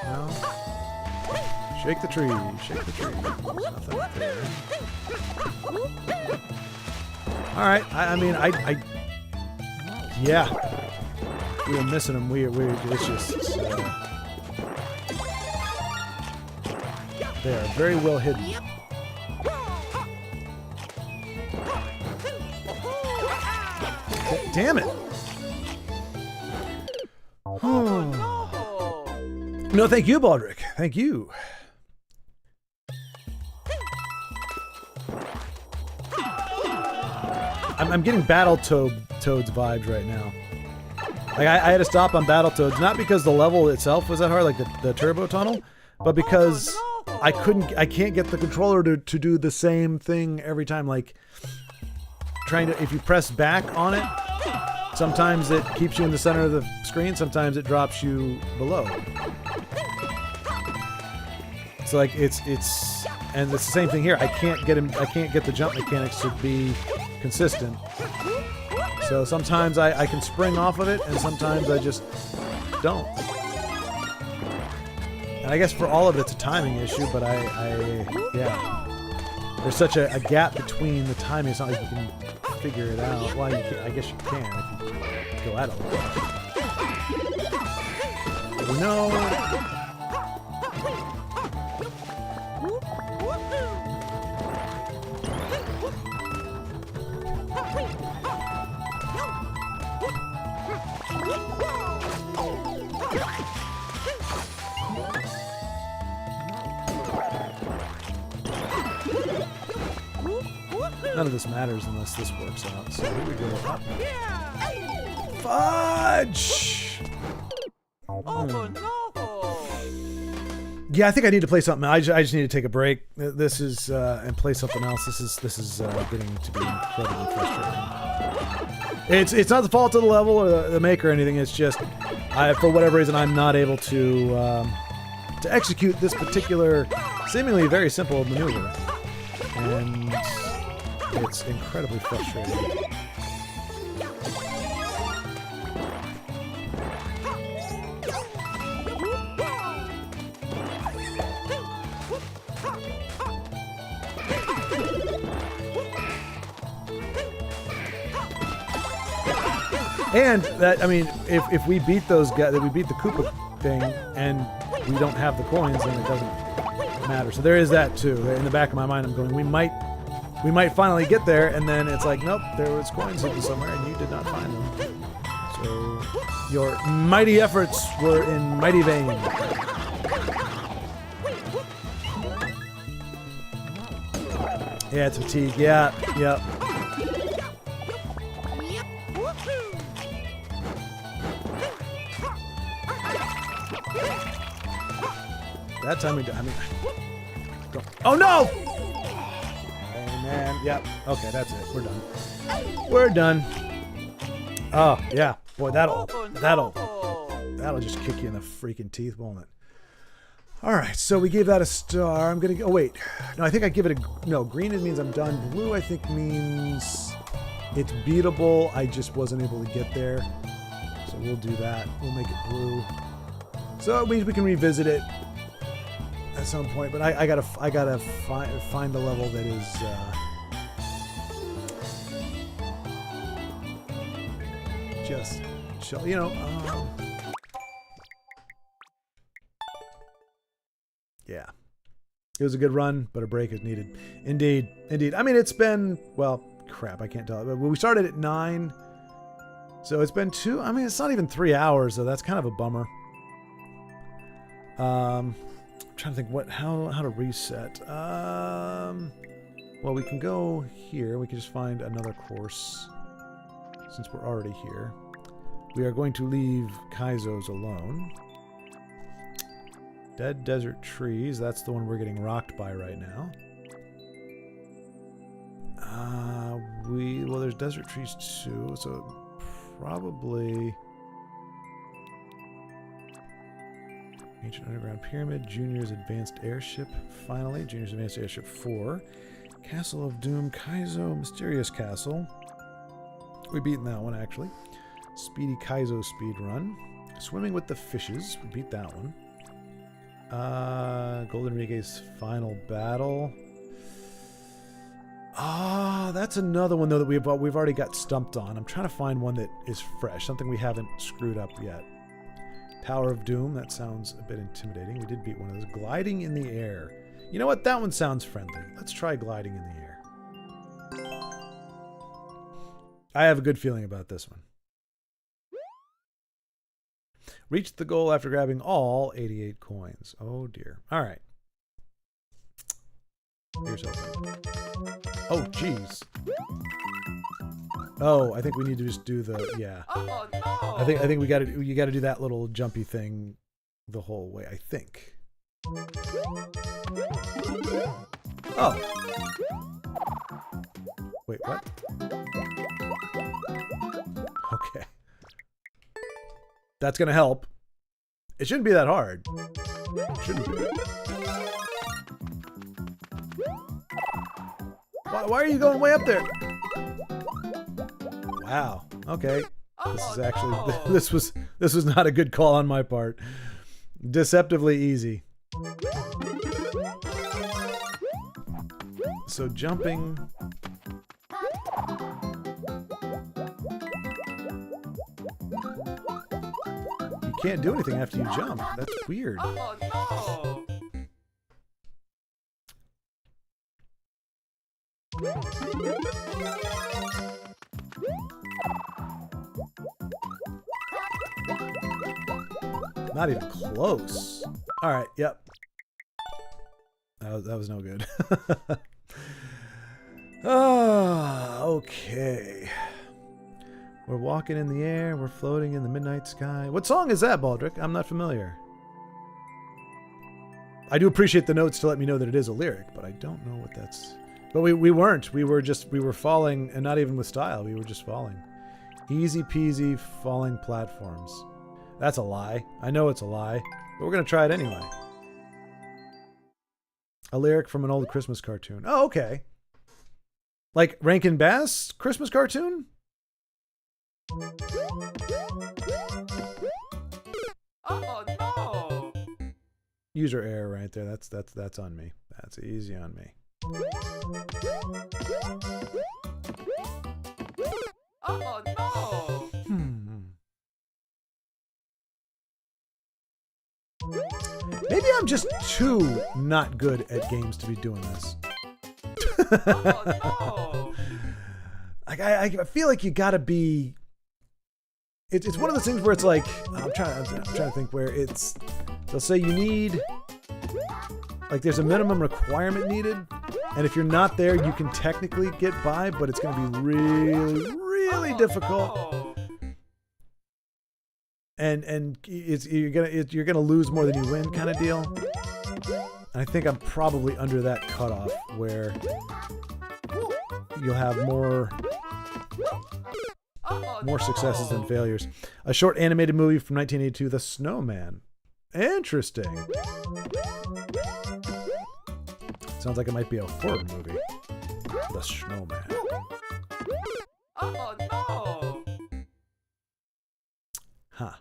No. Shake the tree. Shake the tree. There's nothing up there. All right. I mean, yeah. We were missing them. It's just. They are very well hidden. Damn it! No, thank you, Baldric. Thank you. I'm getting Battletoads vibes right now. Like I had to stop on Battletoads, not because the level itself was that hard, like the turbo tunnel, but because I can't get the controller to do the same thing every time. Like if you press back on it, sometimes it keeps you in the center of the screen, sometimes it drops you below. So like and it's the same thing here. I can't get the jump mechanics to be consistent. So sometimes I can spring off of it, and sometimes I just don't. And I guess for all of it, it's a timing issue, but yeah. There's such a gap between the timing, it's not like you can figure it out. Well, I guess you can if you go at it. But no. None of this matters unless this works out. So here we go. Up. Fudge! Oh no! Yeah, I think I need to play something. I just need to take a break. This is and play something else. This is getting to be incredibly frustrating. It's not the fault of the level or the maker or anything. It's just for whatever reason I'm not able to execute this particular seemingly very simple maneuver, and it's incredibly frustrating. And that, I mean, if we beat those guys, we beat the Koopa thing, and we don't have the coins, then it doesn't matter. So there is that too. In the back of my mind, I'm going, we might finally get there, and then it's like, nope, there was coins hidden somewhere, and you did not find them. So your mighty efforts were in mighty vain. Yeah, it's fatigue. Yeah, yep. That time we do. I mean, oh no! Man, yep. Okay, that's it. We're done. We're done. Oh yeah, boy, that'll just kick you in the freaking teeth, won't it? All right, so we gave that a star. I'm gonna. Oh wait, no, I think I give it a no. Green it means I'm done. Blue I think means it's beatable. I just wasn't able to get there, so we'll do that. We'll make it blue. So it means we can revisit it at some point, but I gotta find a level that is just chill, you know. Yeah, it was a good run, but a break is needed. Indeed. I mean, it's been, well, crap, I can't tell. But we started at 9, so it's been 2. I mean, it's not even 3 hours, so that's kind of a bummer. I'm trying to think how to reset. Well, we can go here. We can just find another course since we're already here. We are going to leave Kaizo's alone. Dead desert trees. That's the one we're getting rocked by right now. Well, there's desert trees too, so probably. Ancient Underground Pyramid, Junior's Advanced Airship, finally. Junior's Advanced Airship 4. Castle of Doom, Kaizo, Mysterious Castle. We've beaten that one, actually. Speedy Kaizo speed run. Swimming with the Fishes, we beat that one. Golden Rige's Final Battle. That's another one, though, that we've already got stumped on. I'm trying to find one that is fresh, something we haven't screwed up yet. Tower of Doom, that sounds a bit intimidating. We did beat one of those. Gliding in the Air. You know what? That one sounds friendly. Let's try gliding in the air. I have a good feeling about this one. Reached the goal after grabbing all 88 coins. Oh dear. All right. Here's hoping. Oh, jeez. Oh, I think we need to just do the, yeah. Oh no! I think you got to do that little jumpy thing the whole way, I think. Oh. Wait, what? Okay. That's gonna help. It shouldn't be that hard. It shouldn't be. Why are you going way up there? Wow. Okay. This is actually this was not a good call on my part. Deceptively easy. So jumping. You can't do anything after you jump. That's weird. Oh no! Not even close. All right. Yep. That was no good. Okay. We're walking in the air. We're floating in the midnight sky. What song is that, Baldric? I'm not familiar. I do appreciate the notes to let me know that it is a lyric, but I don't know what that's... But we weren't. We were falling, and not even with style. We were just falling. Easy peasy falling platforms. That's a lie. I know it's a lie, but we're going to try it anyway. A lyric from an old Christmas cartoon. Oh, okay. Like Rankin Bass Christmas cartoon? Oh no! User error right there. That's on me. That's easy on me. Oh no! Maybe I'm just too not good at games to be doing this. Oh no! Like I feel like you gotta be. It's one of those things where it's like I'm trying to think where it's. They'll say you need. Like there's a minimum requirement needed, and if you're not there, you can technically get by, but it's gonna be really difficult. No. And you're gonna lose more than you win kind of deal. And I think I'm probably under that cutoff where you'll have more successes than failures. A short animated movie from 1982, The Snowman. Interesting. Sounds like it might be a horror movie. The Snowman. Oh no! Huh.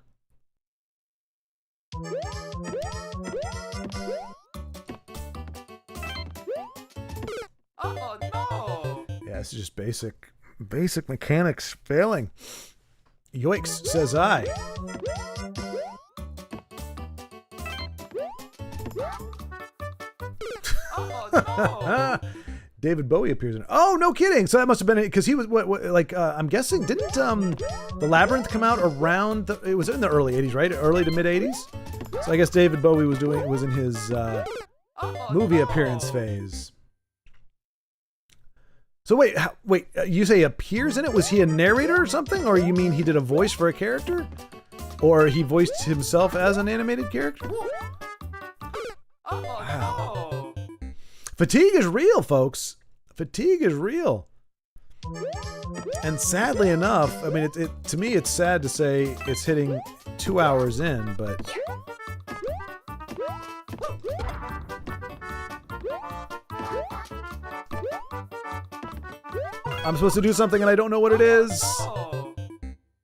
Oh no! Yeah, this is just basic mechanics failing. Yoicks, says I. Oh no! David Bowie appears in it. Oh, no kidding. So that must have been it, because he was like I'm guessing didn't The Labyrinth come out around it was in the early 80s, right? Early to mid 80s. So I guess David Bowie was in his movie appearance phase. So wait, you say appears in it? Was he a narrator or something? Or you mean he did a voice for a character? Or he voiced himself as an animated character? Wow. Fatigue is real, folks. Fatigue is real. And sadly enough, I mean, to me, it's sad to say it's hitting 2 hours in, but... I'm supposed to do something and I don't know what it is.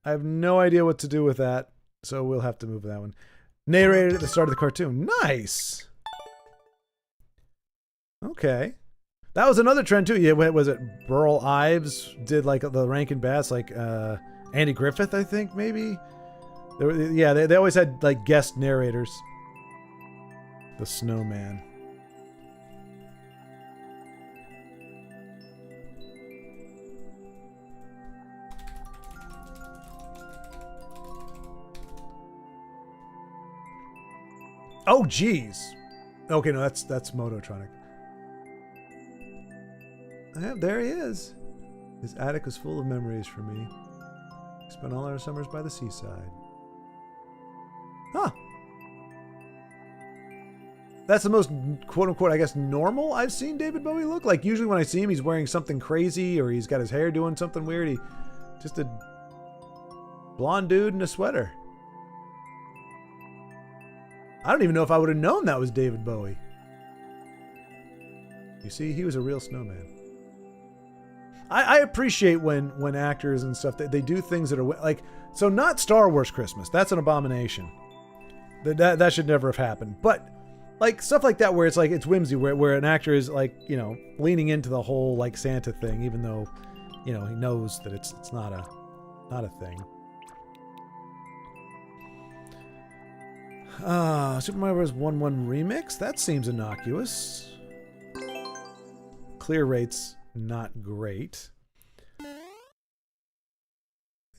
I have no idea what to do with that, so we'll have to move that one. Narrated at the start of the cartoon. Nice! Okay. That was another trend too. Yeah, was it Burl Ives did like the Rankin Bass, like Andy Griffith, I think maybe. They always had like guest narrators. The Snowman. Oh, geez. Okay, no, that's Mototronic. There he is. His attic was full of memories for me. We spent all our summers by the seaside. Huh. That's the most quote unquote, I guess, normal I've seen David Bowie look. Like usually when I see him, he's wearing something crazy or he's got his hair doing something weird. He just a blonde dude in a sweater. I don't even know if I would have known that was David Bowie. You see, he was a real snowman. I appreciate when actors and stuff, they do things that are like, so not Star Wars Christmas. That's an abomination. That should never have happened. But like stuff like that where it's like, it's whimsy, where an actor is like, you know, leaning into the whole like Santa thing, even though, you know, he knows that it's not a thing. Super Mario Bros. 1-1 Remix? That seems innocuous. Clear rate's not great.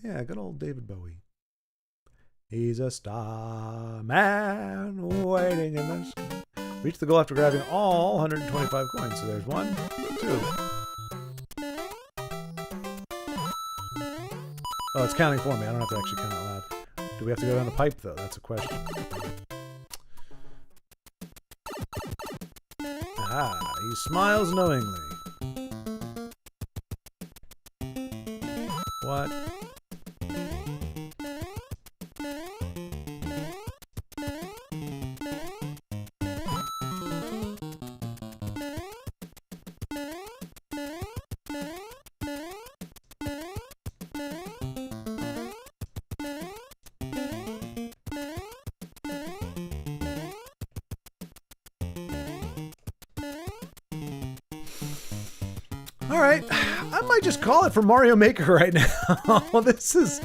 Yeah, good old David Bowie. He's a star man waiting in the sky. Reach the goal after grabbing all 125 coins. So there's 1, 2. Oh, it's counting for me. I don't have to actually count out loud. Do we have to go down the pipe, though? That's a question. Ah, he smiles knowingly. What? All right, I might just call it for Mario Maker right now. This has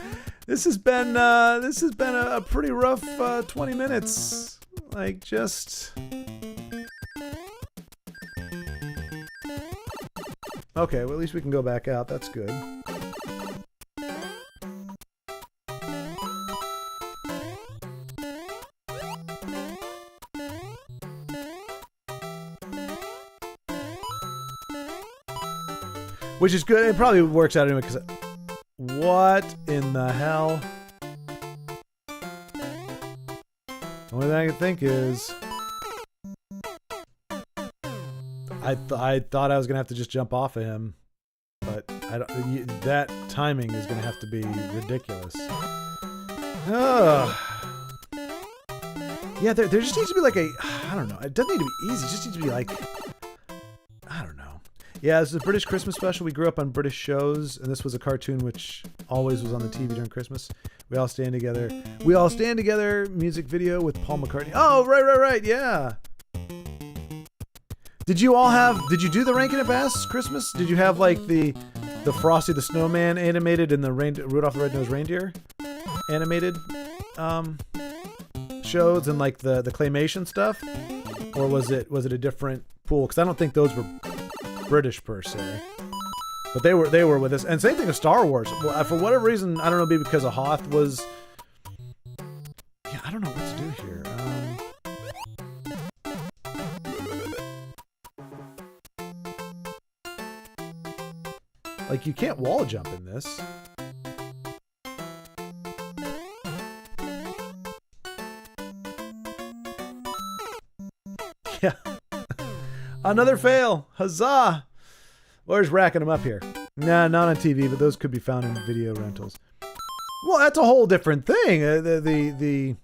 been a pretty rough 20 minutes. Like just okay. Well, at least we can go back out. That's good. Which is good. It probably works out anyway, because... What in the hell? The only thing I can think is... I thought I was going to have to just jump off of him. But I don't, that timing is going to have to be ridiculous. Ugh. Yeah, there just needs to be like a... I don't know. It doesn't need to be easy. It just needs to be like... I don't know. Yeah, this is a British Christmas special. We grew up on British shows, and this was a cartoon which always was on the TV during Christmas. We All Stand Together. We All Stand Together music video with Paul McCartney. Oh, right, yeah. Did you do the Rankin and Bass Christmas? Did you have like the Frosty the Snowman animated and the Rudolph the Red-Nosed Reindeer animated shows and like the claymation stuff? Or was it a different pool? Because I don't think those were British per se, but they were with us. And same thing with Star Wars. For whatever reason, I don't know, maybe because of Hoth was. Yeah, I don't know what to do here. Like you can't wall jump in this. Yeah. Another fail. Huzzah. Where's racking them up here? Nah, not on TV, but those could be found in video rentals. Well, that's a whole different thing. The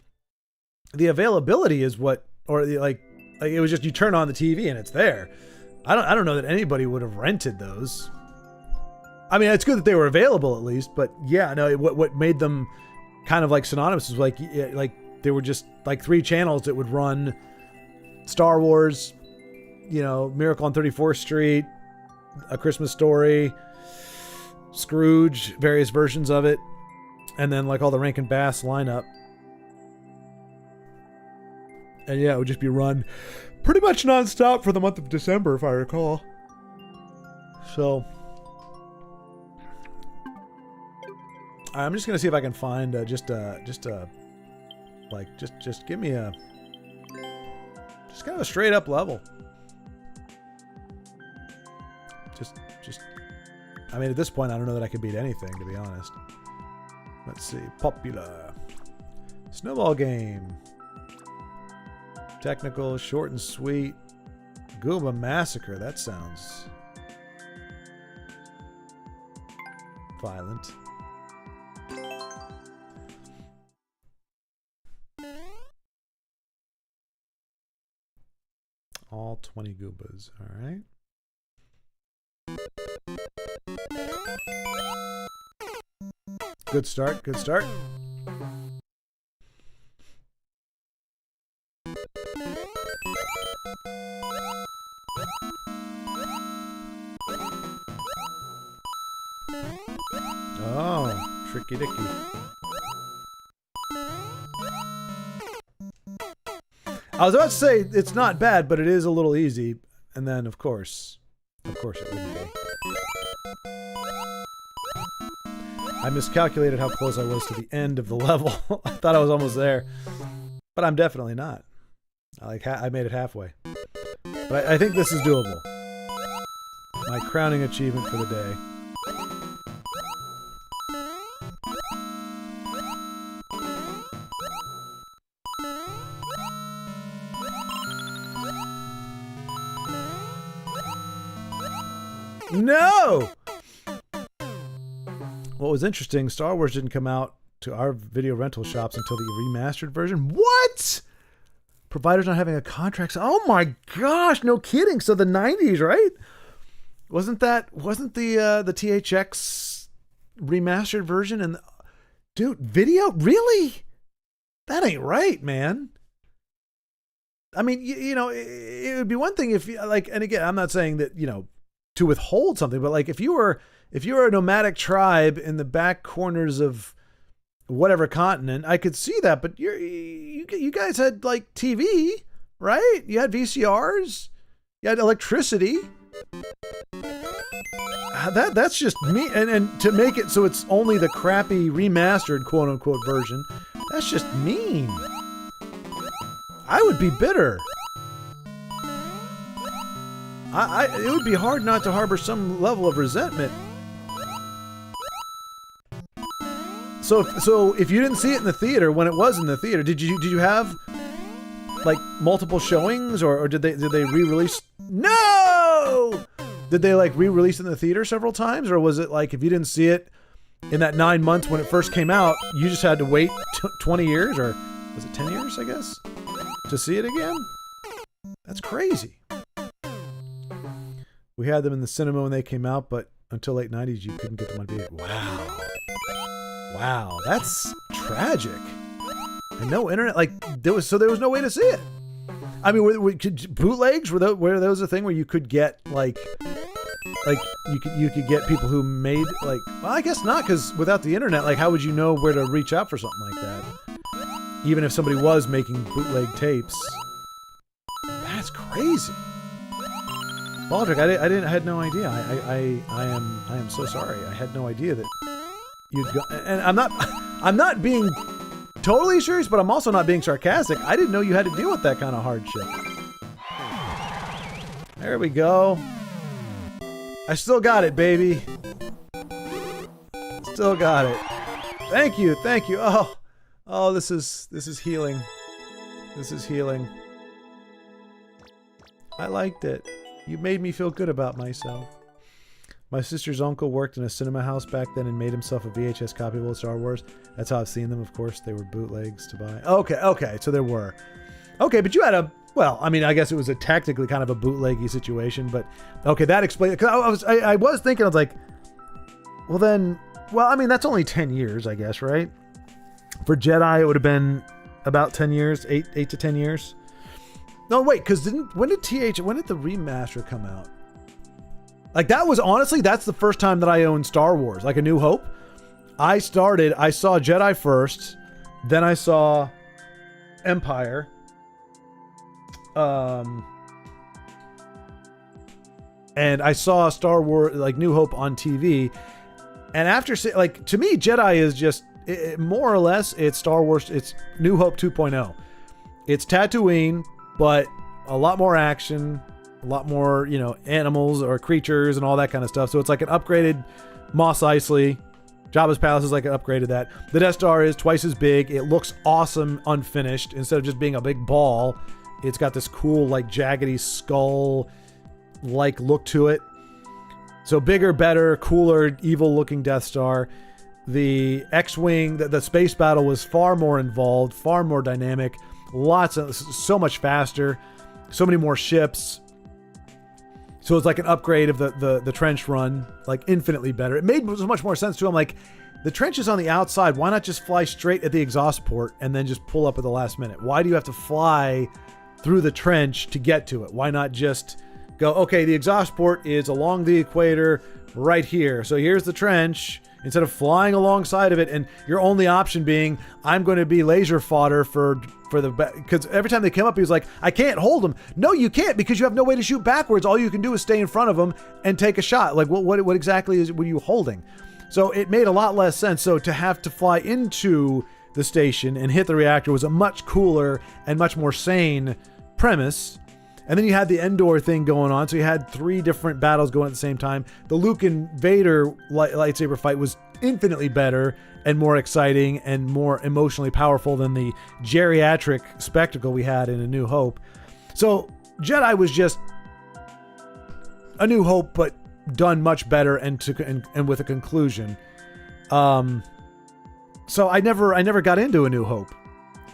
availability is what, or like it was just you turn on the TV and it's there. I don't know that anybody would have rented those. I mean, it's good that they were available at least, but yeah, no. What made them kind of like synonymous is like they were just like 3 channels that would run Star Wars, you know, Miracle on 34th Street, A Christmas Story, Scrooge, various versions of it, and then like all the Rankin Bass lineup. And yeah, it would just be run pretty much nonstop for the month of December, if I recall. So I'm just gonna see if I can find just give me a just kind of a straight up level. Just, I mean, at this point, I don't know that I could beat anything, to be honest. Let's see. Popular. Snowball game. Technical, short and sweet. Goomba Massacre. That sounds violent. All 20 Goombas. All right. Good start. Good start. Oh, tricky dicky. I was about to say it's not bad, but it is a little easy. And then, of course it wouldn't be. I miscalculated how close I was to the end of the level. I thought I was almost there, but I'm definitely not. I made it halfway. But I think this is doable. My crowning achievement for the day. No! What was interesting, Star Wars didn't come out to our video rental shops until the remastered version. What? Providers not having a contract. Oh my gosh, no kidding. So the 90s, right? Wasn't the THX remastered version? And dude, video? Really? That ain't right, man. I mean, you know, it would be one thing if like, and again, I'm not saying that, you know, to withhold something, but like if you were a nomadic tribe in the back corners of whatever continent, I could see that. But you guys had like TV, right? You had VCRs, you had electricity. That's just me. And to make it so it's only the crappy remastered quote unquote version, that's just mean. I would be bitter. It would be hard not to harbor some level of resentment. So if you didn't see it in the theater when it was in the theater, did you have like multiple showings or did they re-release? No! Did they like re-release it in the theater several times, or was it like if you didn't see it in that 9 months when it first came out, you just had to wait 20 years, or was it 10 years, I guess, to see it again? That's crazy. We had them in the cinema when they came out, but until late 90s, you couldn't get them on VHS. Wow, that's tragic. And no internet, like there was no way to see it. I mean, bootlegs were those a thing where you could get like you could get people who made like, well, I guess not, because without the internet, like how would you know where to reach out for something like that? Even if somebody was making bootleg tapes, that's crazy. Baldrick, I had no idea. I am so sorry. I had no idea that you'd go. And I'm not being totally serious, but I'm also not being sarcastic. I didn't know you had to deal with that kind of hardship. There we go. I still got it, baby. Still got it. Thank you. Oh, this is healing. This is healing. I liked it. You made me feel good about myself. My sister's uncle worked in a cinema house back then and made himself a VHS copy of Star Wars. That's how I've seen them, of course. They were bootlegs to buy. Okay, so there were. Okay, but you had a... Well, I mean, I guess it was a technically kind of a bootleggy situation, but... Okay, that explains... Because I was thinking, I was like... Well, then... Well, I mean, that's only 10 years, I guess, right? For Jedi, it would have been about 10 years, 8 to 10 years. No, wait, because when did the remaster come out? Like, that was, honestly, that's the first time that I owned Star Wars, like A New Hope. I saw Jedi first, then I saw Empire. And I saw Star Wars, like New Hope on TV. And after, like, to me, Jedi is just, more or less, it's Star Wars, it's New Hope 2.0. It's Tatooine, but a lot more action, a lot more, you know, animals or creatures and all that kind of stuff. So it's like an upgraded Mos Eisley. Jabba's Palace is like an upgraded that. The Death Star is twice as big. It looks awesome unfinished instead of just being a big ball. It's got this cool, like, jaggedy skull-like look to it. So bigger, better, cooler, evil-looking Death Star. The X-Wing, the space battle was far more involved, far more dynamic. So much faster. So many more ships. So it's like an upgrade of the trench run, like infinitely better. It made so much more sense too. I'm like, the trench is on the outside. Why not just fly straight at the exhaust port and then just pull up at the last minute? Why do you have to fly through the trench to get to it? Why not just go, okay, the exhaust port is along the equator right here. So here's the trench. Instead of flying alongside of it, and your only option being, I'm going to be laser fodder for the, because every time they came up, he was like, I can't hold them. No, you can't, because you have no way to shoot backwards. All you can do is stay in front of them and take a shot. Like, what exactly were you holding? So it made a lot less sense. So to have to fly into the station and hit the reactor was a much cooler and much more sane premise. And then you had the Endor thing going on. So you had 3 different battles going at the same time. The Luke and Vader lightsaber fight was infinitely better and more exciting and more emotionally powerful than the geriatric spectacle we had in A New Hope. So Jedi was just A New Hope, but done much better and with a conclusion. So I never got into A New Hope.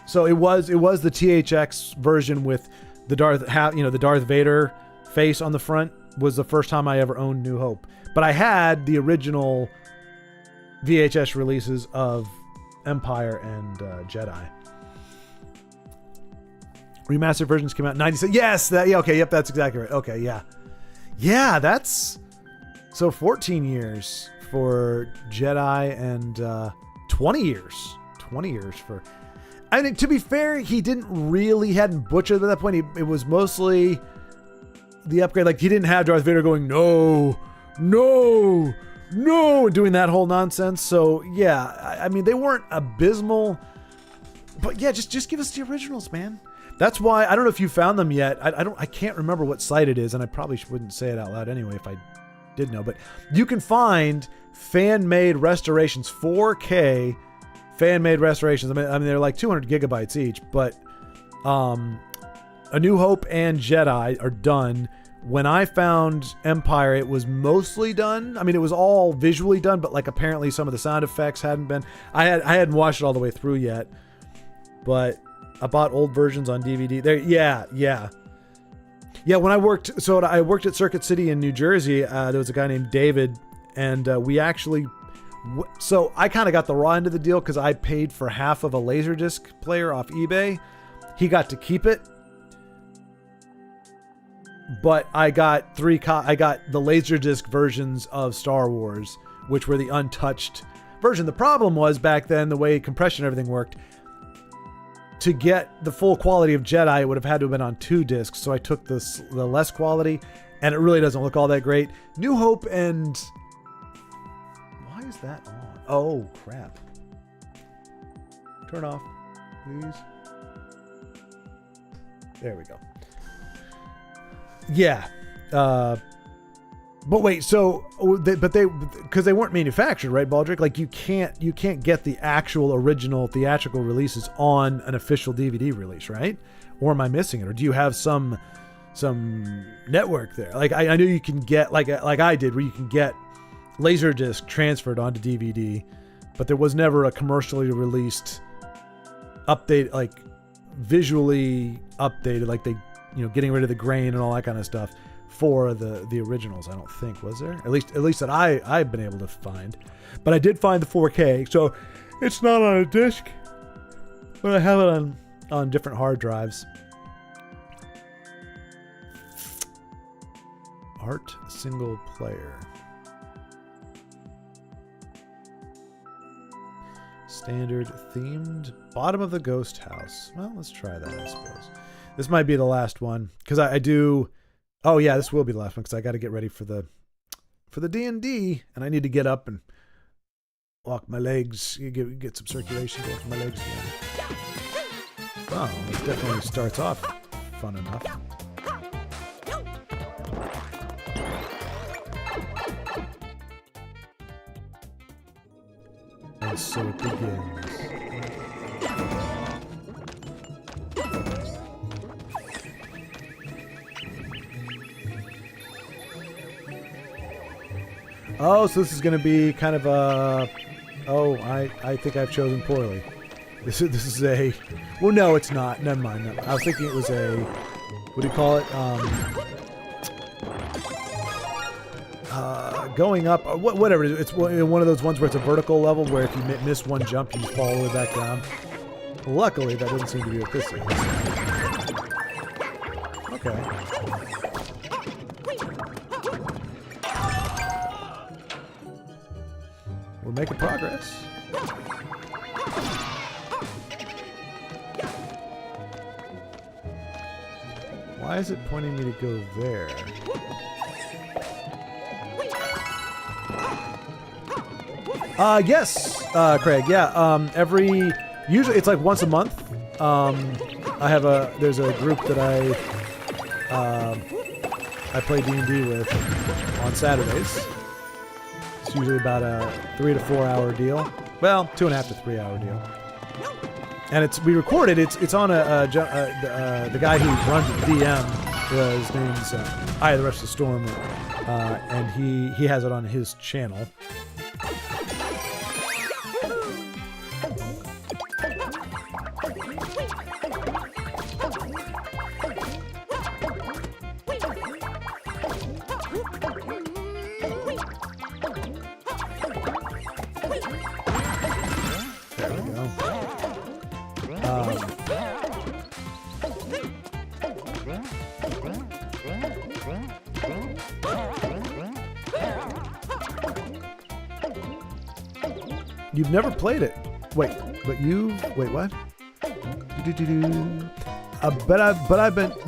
So it was the THX version with the Darth Vader face on the front was the first time I ever owned New Hope. But I had the original VHS releases of Empire and Jedi. Remastered versions came out in 96. Yes, yep, that's exactly right. Okay, yeah. Yeah, that's... So 14 years for Jedi and 20 years. 20 years for... I think, to be fair, he hadn't butchered at that point. It was mostly the upgrade. Like, he didn't have Darth Vader going, no, doing that whole nonsense. So, yeah, I mean, they weren't abysmal. But, yeah, just give us the originals, man. That's why, I don't know if you found them yet. I can't remember what site it is, and I probably wouldn't say it out loud anyway if I did know. But you can find fan-made restorations, 4K fan-made restorations. I mean, they're like 200 gigabytes each, but A New Hope and Jedi are done. When I found Empire, it was mostly done. I mean, it was all visually done, but like apparently some of the sound effects hadn't been. I hadn't watched it all the way through yet, but I bought old versions on DVD. There, yeah. When I worked at Circuit City in New Jersey. There was a guy named David, and we actually. So I kind of got the raw end of the deal because I paid for half of a Laserdisc player off eBay. He got to keep it, but I got I got the Laserdisc versions of Star Wars, which were the untouched version. The problem was back then the way compression and everything worked. To get the full quality of Jedi, it would have had to have been on 2 discs. So I took the less quality, and it really doesn't look all that great. New Hope and... Why is that on? Oh, crap. Turn off, please. There we go. Yeah. But wait, so... Because they weren't manufactured, right, Baldrick? Like, you can't get the actual original theatrical releases on an official DVD release, right? Or am I missing it? Or do you have some network there? Like, I know you can get... Like I did, where you can get Laserdisc transferred onto DVD, but there was never a commercially released update, like visually updated, like they, getting rid of the grain and all that kind of stuff for the originals. I don't think, was there? At least that I've been able to find. But I did find the 4K, so it's not on a disc, but I have it on different hard drives. Art single player. Standard themed bottom of the ghost house. Well, let's try that, I suppose. This might be the last one because I do. Oh yeah, this will be the last one because I got to get ready for the D&D, and I need to get up and walk my legs, get some circulation going for my legs again. Oh, it definitely starts off fun enough. And so it begins. Oh, so this is going to be kind of a... Oh, I think I've chosen poorly. This is a... Well, no, it's not. Never mind. No. I was thinking it was a... What do you call it? Going up, whatever it is. It's one of those ones where it's a vertical level where if you miss one jump, you just fall all the way back down. Luckily, that doesn't seem to be what this is. Okay. We're making progress. Why is it pointing me to go there? Yes, Craig. Yeah. Usually it's like once a month. There's a group that I play D&D with on Saturdays. It's usually about a 3 to 4 hour deal. Well, 2.5 to 3 hour deal. And we record it. It's on the guy who runs the DM. His name's the Rest of the Storm, and he has it on his channel. You've never played it. Wait, what?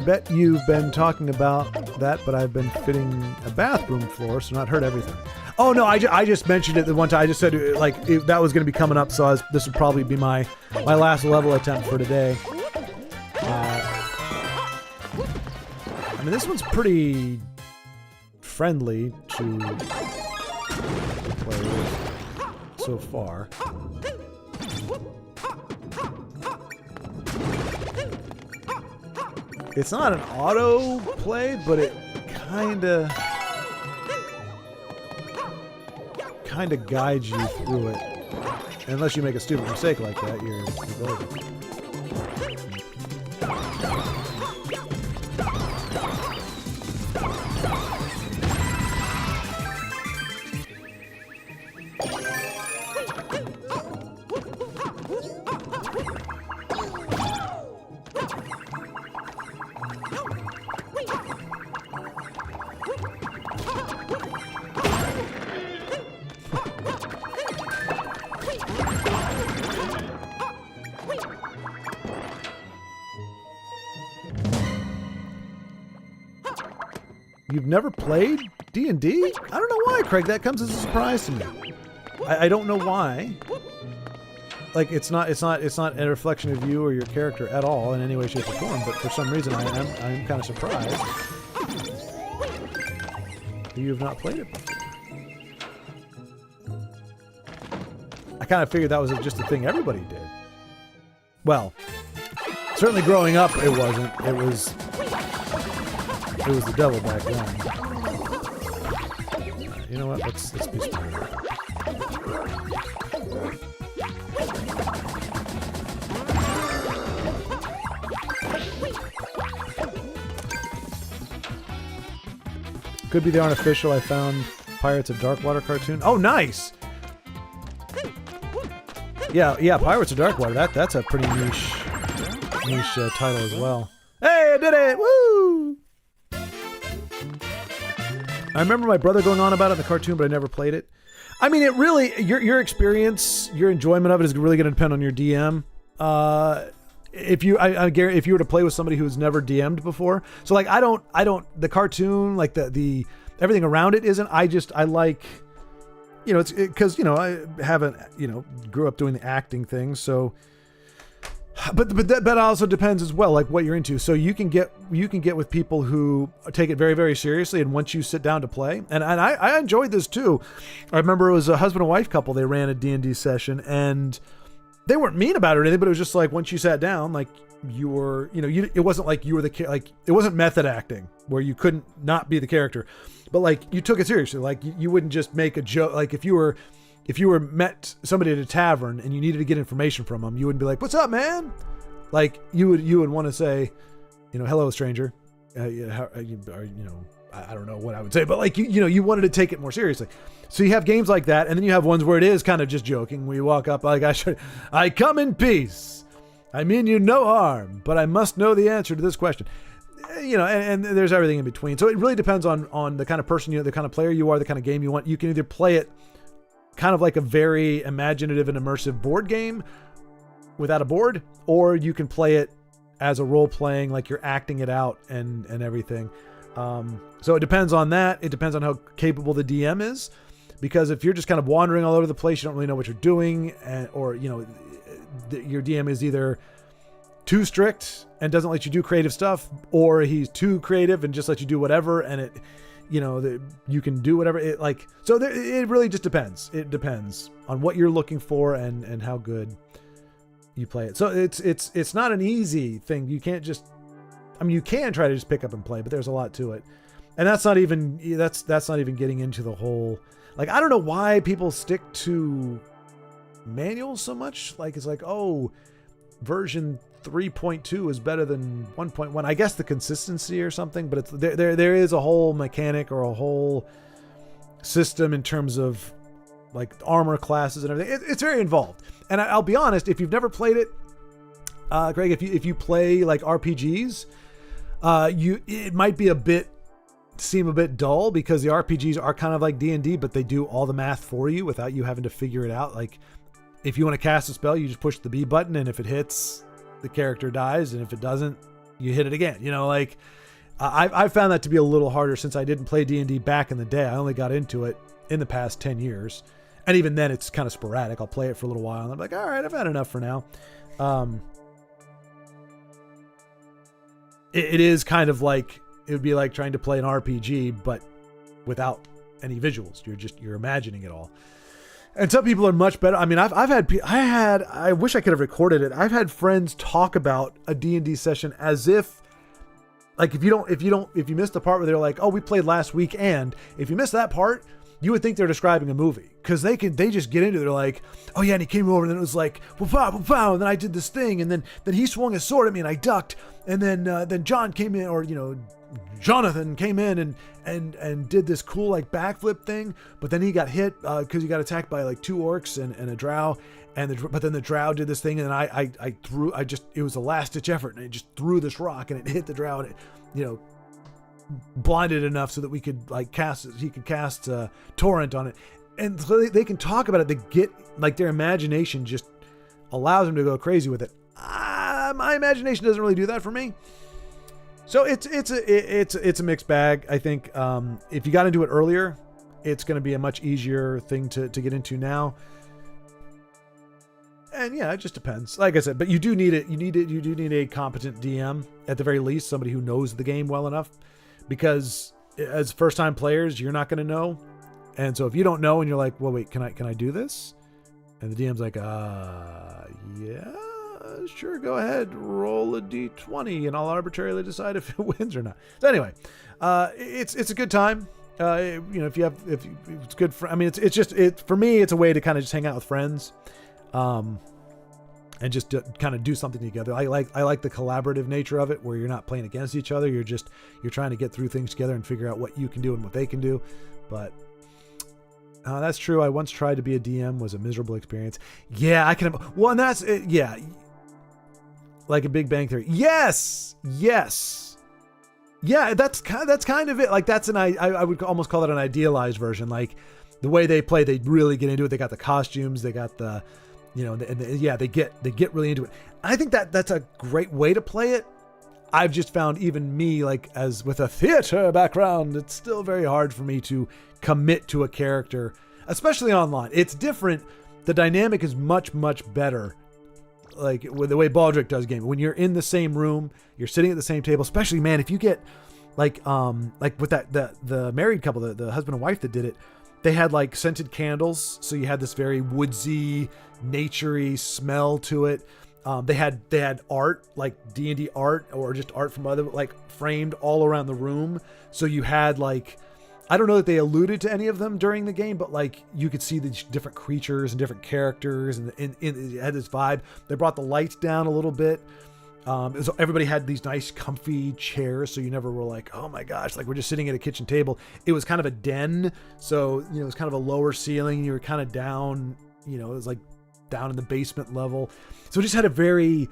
Bet you've been talking about that, but I've been fitting a bathroom floor, so not heard everything. Oh no, I just mentioned it the one time. I just said that was going to be coming up, so this would probably be my last level attempt for today. I mean, this one's pretty friendly to players so far. It's not an auto play, but it kind of guides you through it. Unless you make a stupid mistake like that, you're golden. You've never played D&D? I don't know why, Craig. That comes as a surprise to me. I don't know why. Like it's not a reflection of you or your character at all in any way, shape, or form. But for some reason, I'm kind of surprised you have not played it before. I kind of figured that was just a thing everybody did. Well, certainly growing up, it wasn't. It was the devil back then. You know what? Let's be smarter. Could be the unofficial. I found Pirates of Darkwater cartoon. Oh, nice. Yeah. Pirates of Darkwater. That's a pretty niche title as well. Hey, I did it! Woo! I remember my brother going on about it in the cartoon, but I never played it. I mean, it really your experience, your enjoyment of it is really going to depend on your DM. If you were to play with somebody who's never DM'd before, so like I don't the cartoon, like the everything around it isn't. I like, it's because I haven't grew up doing the acting thing, so. But that also depends as well, like what you're into. So you can get with people who take it very, very seriously, and once you sit down to play, and I enjoyed this too. I remember it was a husband and wife couple. They ran a D&D session, and they weren't mean about it or anything, but it was just like once you sat down, like you were, it wasn't like you were it wasn't method acting where you couldn't not be the character. but like you took it seriously. Like you wouldn't just make a joke. Like if you were met somebody at a tavern and you needed to get information from them, you wouldn't be like, "What's up, man?" Like you would want to say, "Hello, stranger." How are you know, I don't know what I would say, but like you wanted to take it more seriously. So you have games like that, and then you have ones where it is kind of just joking, where you walk up like, I come in peace. I mean you no harm, but I must know the answer to this question. And there's everything in between. So it really depends on the kind of person the kind of player you are, the kind of game you want. You can either play it kind of like a very imaginative and immersive board game without a board, or you can play it as a role playing, like you're acting it out and everything. So it depends on that. It depends on how capable the DM is, because if you're just kind of wandering all over the place, you don't really know what you're doing, or your DM is either too strict and doesn't let you do creative stuff, or he's too creative and just lets you do whatever, and you can do whatever it like. So it really just depends. It depends on what you're looking for and how good you play it. So it's not an easy thing. You can't just, you can try to just pick up and play, but there's a lot to it, and that's not even getting into the whole, like, I don't know why people stick to manuals so much. Like, it's like, oh, version 3.2 is better than 1.1. I guess the consistency or something, but it's there is a whole mechanic or a whole system in terms of like armor classes and everything. It's very involved. And I'll be honest, if you've never played it, Greg, if you play like RPGs, it might seem a bit dull, because the RPGs are kind of like D&D, but they do all the math for you without you having to figure it out. Like, if you want to cast a spell, you just push the B button, and if it hits, the character dies, and if it doesn't, you hit it again. Like, I found that to be a little harder since I didn't play D&D back in the day. I only got into it in the past 10 years. And even then, it's kind of sporadic. I'll play it for a little while, and I'm like, all right, I've had enough for now. It is kind of like, it would be like trying to play an RPG, but without any visuals. You're imagining it all. And some people are much better. I mean, I wish I could have recorded it. I've had friends talk about a D&D session as if, like, if you missed the part where they're like, oh, we played last week, and if you missed that part, you would think they're describing a movie, because they just get into it. They're like, oh yeah, and he came over, and then it was like, wow, and then I did this thing, and then he swung his sword at me, and I ducked, and then John came in, or Jonathan came in and did this cool like backflip thing, but then he got hit because he got attacked by like 2 orcs and a drow, but then the drow did this thing, and it was a last ditch effort, and I just threw this rock, and it hit the drow, and it blinded enough so that we could like he could cast torrent on it, and so they can talk about it. They get like, their imagination just allows them to go crazy with it. My imagination doesn't really do that for me. So it's a mixed bag. I think if you got into it earlier, it's going to be a much easier thing to get into now. And yeah, it just depends. Like I said, but you do need it. You do need a competent DM at the very least, somebody who knows the game well enough, because as first time players, you're not going to know. And so if you don't know and you're like, well, wait, can I do this? And the DM's like, yeah. Sure, go ahead, roll a d20 and I'll arbitrarily decide if it wins or not. So anyway, it's a good time. If it's good for, for me, it's a way to kind of just hang out with friends, and just kind of do something together. I like the collaborative nature of it, where you're not playing against each other. You're trying to get through things together and figure out what you can do and what they can do. But that's true. I once tried to be a DM, was a miserable experience. Yeah, I can. Well, and that's it. Yeah. Like a Big Bang Theory. Yes. Yeah, that's kind of it. Like, that's I would almost call it an idealized version. Like, the way they play, they really get into it. They got the costumes, they got the, they get really into it. I think that's a great way to play it. I've just found, even me, like, as with a theater background, it's still very hard for me to commit to a character, especially online. It's different. The dynamic is much, much better. Like, with the way Baldric does game, when you're in the same room, you're sitting at the same table, especially, man, if you get like with the married couple, the husband and wife that did it, they had like scented candles. So you had this very woodsy, naturey smell to it. They had art, like D&D art, or just art from other, like, framed all around the room. So you had like I don't know that they alluded to any of them during the game, but like you could see the different creatures and different characters, and it had this vibe. They brought the lights down a little bit. So everybody had these nice comfy chairs, so you never were like, oh my gosh, like we're just sitting at a kitchen table. It was kind of a den, so it was kind of a lower ceiling. You were kind of down, it was like down in the basement level. So it just had a very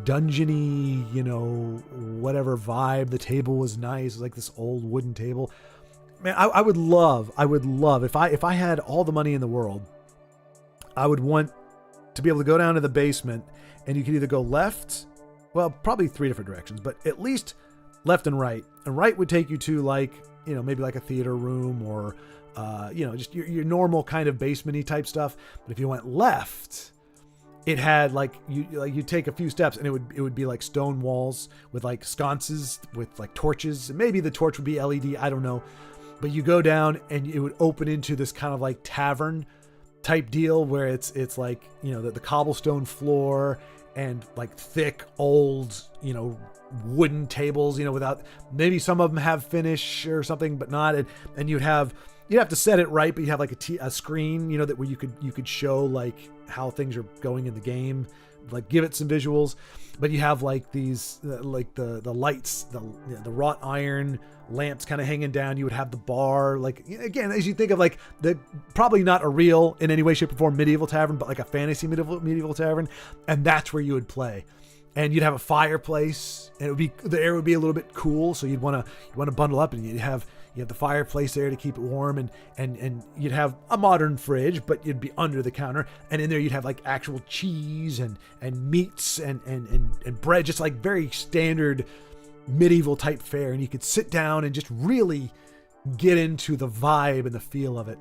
dungeony, whatever vibe. The table was nice. It was like this old wooden table. Man, I would love if I had all the money in the world, I would want to be able to go down to the basement, and you could either go left, well, probably 3 different directions, but at least left and right. And right would take you to like, maybe like a theater room or, just your normal kind of basement-y type stuff. But if you went left, it had you take a few steps and it would be like stone walls with like sconces with like torches. Maybe the torch would be LED. I don't know. But you go down and it would open into this kind of like tavern type deal where it's like, the cobblestone floor and like thick old, wooden tables, without, maybe some of them have finish or something, but not. And you'd have to set it right, but you have like a screen, that where you could show like how things are going in the game, like give it some visuals. But you have like these, like the lights, the wrought iron lamps kind of hanging down. You would have the bar, like, again, as you think of like probably not a real in any way, shape or form medieval tavern, but like a fantasy medieval tavern. And that's where you would play. And you'd have a fireplace, and the air would be a little bit cool. So you'd want to bundle up, and you have the fireplace there to keep it warm, and you'd have a modern fridge, but you'd be under the counter, and in there you'd have like actual cheese and meats and bread, just like very standard medieval type fare. And you could sit down and just really get into the vibe and the feel of it.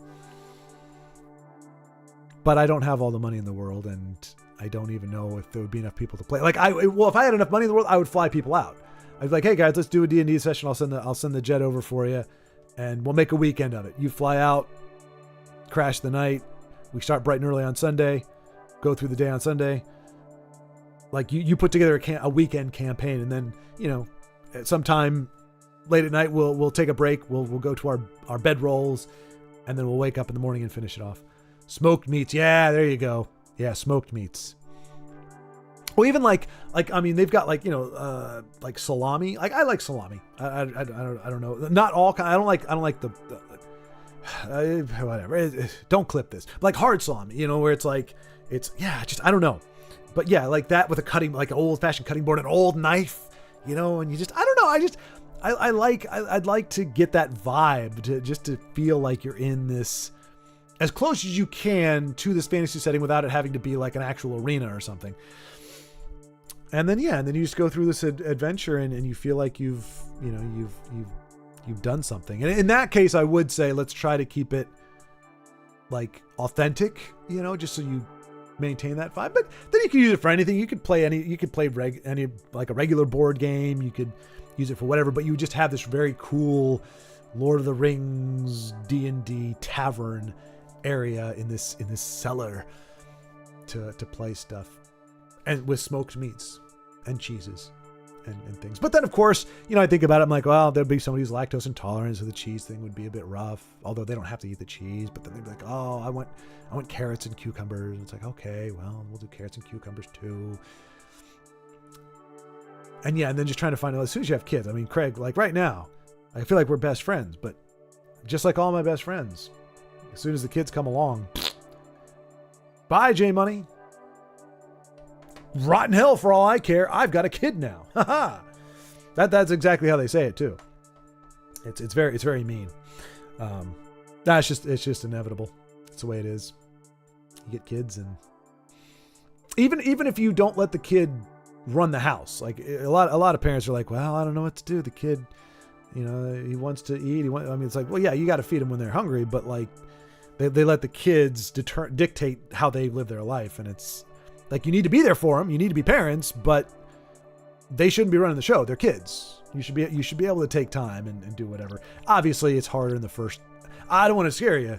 But I don't have all the money in the world, and I don't even know if there would be enough people to play. Like if I had enough money in the world, I would fly people out. I'd be like, hey guys, let's do a D&D session. I'll send the jet over for you, and we'll make a weekend of it. You fly out, crash the night. We start bright and early on Sunday, go through the day on Sunday. Like you put together a weekend campaign, and then at sometime late at night we'll take a break. We'll go to our bedrolls, and then we'll wake up in the morning and finish it off. Smoked meats, yeah, there you go. Yeah, smoked meats. Well, even like I mean, they've got like like salami. Like I like salami. I don't know. Not all kind. I don't like the whatever. Don't clip this. But like hard salami, where it's I don't know. But yeah, like that with a cutting, like an old fashioned cutting board, an old knife, and you just I don't know. I'd like to get that vibe to feel like you're in this, as close as you can to this fantasy setting without it having to be like an actual arena or something. And then you just go through this adventure and you feel like you've done something. And in that case, I would say let's try to keep it like authentic, just so you maintain that vibe. But then you can use it for anything. You could play any like a regular board game. You could use it for whatever, but you just have this very cool Lord of the Rings D&D tavern area in this cellar to play stuff, and with smoked meats and cheeses and things. But then of course, I think about it, I'm like, well, there'd be somebody who's lactose intolerant, so the cheese thing would be a bit rough, although they don't have to eat the cheese. But then they'd be like, oh, I want carrots and cucumbers. It's like, okay, well, we'll do carrots and cucumbers too. And then just trying to find out, as soon as you have kids, I mean, Craig, like right now, I feel like we're best friends, but just like all my best friends, as soon as the kids come along, bye, J Money. Rotten hell for all I care. I've got a kid now. Haha. That's exactly how they say it too. It's very mean. It's just inevitable. It's the way it is. You get kids, and even if you don't let the kid run the house, like a lot of parents are like, well, I don't know what to do. The kid, he wants to eat. It's like, well, yeah, you got to feed them when they're hungry, but like they let the kids dictate how they live their life, and it's like you need to be there for them. You need to be parents, but they shouldn't be running the show. They're kids. You should be able to take time and do whatever. Obviously, it's harder in the first. I don't want to scare you.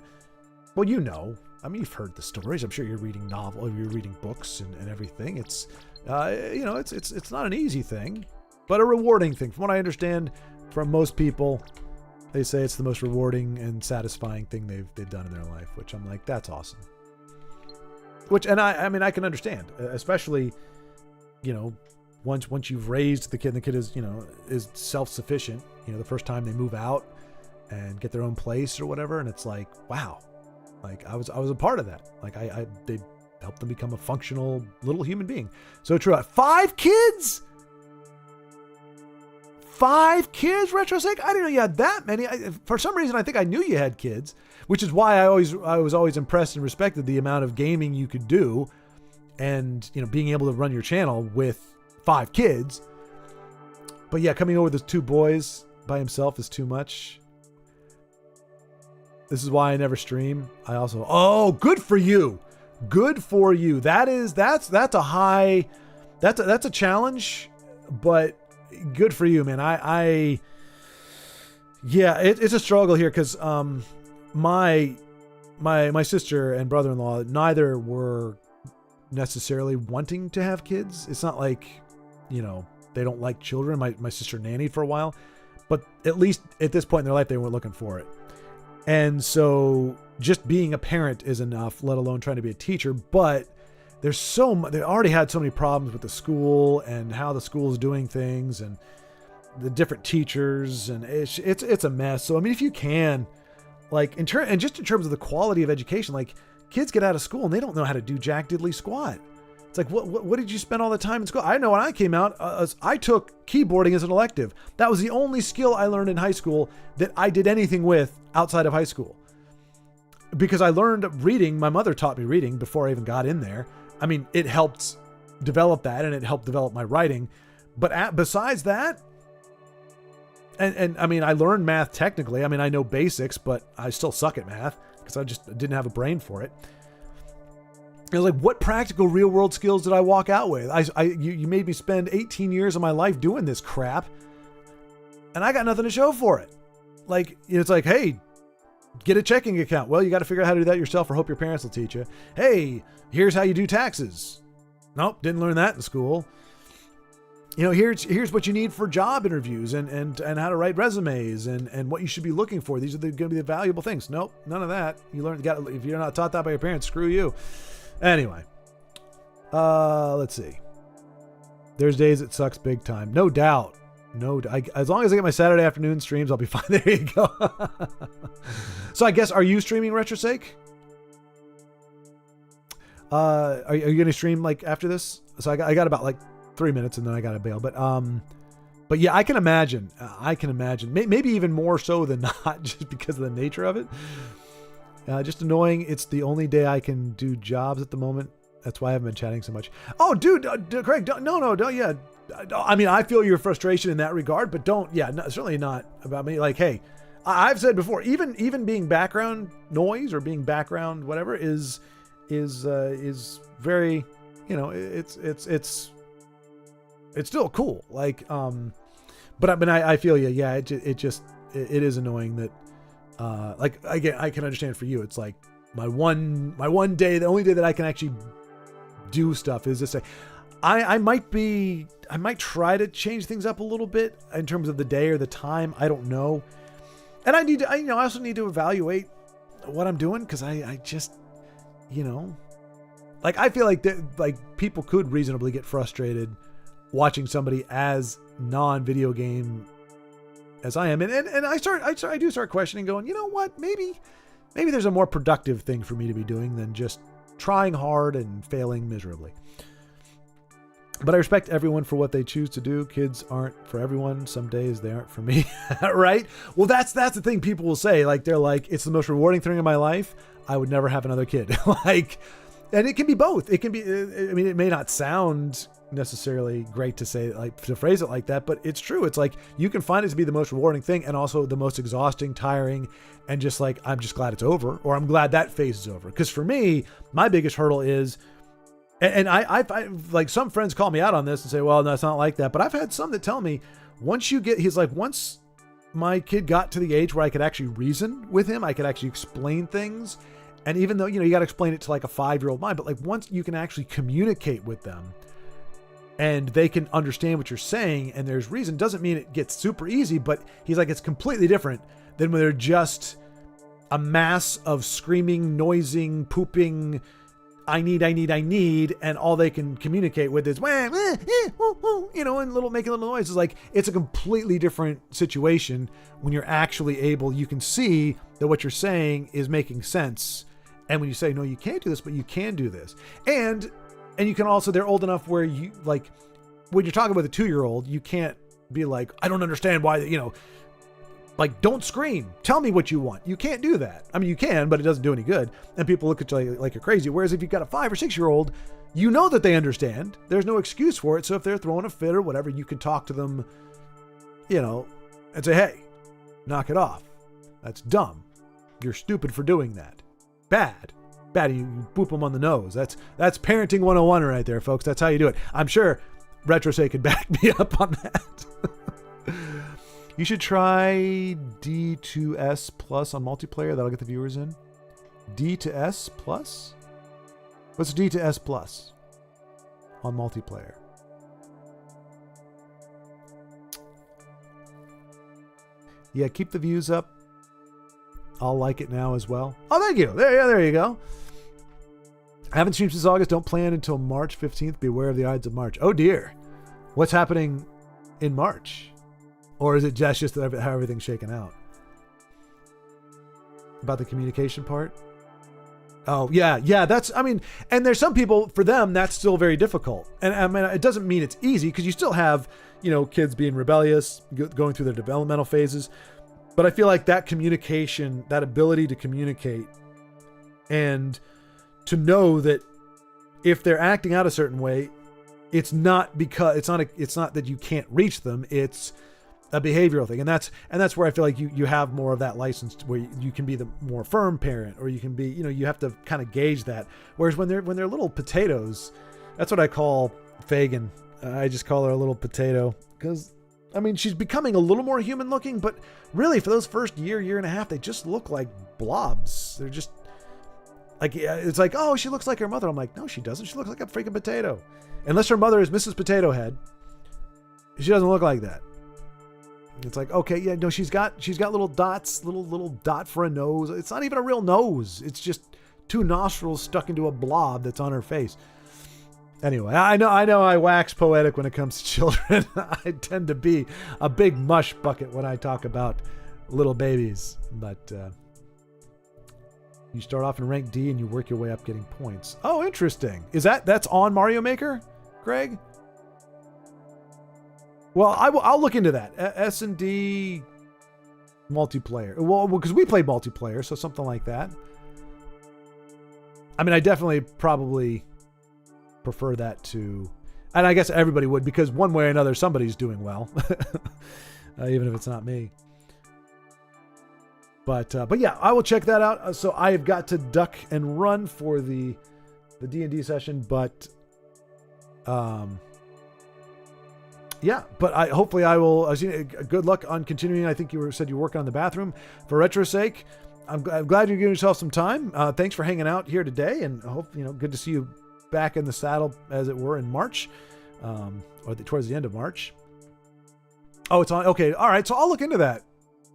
Well, I mean, you've heard the stories. I'm sure you're reading you're reading books and everything. It's it's not an easy thing, but a rewarding thing. From what I understand from most people, they say it's the most rewarding and satisfying thing they've done in their life, which I'm like, that's awesome. Which, and I mean, I can understand, especially, you know, once you've raised the kid, and the kid is, you know, is self-sufficient, you know, the first time they move out and get their own place or whatever. And it's like, wow, like I was a part of that. Like they helped them become a functional little human being. So true. 5 kids? 5 kids, RetroSake? I didn't know you had that many. For some reason, I think I knew you had kids, which is why I was always impressed and respected the amount of gaming you could do, and, you know, being able to run your channel with 5 kids. But yeah, coming over with those 2 boys by himself is too much. This is why I never stream. I also, oh, good for you. Good for you. That's a challenge, but good for you, man. It's a struggle here because my sister and brother-in-law, neither were necessarily wanting to have kids. It's not like, you know, they don't like children. My sister nannied for a while, but at least at this point in their life, they weren't looking for it. And so just being a parent is enough, let alone trying to be a teacher. But they already had so many problems with the school and how the school is doing things and the different teachers, and it's a mess. So, I mean, if you can, like, in terms of the quality of education, like, kids get out of school and they don't know how to do jack diddly squat. It's like, what did you spend all the time in school? I know when I came out, I took keyboarding as an elective. That was the only skill I learned in high school that I did anything with outside of high school. Because I learned reading. My mother taught me reading before I even got in there. I mean, it helped develop that, and it helped develop my writing. But besides that, and I mean, I learned math technically. I mean, I know basics, but I still suck at math because I just didn't have a brain for it. It was like, what practical real world skills did I walk out with? You made me spend 18 years of my life doing this crap, and I got nothing to show for it. Like, it's like, hey, get a checking account. Well, you got to figure out how to do that yourself, or hope your parents will teach you. Hey, here's how you do taxes. Nope, didn't learn that in school. You know, here's what you need for job interviews and how to write resumes and what you should be looking for. These are going to be the valuable things. Nope, none of that. If you're not taught that by your parents, screw you. Anyway, let's see. There's days it sucks big time. No doubt. As long as I get my Saturday afternoon streams, I'll be fine. There you go. So I guess, are you streaming RetroSake? Are you going to stream like after this? So I got about like 3 minutes and then I got to bail. But yeah, I can imagine. Maybe even more so than not, just because of the nature of it. Just annoying. It's the only day I can do jobs at the moment. That's why I haven't been chatting so much. Oh, dude, Craig, don't. Yeah. I mean, I feel your frustration in that regard, but certainly not about me. Like, hey, I've said before, even being background noise or being background whatever is very, you know, it's still cool. Like, but I feel you. Yeah, it is annoying that. Like, again, I can understand for you. It's like my one day, the only day that I can actually do stuff is this day. I might try to change things up a little bit in terms of the day or the time. I don't know. And I also need to evaluate what I'm doing. Cause I just, you know, like, I feel like people could reasonably get frustrated watching somebody as non-video game as I am. And I do start questioning, going, you know what, maybe there's a more productive thing for me to be doing than just trying hard and failing miserably. But I respect everyone for what they choose to do. Kids aren't for everyone. Some days they aren't for me. Right? Well, that's the thing people will say. Like, they're like, it's the most rewarding thing in my life. I would never have another kid. Like, and it can be both. It can be, I mean, it may not sound necessarily great to say, like, to phrase it like that, but it's true. It's like, you can find it to be the most rewarding thing and also the most exhausting, tiring, and just like, I'm just glad it's over, or I'm glad that phase is over. Because for me, my biggest hurdle is, and I like, some friends call me out on this and say, well, no, it's not like that. But I've had some that tell me, once my kid got to the age where I could actually reason with him, I could actually explain things. And even though, you know, you got to explain it to like a 5-year-old mind, but like, once you can actually communicate with them and they can understand what you're saying and there's reason, doesn't mean it gets super easy, but he's like, it's completely different than when they're just a mass of screaming, noising, pooping, I need, and all they can communicate with is, wah, wah, woo, woo, and making little noises. Like, it's a completely different situation when you're actually able, you can see that what you're saying is making sense. And when you say, no, you can't do this, but you can do this. And you can also, they're old enough where you, like, when you're talking with a 2-year-old, you can't be like, I don't understand why, like, don't scream. Tell me what you want. You can't do that. I mean, you can, but it doesn't do any good. And people look at you like you're crazy. Whereas if you've got a 5 or 6-year-old, you know that they understand. There's no excuse for it. So if they're throwing a fit or whatever, you can talk to them, and say, hey, knock it off. That's dumb. You're stupid for doing that. Bad. You boop them on the nose. That's parenting 101 right there, folks. That's how you do it. I'm sure RetroSay could back me up on that. You should try D to S plus on multiplayer. That'll get the viewers in. D to S plus? What's D to S plus on multiplayer? Yeah, keep the views up. I'll like it now as well. Oh, thank you. There you go. Haven't streamed since August. Don't plan until March 15th. Beware of the Ides of March. Oh dear. What's happening in March? Or is it just how everything's shaken out? About the communication part? Oh, yeah. And there's some people, for them, that's still very difficult. And I mean, it doesn't mean it's easy, because you still have, kids being rebellious, going through their developmental phases. But I feel like that communication, that ability to communicate and to know that if they're acting out a certain way, it's not that you can't reach them. It's a behavioral thing. And that's where I feel like you have more of that license where you can be the more firm parent, or you can be, you have to kind of gauge that. Whereas when they're little potatoes, that's what I call Fagin. I just call her a little potato, because I mean, she's becoming a little more human looking, but really for those first year and a half, they just look like blobs. They're just like, it's like, oh, she looks like her mother. I'm like, no, she doesn't. She looks like a freaking potato. Unless her mother is Mrs. Potato Head, she doesn't look like that. It's like, okay, yeah, no, she's got little dots, little dot for a nose. It's not even a real nose. It's just 2 nostrils stuck into a blob that's on her face. Anyway, I know I wax poetic when it comes to children. I tend to be a big mush bucket when I talk about little babies. But you start off in rank D and you work your way up getting points. Oh, interesting. That's on Mario Maker, Greg? Well, I'll look into that. S&D multiplayer. Well, because we play multiplayer, so something like that. I mean, I definitely probably prefer that to, and I guess everybody would, because one way or another, somebody's doing well, even if it's not me. But yeah, I will check that out. So I have got to duck and run for the D&D session, but yeah, but hopefully I will. Good luck on continuing. I think you said you were working on the bathroom. For Retro's sake, I'm glad you're giving yourself some time. Thanks for hanging out here today, and I hope, good to see you back in the saddle, as it were, in March, or towards the end of March. Oh, it's on. Okay, all right. So I'll look into that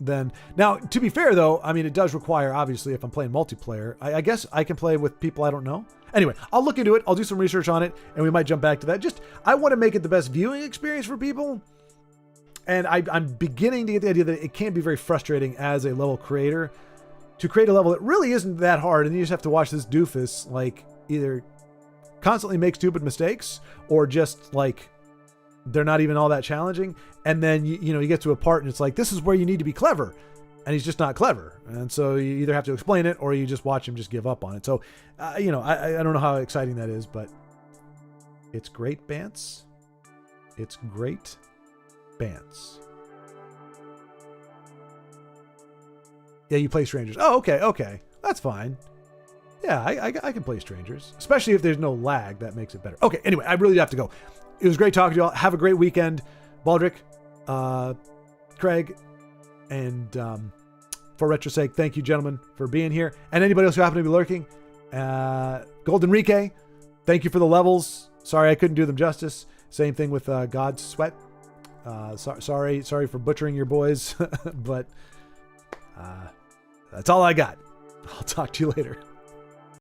then. Now, to be fair though, I mean, it does require, obviously, if I'm playing multiplayer, I guess I can play with people I don't know. Anyway, I'll look into it. I'll do some research on it, and we might jump back to that. I want to make it the best viewing experience for people. And I'm beginning to get the idea that it can be very frustrating as a level creator to create a level that really isn't that hard, and you just have to watch this doofus, like, either constantly make stupid mistakes, or just, like, they're not even all that challenging. And then, you get to a part and it's like, this is where you need to be clever. And he's just not clever. And so you either have to explain it, or you just watch him just give up on it. So, I don't know how exciting that is, but it's great, Bance. It's great, Bance. Yeah, you play strangers. Oh, okay. That's fine. Yeah, I can play strangers, especially if there's no lag. That makes it better. Okay, anyway, I really have to go. It was great talking to you all. Have a great weekend. Baldric, Craig, and for Retro's sake, thank you, gentlemen, for being here. And anybody else who happened to be lurking, Golden Rike, thank you for the levels. Sorry I couldn't do them justice. Same thing with God's Sweat. Sorry for butchering your boys, but That's all I got. I'll talk to you later.